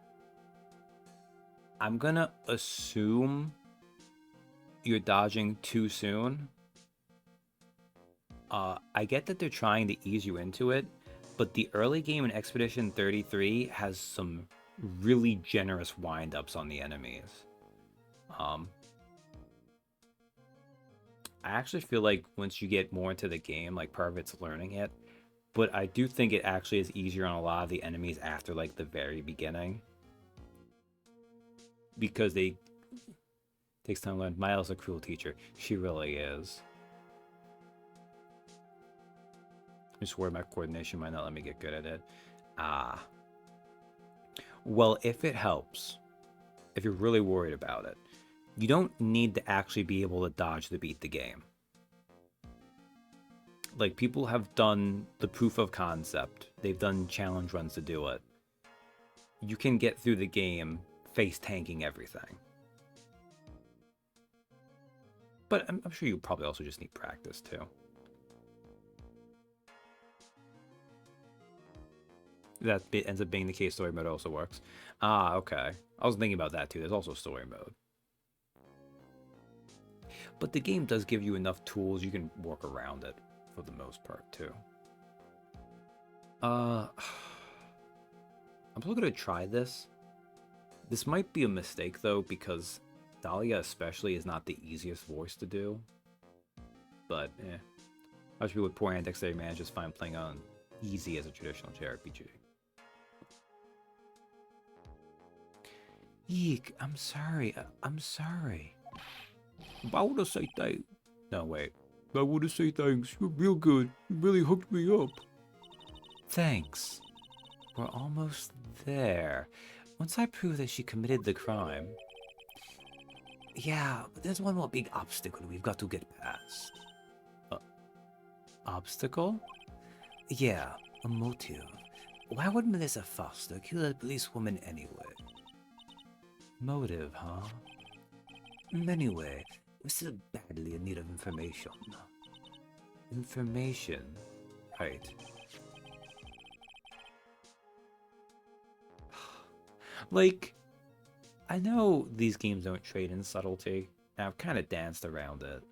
I'm gonna assume you're dodging too soon. I get that they're trying to ease you into it, but the early game in Expedition 33 has some really generous wind-ups on the enemies. I actually feel like once you get more into the game, like part of it's learning it, but I do think it actually is easier on a lot of the enemies after like the very beginning. Because they Takes time to learn. Maya's a cruel teacher. She really is. I just worry my coordination might not let me get good at it. Ah. Well, if it helps, if you're really worried about it, you don't need to actually be able to dodge to beat the game. Like, people have done the proof of concept. They've done challenge runs to do it. You can get through the game face tanking everything. But I'm sure you probably also just need practice too. That ends up being the case. Story mode also works. Ah, okay. I was thinking about that too. There's also story mode. But the game does give you enough tools you can work around it for the most part too. I'm still gonna try this. This might be a mistake though, because Dahlia especially is not the easiest voice to do. But most people with poor antics they manage just fine playing on easy as a traditional JRPG. Eek, I'm sorry. I'm sorry. I want to say thanks. No, wait. I want to say thanks. You're real good. You really hooked me up. Thanks. We're almost there. Once I prove that she committed the crime... Yeah, but there's one more big obstacle we've got to get past. Obstacle? Yeah, a motive. Why would Melissa Foster kill a policewoman anyway? Motive, huh? Anyway, we're still badly in need of information. Information? Right. Like, I know these games don't trade in subtlety, and I've kind of danced around it.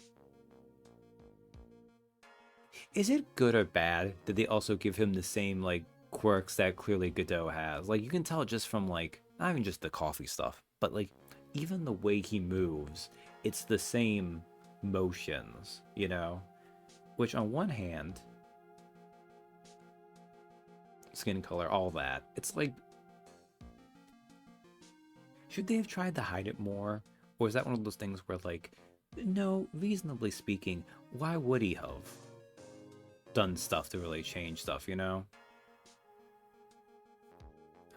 Is it good or bad that they also give him the same, like, quirks that clearly Godot has? Like, you can tell just from, like, not even just the coffee stuff, but, like, even the way he moves, it's the same motions, you know? Which, on one hand, skin color, all that, it's like, should they have tried to hide it more? Or is that one of those things where, like, no, reasonably speaking, why would he have done stuff to really change stuff, you know?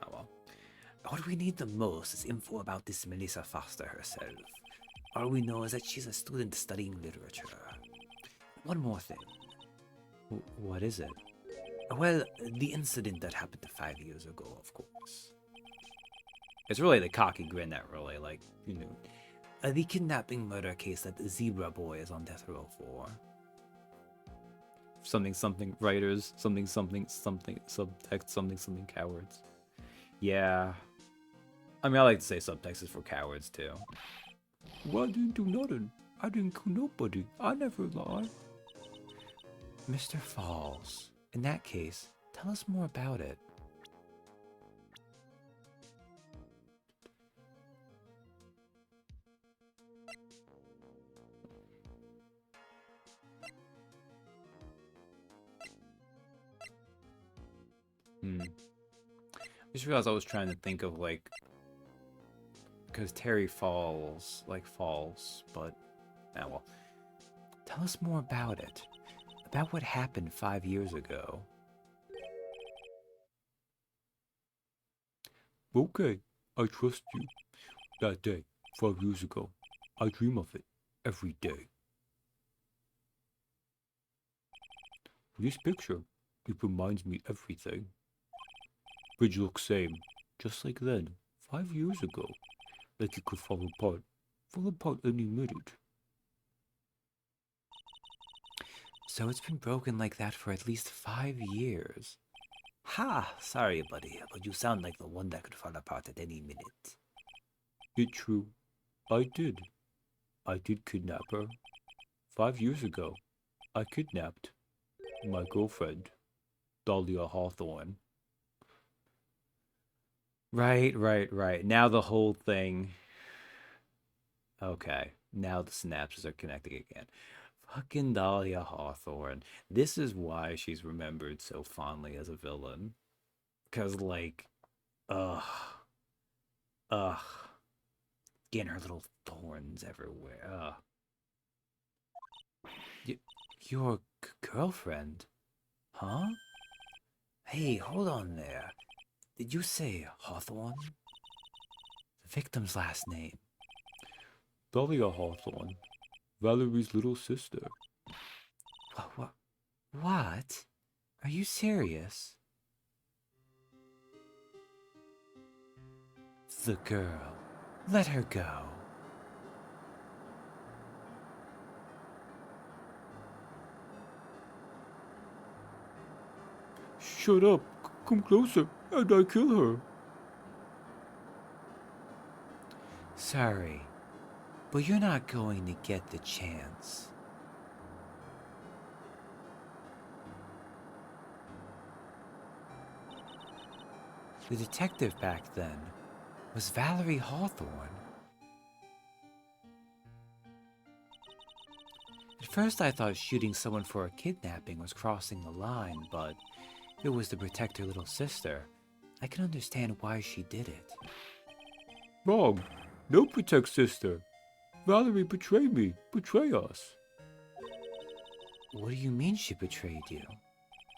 Oh well. What we need the most is info about this Melissa Foster herself. All we know is that she's a student studying literature. One more thing. What is it? Well, the incident that happened 5 years ago, of course. It's really the cocky grin that really, like, you know. The kidnapping murder case that the Zebra Boy is on death row for. Something something writers, something something something subtext, something something cowards. Yeah. I mean, I like to say subtext is for cowards too. Well, I didn't do nothing. I didn't kill nobody. I never lied. Mr. Falls, in that case, tell us more about it. I just realized I was trying to think of, like, because Terry falls, like, falls, but, ah, well. Tell us more about it. About what happened 5 years ago. Okay, I trust you. That day, 5 years ago, I dream of it every day. This picture, it reminds me everything. Bridge looks same, just like then, 5 years ago. Like it could fall apart any minute. So it's been broken like that for at least 5 years. Ha! Sorry, buddy, but you sound like the one that could fall apart at any minute. It's true. I did. I did kidnap her. 5 years ago, I kidnapped my girlfriend, Dahlia Hawthorne. Right. Now the whole thing. Okay, now the synapses are connecting again. Fucking Dahlia Hawthorne. This is why she's remembered so fondly as a villain. Because, like, ugh. getting her little thorns everywhere. Your girlfriend? Huh? Hey, hold on there. Did you say Hawthorne? The victim's last name. Dahlia Hawthorne, Valerie's little sister. What? Are you serious? The girl. Let her go. Shut up. Come closer, and I kill her. Sorry, but you're not going to get the chance. The detective back then was Valerie Hawthorne. At first I thought shooting someone for a kidnapping was crossing the line, but if it was to protect her little sister, I can understand why she did it. Wrong. No protect sister. Valerie betrayed me. Betray us. What do you mean she betrayed you?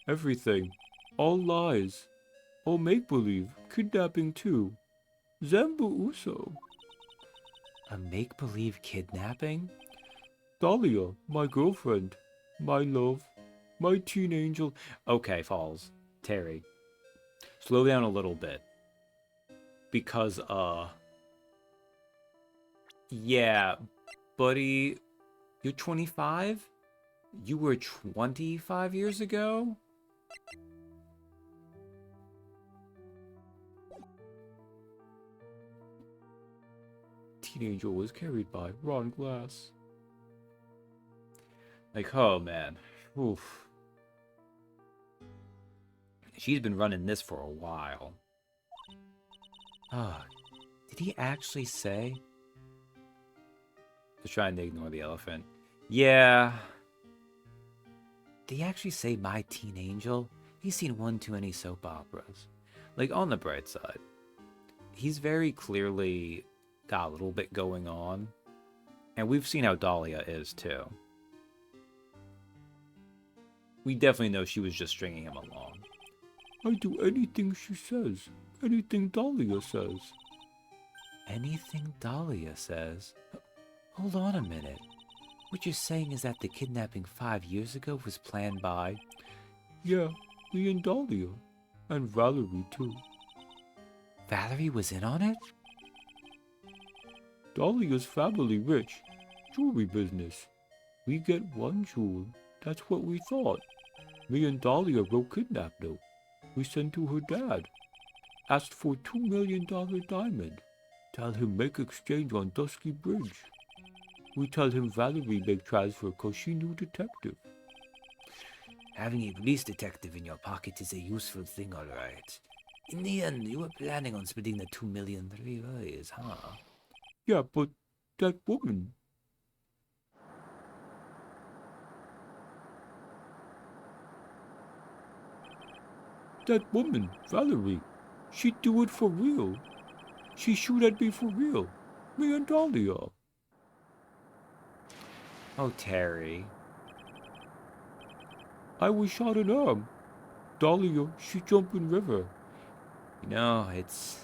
Everything. All lies. All make-believe. Kidnapping too. Zambu Uso. A make-believe kidnapping? Dahlia, my girlfriend. My love. My teen angel. Okay, Falls. Terry. Slow down a little bit. Because, yeah, buddy, you're 25? You were 25 years ago? Teen angel was carried by Ron Glass. Like, oh man. Oof. She's been running this for a while. Ah, did he actually say? Just trying to ignore the elephant. Yeah. Did he actually say my teen angel? He's seen one too many soap operas. Like, on the bright side, he's very clearly got a little bit going on. And we've seen how Dahlia is, too. We definitely know she was just stringing him along. I do anything she says. Anything Dahlia says. Anything Dahlia says? Hold on a minute. What you're saying is that the kidnapping 5 years ago was planned by... Yeah, me and Dahlia. And Valerie, too. Valerie was in on it? Dahlia's family rich. Jewelry business. We get one jewel. That's what we thought. Me and Dahlia wrote kidnap note. We sent to her dad. Asked for $2 million diamond. Tell him make exchange on Dusky Bridge. We tell him Valerie make transfer cause she knew detective. Having a police detective in your pocket is a useful thing, all right. In the end, you were planning on splitting the 2 million 3 ways, huh? Yeah, but that woman... That woman, Valerie, she'd do it for real. She shoot at me for real. Me and Dahlia. Oh, Terry. I was shot in arm. Dahlia, she jump in river. You know, it's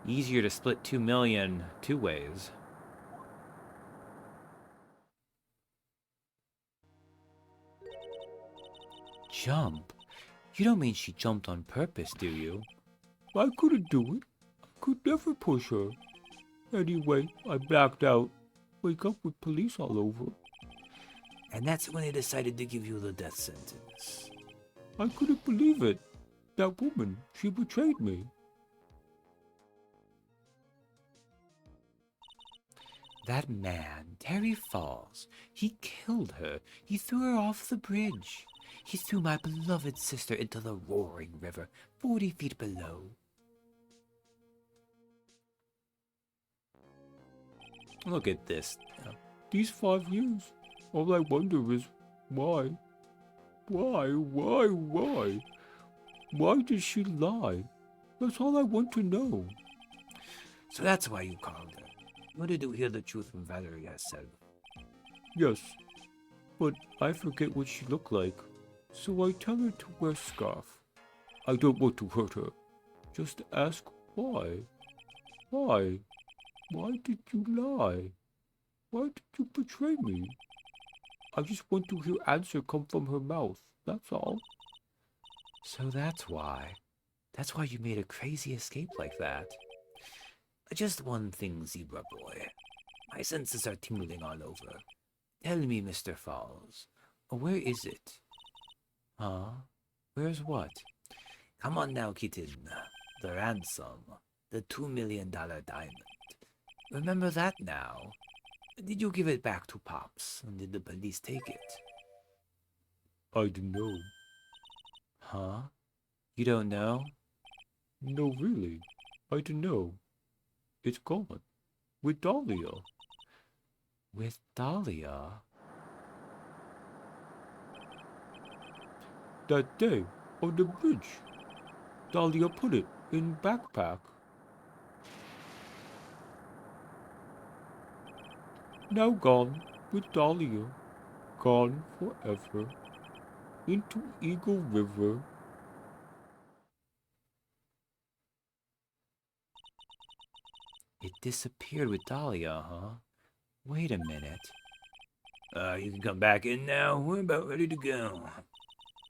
easier to split 2 million 2 ways. Jump? You don't mean she jumped on purpose, do you? I couldn't do it. I could never push her. Anyway, I blacked out. Wake up with police all over. And that's when they decided to give you the death sentence. I couldn't believe it. That woman, she betrayed me. That man, Terry Falls, he killed her. He threw her off the bridge. He threw my beloved sister into the roaring river, 40 feet below. Look at this. These 5 years, all I wonder is, why? Why? Why did she lie? That's all I want to know. So that's why you called her. Or did you hear the truth from Valerie herself? Yes, but I forget what she looked like, so I tell her to wear scarf. I don't want to hurt her. Just ask why. Why? Why did you lie? Why did you betray me? I just want to hear answer come from her mouth, that's all. So that's why. That's why you made a crazy escape like that. Just one thing, Zebra Boy. My senses are tingling all over. Tell me, Mr. Falls, where is it? Huh? Where's what? Come on now, kitten. The ransom. The $2 million diamond. Remember that now? Did you give it back to Pops, and did the police take it? I don't know. Huh? You don't know? No, really. I don't know. It's gone. With Dahlia. With Dahlia? That day, on the bridge. Dahlia put it in backpack. Now gone with Dahlia. Gone forever. Into Eagle River. It disappeared with Dahlia, huh? Wait a minute. You can come back in now. We're about ready to go.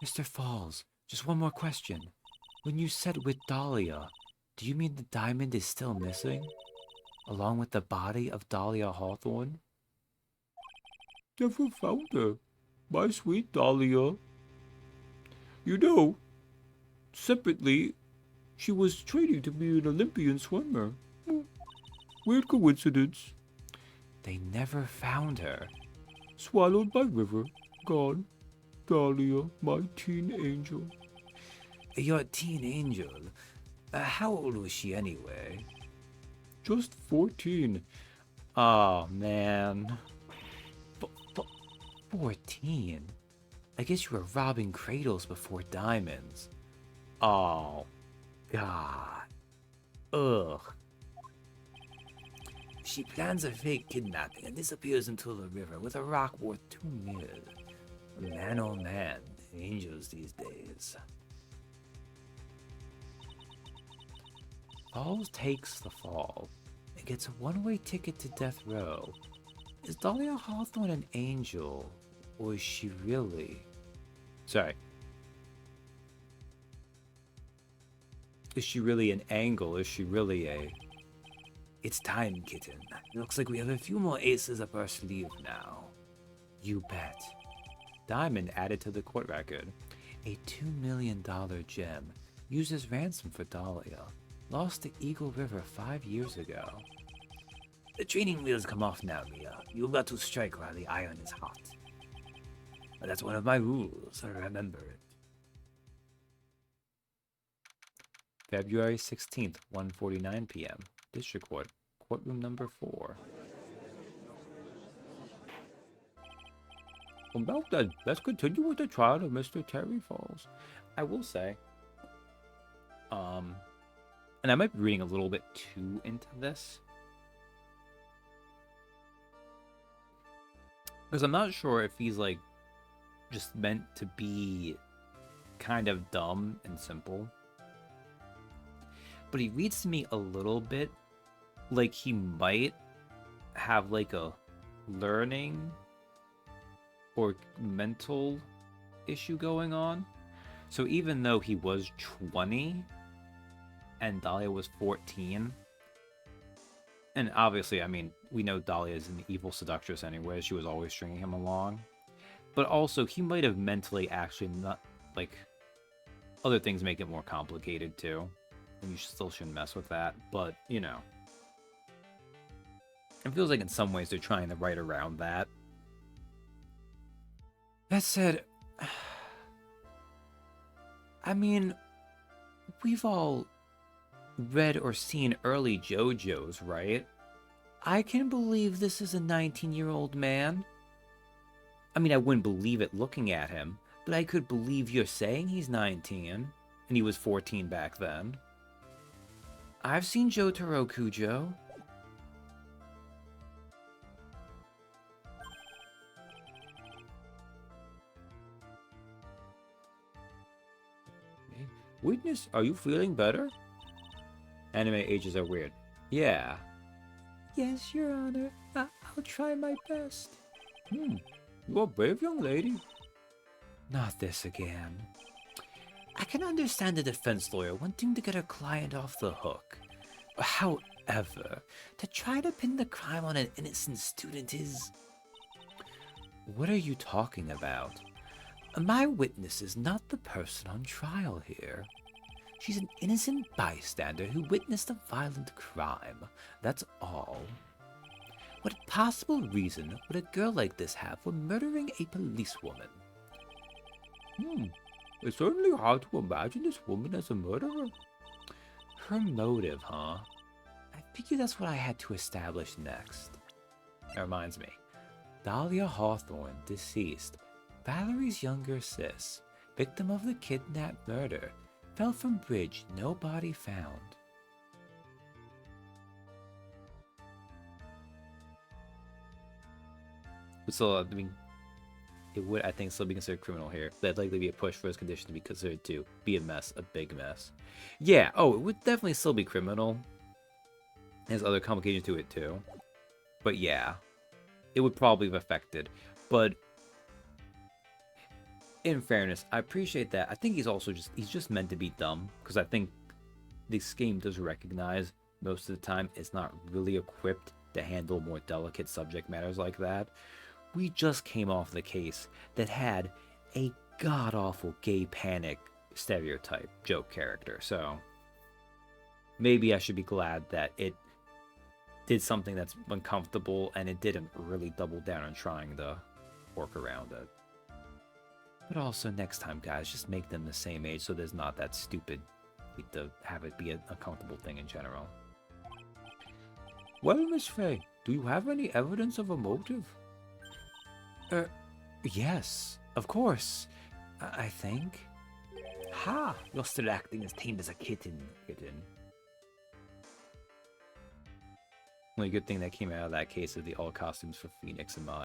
Mr. Falls, just one more question. When you said with Dahlia, do you mean the diamond is still missing? Along with the body of Dahlia Hawthorne? Never found her. My sweet Dahlia. You know, separately, she was training to be an Olympian swimmer. Weird coincidence. They never found her. Swallowed by river. Gone. Dahlia, my teen angel. Your teen angel. How old was she anyway? Just 14. Oh, man. 14? I guess you were robbing cradles before diamonds. Oh, God. Ugh. She plans a fake kidnapping and disappears into the river with a rock worth $2 million. Man, oh man, angels these days. Falls takes the fall and gets a one-way ticket to death row. Is Dahlia Hawthorne an angel, or is she really... Sorry. Is she really an angle? Is she really a... It's time, kitten. Looks like we have a few more aces up our sleeve now. You bet. Diamond added to the court record. A $2 million gem used as ransom for Dahlia. Lost to Eagle River 5 years ago. The training wheels come off now, Mia. You've got to strike while the iron is hot. That's one of my rules, so remember it. February 16th, 1:49 p.m. District Court, courtroom number 4. About that, let's continue with the trial of Mr. Terry Falls. I will say, and I might be reading a little bit too into this, because I'm not sure if he's like just meant to be kind of dumb and simple, but he reads to me a little bit like he might have like a learning or mental issue going on. So even though he was 20 and Dahlia was 14, and obviously, I mean, we know Dahlia is an evil seductress anyway, she was always stringing him along, but also he might have mentally actually not, like, other things make it more complicated too, and you still shouldn't mess with that, but, you know, it feels like in some ways they're trying to write around that. That said, I mean, we've all read or seen early JoJo's, right? I can believe this is a 19-year-old man. I mean, I wouldn't believe it looking at him, but I could believe you're saying he's 19, and he was 14 back then. I've seen Jotaro Kujo. Witness, are you feeling better? Anime ages are weird. Yeah. Yes, Your Honor. I'll try my best. You're a brave young lady. Not this again. I can understand a defense lawyer wanting to get her client off the hook. However, to try to pin the crime on an innocent student is... What are you talking about? My witness is not the person on trial here. She's an innocent bystander who witnessed a violent crime. That's all. What possible reason would a girl like this have for murdering a policewoman? It's certainly hard to imagine this woman as a murderer. Her motive, huh? I figure that's what I had to establish next. That reminds me. Dahlia Hawthorne, deceased. Valerie's younger sis, victim of the kidnap murder, fell from bridge, no body found. So, I mean, it would, I think, still be considered criminal here. There'd likely be a push for his condition to be considered to be a mess, a big mess. Yeah, oh, it would definitely still be criminal. There's other complications to it, too. But yeah, it would probably have affected. But in fairness, I appreciate that. I think he's also he's just meant to be dumb. Because I think this game does recognize most of the time it's not really equipped to handle more delicate subject matters like that. We just came off the case that had a god-awful gay panic stereotype joke character. So maybe I should be glad that it did something that's uncomfortable and it didn't really double down on trying to work around it. But also next time, guys, just make them the same age so there's not that stupid to have it be an uncomfortable thing in general. Well, Miss Faye, do you have any evidence of a motive? Yes, of course. I think. Ha! You're still acting as tame as a kitten. Only good thing that came out of that case is the all costumes for Phoenix and Maya.